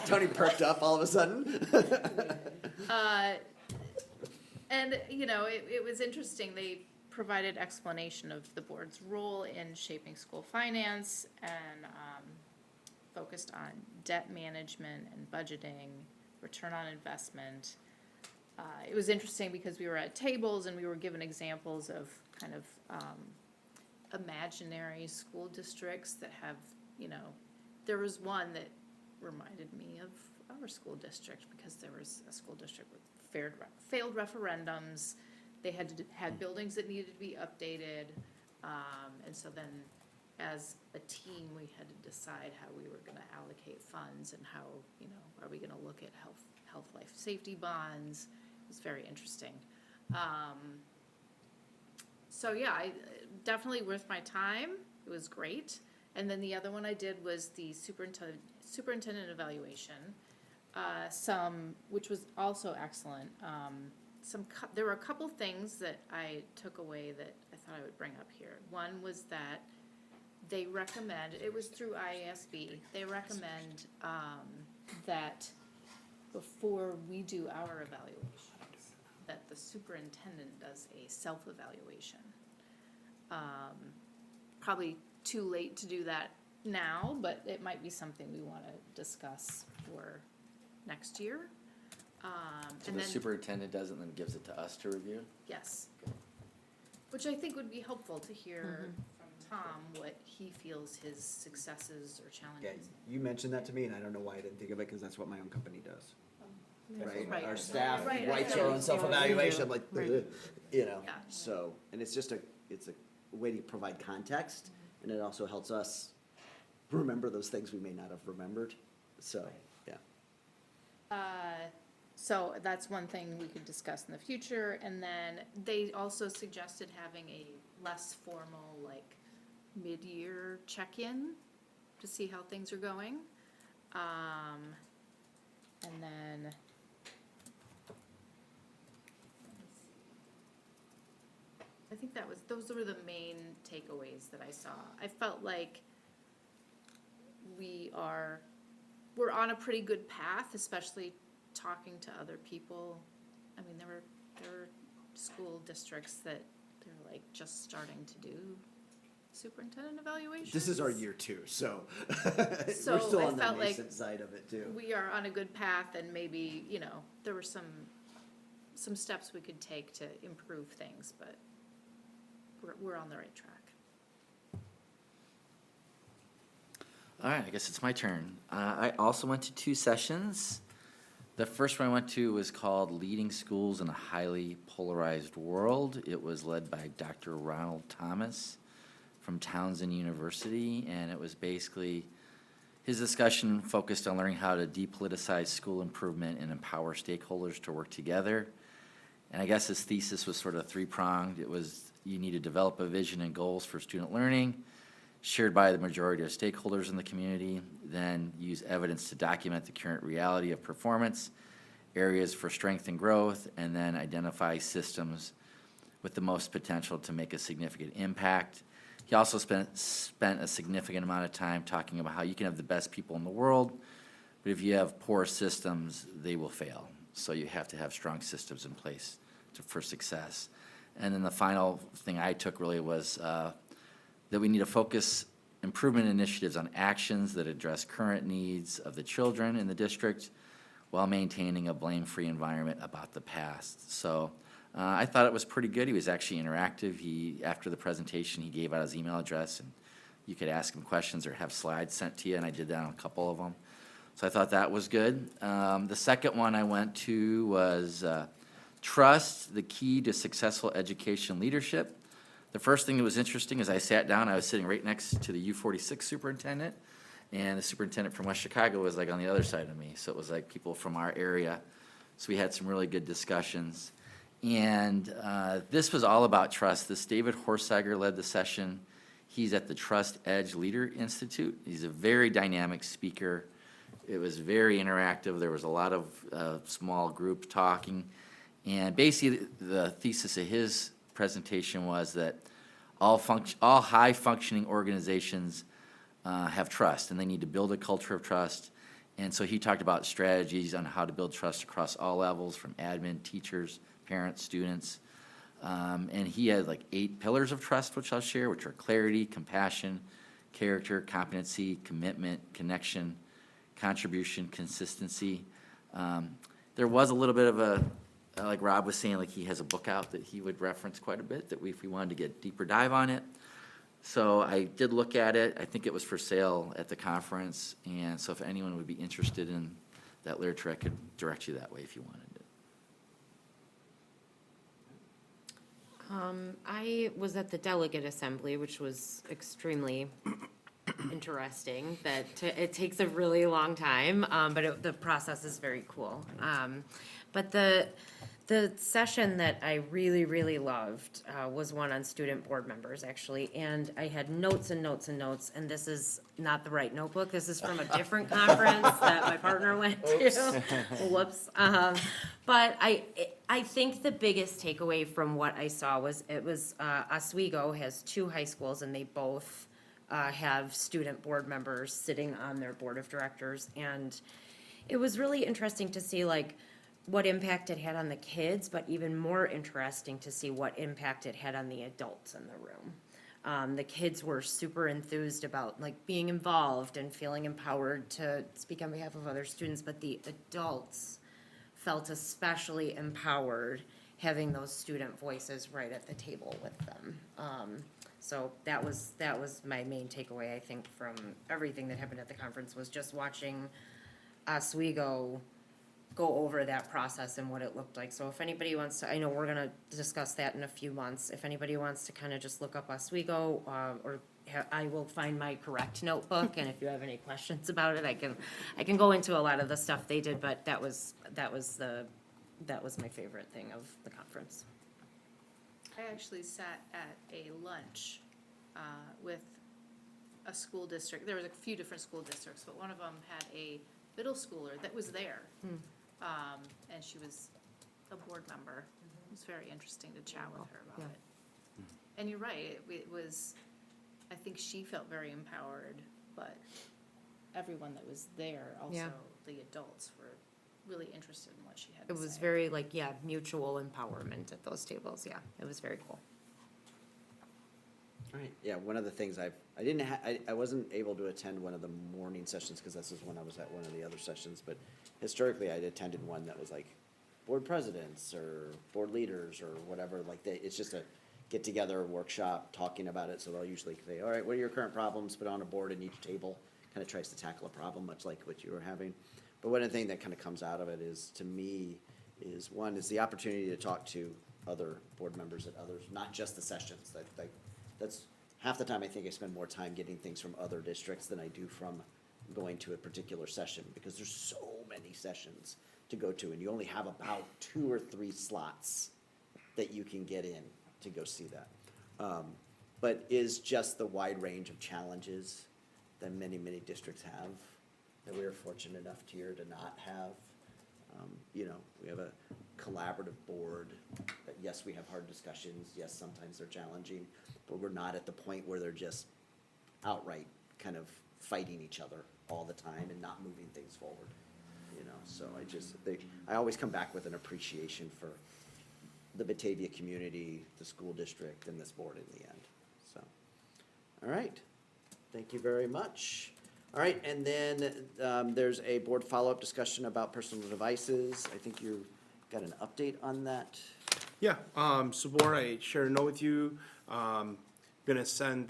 Speaker 2: Tony perked up all of a sudden.
Speaker 11: and, you know, it was interesting. They provided explanation of the board's role in shaping school finance and focused on debt management and budgeting, return on investment. It was interesting because we were at tables and we were given examples of kind of imaginary school districts that have, you know, there was one that reminded me of our school district because there was a school district with failed referendums They had buildings that needed to be updated. And so then, as a team, we had to decide how we were gonna allocate funds and how, are we gonna look at health, life, safety bonds? It was very interesting. So yeah, definitely worth my time. It was great. And then the other one I did was the superintendent evaluation, which was also excellent. There were a couple things that I took away that I thought I would bring up here. One was that they recommend, it was through IASB, they recommend that before we do our evaluations, that the superintendent does a self-evaluation. Probably too late to do that now, but it might be something we want to discuss for next year.
Speaker 7: So
Speaker 11: And
Speaker 7: the
Speaker 11: then,
Speaker 7: superintendent does it and then gives it to us to review?
Speaker 11: yes, which I think would be helpful to hear from Tom what he feels his successes or
Speaker 2: Yeah,
Speaker 11: challenges.
Speaker 2: you mentioned that to me, and I don't know why I didn't think of it, because that's what my own company does. Right?
Speaker 11: Right.
Speaker 2: Our staff
Speaker 11: Right,
Speaker 2: writes
Speaker 11: right.
Speaker 2: our own self-evaluation, I'm like,
Speaker 11: Right.
Speaker 2: you know,
Speaker 11: Yeah.
Speaker 2: so, and it's just it's a way to provide context, and it also helps us remember those things we may not have remembered, so, yeah.
Speaker 11: So that's one thing we could discuss in the future, and then they also suggested having a less formal, like, mid-year check-in to see how things are going. And then, I think those were the main takeaways that I saw. I felt like we're on a pretty good path, especially talking to other people. I mean, there were school districts that they're like just starting to do superintendent evaluations.
Speaker 2: This is our year 2, so
Speaker 11: So
Speaker 2: we're still
Speaker 11: I
Speaker 2: on the
Speaker 11: felt like
Speaker 2: nascent side of it too.
Speaker 11: We are on a good path, and maybe, there were some steps we could take to improve things, but we're on the right track.
Speaker 7: All right, I guess it's my turn. I also went to 2 sessions. The first one I went to was called Leading Schools in a Highly Polarized World. It was led by Dr. Ronald Thomas from Townsend University, and it was basically, his discussion focused on learning how to depoliticize school improvement and empower stakeholders to work together. And I guess his thesis was sort of 3-pronged. It was, you need to develop a vision and goals for student learning, shared by the majority of stakeholders in the community, then use evidence to document the current reality of performance, areas for strength and growth, and then identify systems with the most potential to make a significant impact. He also spent a significant amount of time talking about how you can have the best people in the world, but if you have poor systems, they will fail. So you have to have strong systems in place for success. And then the final thing I took really was that we need to focus improvement initiatives on actions that address current needs of the children in the district while maintaining a blame-free environment about the past. So I thought it was pretty good. He was actually interactive. After the presentation, he gave out his email address, and you could ask him questions or have slides sent to you, and I did that on a couple of them. So I thought that was good. The second one I went to was Trust, the Key to Successful Education Leadership. The first thing that was interesting is I sat down, I was sitting right next to the U46 superintendent, and the superintendent from West Chicago was like on the other side of me. So it was like people from our area. So we had some really good discussions. And this was all about trust. This David Horsager led the session. He's at the Trust Edge Leader Institute. He's a very dynamic speaker. It was very interactive. There was a lot of small group talking. And basically the thesis of his presentation was that all high-functioning organizations have trust, and they need to build a culture of trust. And so he talked about strategies on how to build trust across all levels, from admin, teachers, parents, students. And he had like 8 pillars of trust, which I'll share, which are clarity, compassion, character, competency, commitment, connection, contribution, consistency. There was a little bit of a, like Rob was saying, like he has a book out that he would reference quite a bit, that if we wanted to get deeper dive on it. So I did look at it. I think it was for sale at the conference, and so if anyone would be interested in that literature, I could direct you that way if you wanted it.
Speaker 12: I was at the delegate assembly, which was extremely interesting, it takes a really long time, but the process is very cool. But the session that I really, really loved was one on student board members, actually, and I had notes and notes and notes, and this is not the right notebook, this is from a different conference that my partner went to. Whoops. But I think the biggest takeaway from what I saw was, Oswego has 2 high schools, and they both have student board members sitting on their board of directors, and it was really interesting to see, like, what impact it had on the kids, but even more interesting to see what impact it had on the adults in the room. The kids were super enthused about, like, being involved and feeling empowered to speak on behalf of other students, but the adults felt especially empowered having those student voices right at the table with them. So that was my main takeaway, I think, from everything that happened at the conference, was just watching Oswego go over that process and what it looked like. So if anybody wants to, I know we're gonna discuss that in a few months. If anybody wants to kind of just look up Oswego, I will find my correct notebook, and if you have any questions about it, I can go into a lot of the stuff they did, but that was my favorite thing of the conference.
Speaker 11: I actually sat at a lunch with a school district. There was a few different school districts, but one of them had a middle schooler that was there. And she was a board member. It was very interesting to chat with her about it. And you're right, it was, I think she felt very empowered, but everyone that was there, also the adults, were really interested in what she had to
Speaker 12: It
Speaker 11: say.
Speaker 12: was very, like, mutual empowerment at those tables, it was very cool.
Speaker 2: All right, yeah, one of the things I wasn't able to attend one of the morning sessions, because this is when I was at one of the other sessions, but historically, I'd attended one that was like board presidents or board leaders or whatever, like it's just a get-together workshop talking about it, so they'll usually say, all right, what are your current problems, put on a board, and each table kind of tries to tackle a problem, much like what you were having. But one of the things that kind of comes out of it is, to me, is the opportunity to talk to other board members at others, not just the sessions. That's half the time I think I spend more time getting things from other districts than I do from going to a particular session, because there's so many sessions to go to, and you only have about 2 or 3 slots that you can get in to go see that. But is just the wide range of challenges that many, many districts have, that we are fortunate enough here to not have. We have a collaborative board, that yes, we have hard discussions, yes, sometimes they're challenging, but we're not at the point where they're just outright kind of fighting each other all the time and not moving things forward, so I always come back with an appreciation for the Batavia community, the school district, and this board in the end, so. All right, thank you very much. All right, and then there's a board follow-up discussion about personal devices. I think you got an update on that.
Speaker 15: Yeah, so board, I shared a note with you. Gonna send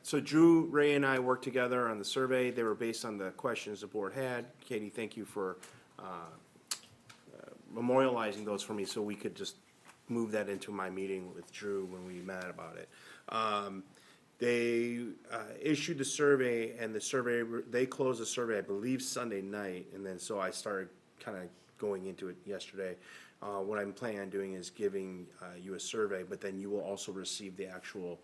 Speaker 15: so Drew, Ray, and I worked together on the survey. They were based on the questions the board had. Katie, thank you for memorializing those for me, so we could just move that into my meeting with Drew when we met about it. They issued the survey, and they closed the survey, I believe, Sunday night, and then so I started kind of going into it yesterday. What I'm planning on doing is giving you a survey, but then you will also receive the actual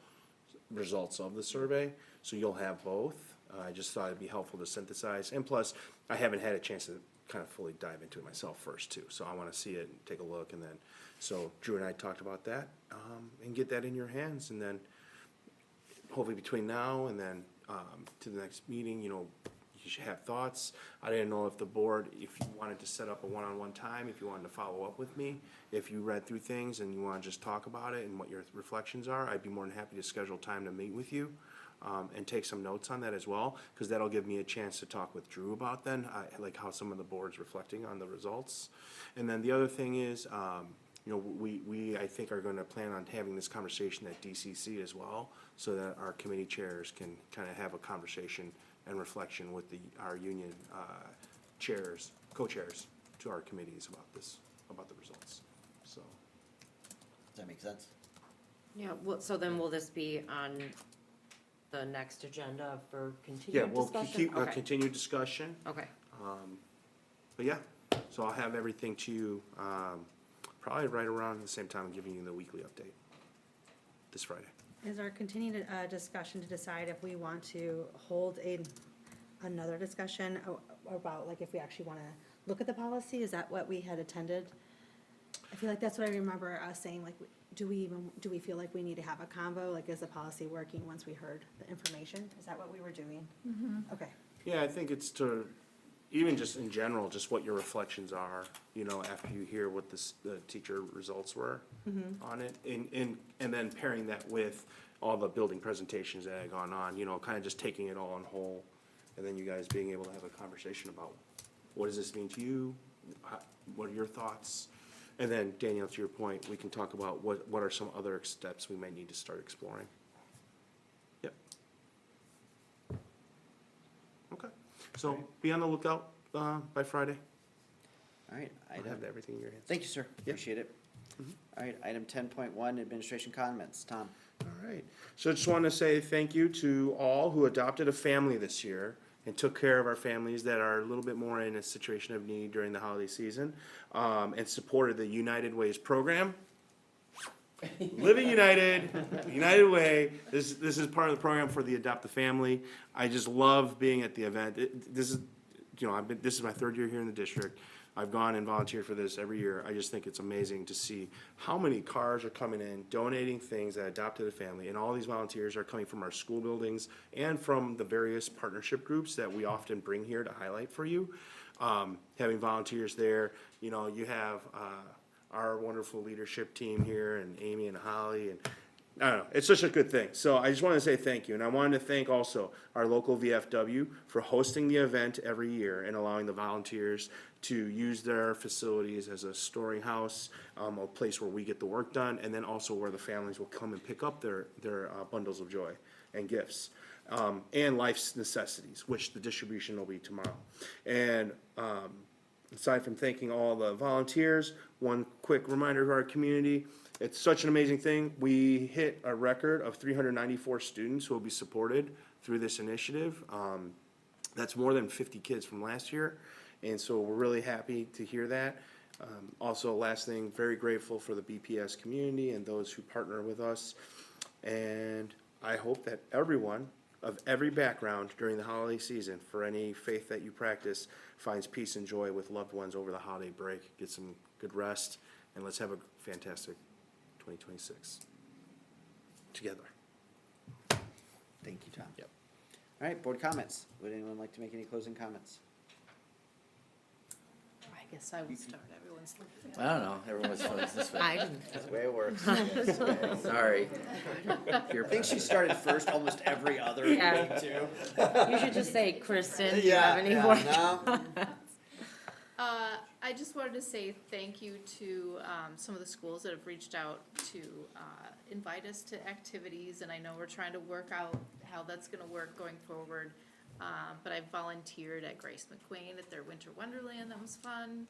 Speaker 15: results of the survey, so you'll have both. I just thought it'd be helpful to synthesize, and plus, I haven't had a chance to kind of fully dive into it myself first too, so I want to see it and take a look, and then, so Drew and I talked about that, and get that in your hands, and then hopefully between now and then to the next meeting, you should have thoughts. I didn't know if the board, if you wanted to set up a one-on-one time, if you wanted to follow up with me, if you read through things and you want to just talk about it and what your reflections are, I'd be more than happy to schedule time to meet with you and take some notes on that as well, because that'll give me a chance to talk with Drew about then, like how some of the board's reflecting on the results. And then the other thing is, we I think are going to plan on having this conversation at DCC as well, so that our committee chairs can kind of have a conversation and reflection with our union chairs, co-chairs to our committees about the results. So,
Speaker 2: does that make sense?
Speaker 12: Yeah, well, so then will this be on the next agenda for
Speaker 15: Yeah,
Speaker 12: continued
Speaker 15: we'll
Speaker 12: discussion?
Speaker 15: keep,
Speaker 12: Okay.
Speaker 15: continued discussion.
Speaker 12: Okay.
Speaker 15: But yeah, so I'll have everything to you, probably right around the same time I'm giving you the weekly update this Friday.
Speaker 20: Is our continued discussion to decide if we want to hold another discussion about, like, if we actually want to look at the policy? Is that what we had attended? I feel like that's what I remember us saying, like, do we feel like we need to have a convo? Like, is the policy working once we heard the information? Is that what we were doing? Okay.
Speaker 15: Yeah, I think it's to, even just in general, just what your reflections are, you know, after you hear what the teacher results were on it. And then pairing that with all the building presentations that had gone on, you know, kind of just taking it all on whole. And then you guys being able to have a conversation about, what does this mean to you? What are your thoughts? And then Danielle, to your point, we can talk about what are some other steps we might need to start exploring. Yep. Okay, so be on the lookout by Friday.
Speaker 2: All right,
Speaker 15: I'll have everything in your hands.
Speaker 2: thank you, sir. Appreciate it. All right, item 10.1, administration comments. Tom?
Speaker 15: All right, so I just want to say thank you to all who adopted a family this year and took care of our families that are a little bit more in a situation of need during the holiday season, and supported the United Ways program. Living United, United Way, this is part of the program for the Adopt a Family. I just love being at the event. This is, you know, this is my third year here in the district. I've gone and volunteered for this every year. I just think it's amazing to see how many cars are coming in, donating things that adopted a family, and all these volunteers are coming from our school buildings and from the various partnership groups that we often bring here to highlight for you. Having volunteers there, you know, you have our wonderful leadership team here, and Amy and Holly, and I don't know, it's such a good thing. So I just wanted to say thank you, and I wanted to thank also our local VFW for hosting the event every year and allowing the volunteers to use their facilities as a storing house, a place where we get the work done, and then also where the families will come and pick up their bundles of joy and gifts, and life's necessities, which the distribution will be tomorrow. And aside from thanking all the volunteers, one quick reminder to our community, it's such an amazing thing. We hit a record of 394 students who will be supported through this initiative. That's more than 50 kids from last year, and so we're really happy to hear that. Also, last thing, very grateful for the BPS community and those who partner with us. And I hope that everyone of every background during the holiday season, for any faith that you practice, finds peace and joy with loved ones over the holiday break. Get some good rest, and let's have a fantastic 2026 together.
Speaker 2: Thank you, Tom. Yep. All right, board comments. Would anyone like to make any closing comments?
Speaker 11: I guess I will start. Everyone's looking.
Speaker 7: I don't know, everyone's feeling this way.
Speaker 12: I didn't.
Speaker 2: That's the way it works. That's the way it works.
Speaker 7: Sorry.
Speaker 2: I think she started first almost every other
Speaker 12: Yeah.
Speaker 2: meeting too.
Speaker 12: You should just say, Kristen, do you have any more?
Speaker 2: no.
Speaker 11: I just wanted to say thank you to some of the schools that have reached out to invite us to activities, and I know we're trying to work out how that's gonna work going forward. But I volunteered at Grace McQueen at their Winter Wonderland, that was fun.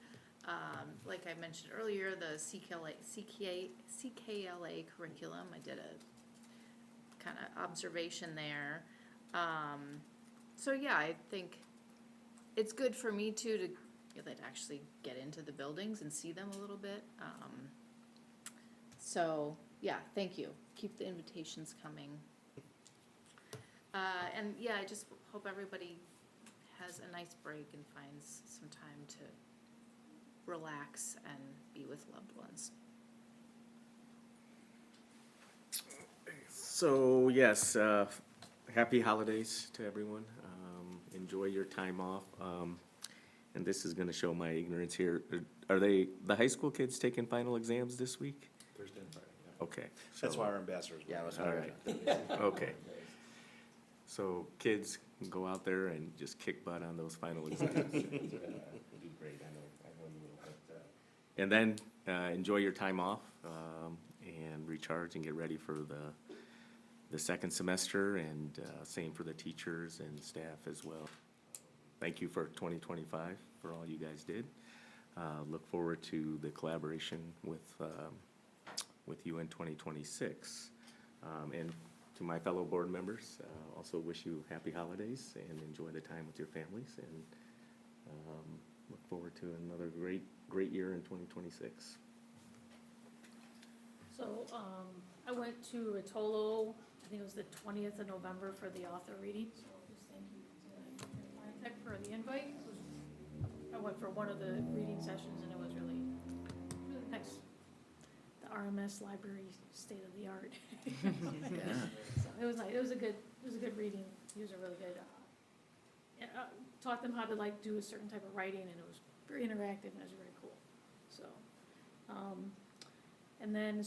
Speaker 11: Like I mentioned earlier, the CKLA curriculum, I did a kind of observation there. So yeah, I think it's good for me too to actually get into the buildings and see them a little bit. So yeah, thank you. Keep the invitations coming. And yeah, I just hope everybody has a nice break and finds some time to relax and be with loved ones.
Speaker 21: So, yes, happy holidays to everyone. Enjoy your time off. And this is gonna show my ignorance here. Are the high school kids taking final exams this week?
Speaker 16: Thursday and Friday, yeah.
Speaker 21: Okay.
Speaker 15: That's
Speaker 21: so-
Speaker 15: why our ambassadors.
Speaker 2: Yeah, that's
Speaker 21: All
Speaker 2: what
Speaker 21: right. Okay. So kids can go out there and just kick butt on those final exams. Do great, I know you will. And then enjoy your time off and recharge and get ready for the second semester, and same for the teachers and staff as well. Thank you for 2025 for all you guys did. Look forward to the collaboration with you in 2026. And to my fellow board members, also wish you happy holidays and enjoy the time with your families, and look forward to another great year in 2026.
Speaker 5: So, I went to Atolo, I think it was the 20th of November for the author reading, so just thank you to Architect for the invite. I went for one of the reading sessions and it was really, really nice. The RMS library, state of the art. So it was nice, it was a good reading, he was a really good, taught them how to like do a certain type of writing and it was very interactive and it was very cool, so. And then,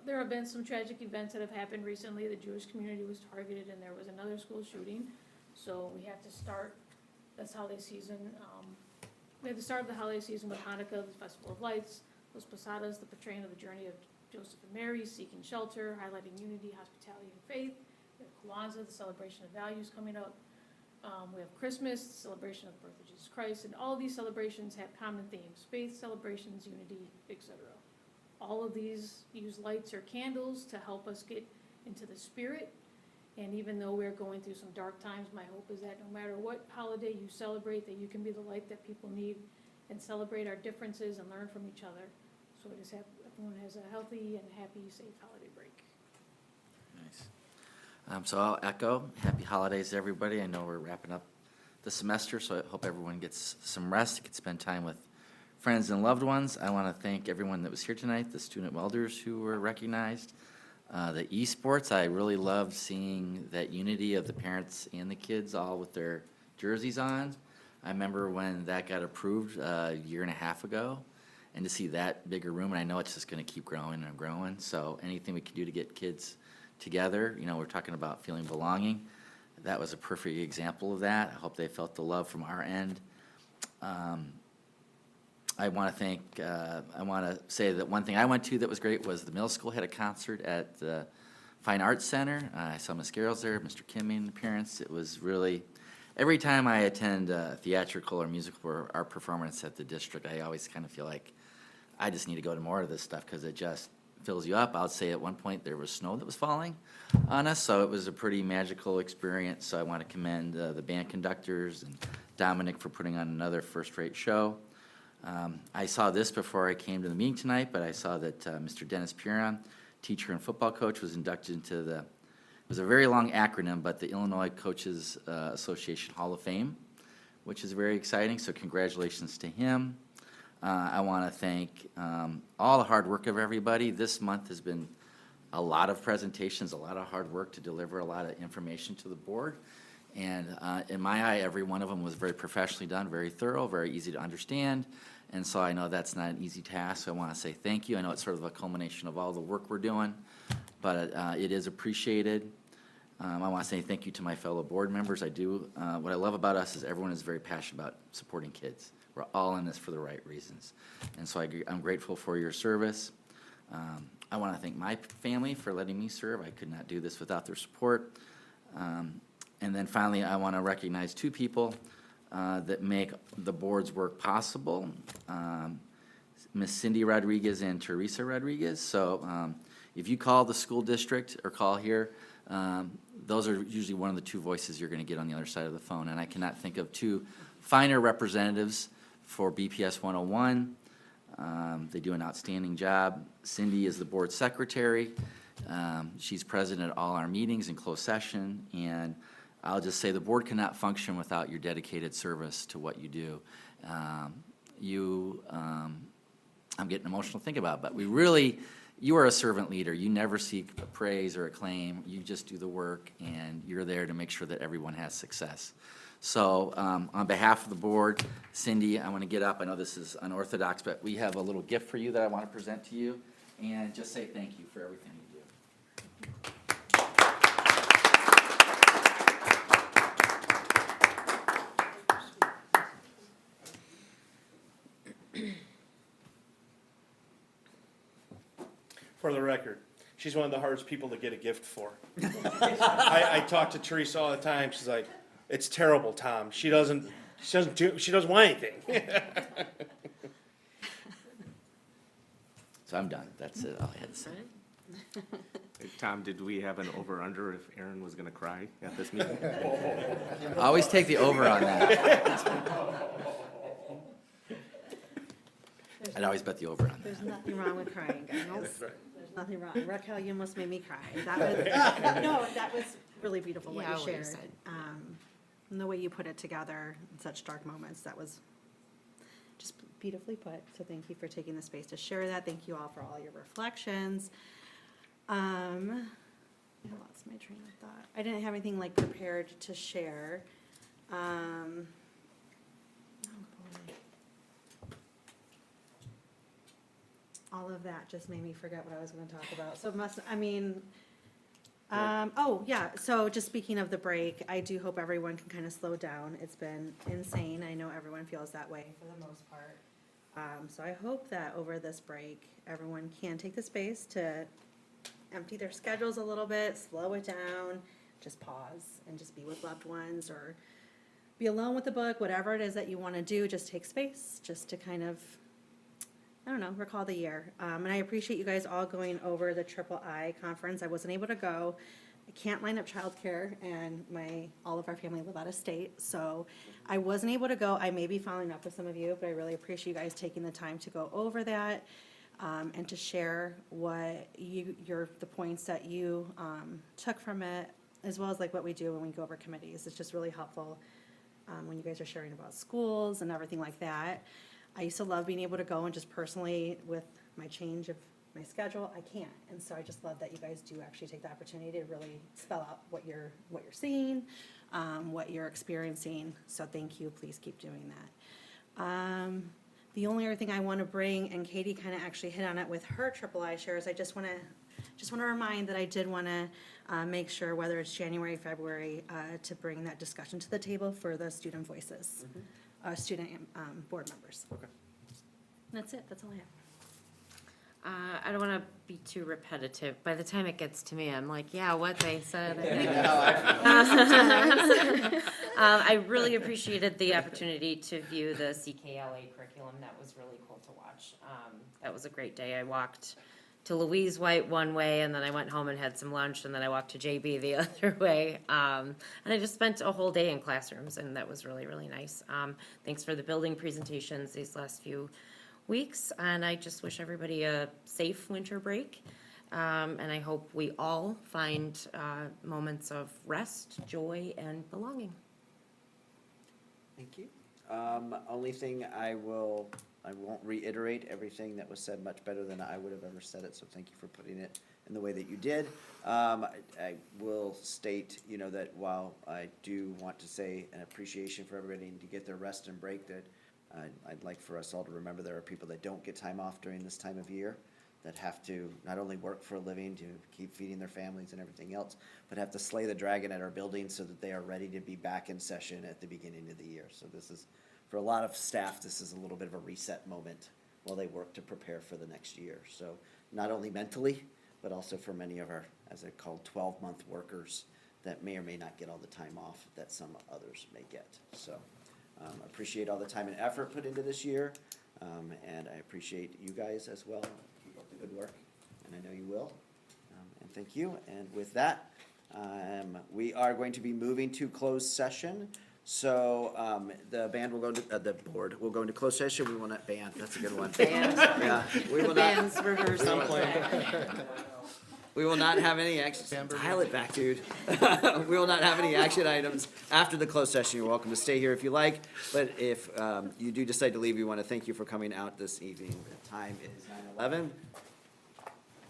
Speaker 5: there have been some tragic events that have happened recently. The Jewish community was targeted and there was another school shooting. So we have to start this holiday season, we have to start the holiday season with Hanukkah, the Festival of Lights, Los Posadas, the portraying of the journey of Joseph and Mary, seeking shelter, highlighting unity, hospitality, and faith. We have Kwanzaa, the celebration of values coming up. We have Christmas, the celebration of the birth of Jesus Christ, and all these celebrations have common themes, faith, celebrations, unity, etc. All of these use lights or candles to help us get into the spirit. And even though we're going through some dark times, my hope is that no matter what holiday you celebrate, that you can be the light that people need and celebrate our differences and learn from each other. So I just hope everyone has a healthy and happy, safe holiday break.
Speaker 7: Nice. So I'll echo, happy holidays to everybody. I know we're wrapping up the semester, so I hope everyone gets some rest, can spend time with friends and loved ones. I want to thank everyone that was here tonight, the student welders who were recognized, the esports. I really loved seeing that unity of the parents and the kids all with their jerseys on. I remember when that got approved a year and a half ago, and to see that bigger room, and I know it's just going to keep growing and growing, so anything we can do to get kids together, we're talking about feeling belonging. That was a perfect example of that. I hope they felt the love from our end. I want to say that one thing I went to that was great was the middle school had a concert at the Fine Arts Center. I saw Ms. Garrels there, Mr. Kimming appearance. It was really, every time I attend a theatrical or musical or art performance at the district, I always kind of feel like I just need to go to more of this stuff because it just fills you up. I would say at one point there was snow that was falling on us, so it was a pretty magical experience. So I want to commend the band conductors and Dominic for putting on another first-rate show. I saw this before I came to the meeting tonight, but I saw that Mr. Dennis Piron, teacher and football coach, was inducted into it was a very long acronym, but the Illinois Coaches Association Hall of Fame, which is very exciting, so congratulations to him. I want to thank all the hard work of everybody. This month has been a lot of presentations, a lot of hard work to deliver a lot of information to the board. And in my eye, every one of them was very professionally done, very thorough, very easy to understand. And so I know that's not an easy task. So I want to say thank you. I know it's sort of a culmination of all the work we're doing, but it is appreciated. I want to say thank you to my fellow board members. I do. What I love about us is everyone is very passionate about supporting kids. We're all in this for the right reasons. And so I'm grateful for your service. I want to thank my family for letting me serve. I could not do this without their support. And then finally, I want to recognize two people that make the board's work possible, Miss Cindy Rodriguez and Teresa Rodriguez. So if you call the school district or call here, those are usually one of the two voices you're going to get on the other side of the phone. And I cannot think of two finer representatives for BPS 101. They do an outstanding job. Cindy is the board secretary. She's present at all our meetings in closed session, and I'll just say the board cannot function without your dedicated service to what you do. I'm getting emotional thinking about it, but you are a servant leader. You never seek praise or acclaim. You just do the work, and you're there to make sure that everyone has success. So on behalf of the board, Cindy, I want to get up. I know this is unorthodox, but we have a little gift for you that I want to present to you, and just say thank you for everything you do.
Speaker 15: For the record, she's one of the hardest people to get a gift for. I talk to Teresa all the time. She's like, "It's terrible, Tom. She doesn't want anything."
Speaker 7: So I'm done. That's it. All I had to say.
Speaker 21: Tom, did we have an over-under if Aaron was gonna cry at this meeting?
Speaker 7: Always take the over on that. I'd always bet the over on that.
Speaker 20: There's nothing wrong with crying, guys. There's nothing wrong. Raquel, you almost made me cry. That was, no, that was really beautiful what
Speaker 12: Yeah,
Speaker 20: you
Speaker 12: what you
Speaker 20: shared.
Speaker 12: said.
Speaker 20: And the way you put it together in such dark moments, that was just beautifully put. So thank you for taking the space to share that. Thank you all for all your reflections. I lost my train of thought. I didn't have anything like prepared to share. Oh, boy. All of that just made me forget what I was gonna talk about. So oh, yeah, so just speaking of the break, I do hope everyone can kind of slow down. It's been insane. I know everyone feels that way for the most part. So I hope that over this break, everyone can take the space to empty their schedules a little bit, slow it down, just pause and just be with loved ones or be alone with the book, whatever it is that you want to do, just take space, just to kind of, I don't know, recall the year. And I appreciate you guys all going over the Triple I conference. I wasn't able to go. I can't line up childcare, and all of our family live out of state, so I wasn't able to go. I may be following up with some of you, but I really appreciate you guys taking the time to go over that, and to share what the points that you took from it, as well as like what we do when we go over committees. It's just really helpful when you guys are sharing about schools and everything like that. I used to love being able to go and just personally, with my change of my schedule, I can't. And so I just love that you guys do actually take the opportunity to really spell out what you're seeing, what you're experiencing. So thank you. Please keep doing that. The only other thing I want to bring, and Katie kind of actually hit on it with her Triple I shares, I just want to remind that I did want to make sure, whether it's January, February, to bring that discussion to the table for the student voices, student board members.
Speaker 2: Okay.
Speaker 20: That's it. That's all I have.
Speaker 12: I don't want to be too repetitive. By the time it gets to me, I'm like, yeah, what they said. I really appreciated the opportunity to view the CKLA curriculum. That was really cool to watch. That was a great day. I walked to Louise White one way, and then I went home and had some lunch, and then I walked to JB the other way. And I just spent a whole day in classrooms, and that was really, really nice. Thanks for the building presentations these last few weeks, and I just wish everybody a safe winter break. And I hope we all find moments of rest, joy, and belonging.
Speaker 2: Thank you. Only thing I won't reiterate everything that was said much better than I would have ever said it, so thank you for putting it in the way that you did. I will state, that while I do want to say an appreciation for everybody to get their rest and break, that I'd like for us all to remember there are people that don't get time off during this time of year, that have to not only work for a living to keep feeding their families and everything else, but have to slay the dragon at our buildings so that they are ready to be back in session at the beginning of the year. So this is, for a lot of staff, this is a little bit of a reset moment while they work to prepare for the next year. So not only mentally, but also for many of our, as they're called, 12-month workers that may or may not get all the time off that some others may get. So appreciate all the time and effort put into this year, and I appreciate you guys as well. Keep up the good work, and I know you will. And thank you. And with that, we are going to be moving to closed session. So the band will go to the board will go into closed session. We will not band. That's a good one.
Speaker 12: Band.
Speaker 2: Yeah, we will not.
Speaker 12: Band's rehearsal.
Speaker 2: We will not have any action. Dial it back, dude. We will not have any action items after the closed session. You're welcome to stay here if you like, but if you do decide to leave, we want to thank you for coming out this evening. The time is 9:11,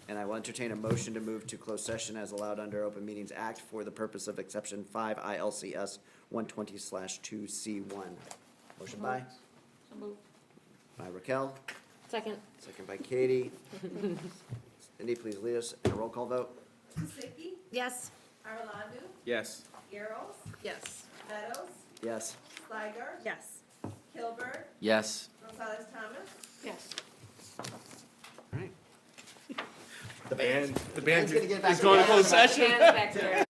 Speaker 2: and I will entertain a motion to move to closed session as allowed under Open Meetings Act for the purpose of Exception 5 ILCS 120/2C1. Motion by?
Speaker 5: So moved.
Speaker 2: By Raquel.
Speaker 12: Second.
Speaker 2: Second by Katie. Cindy, please lead us in a roll call vote.
Speaker 6: Stuckey,
Speaker 12: Yes.
Speaker 6: Arlandu,
Speaker 21: Yes.
Speaker 6: Garros,
Speaker 19: Yes.
Speaker 6: Meadows,
Speaker 2: Yes.
Speaker 6: Sliger,
Speaker 20: Yes.
Speaker 6: Kilburg,
Speaker 7: Yes.
Speaker 6: Gonzalez Thomas.
Speaker 5: Yes.
Speaker 2: All right.
Speaker 21: The band.
Speaker 2: The band's gonna get back.
Speaker 8: Going to closed session.
Speaker 12: Hands back there.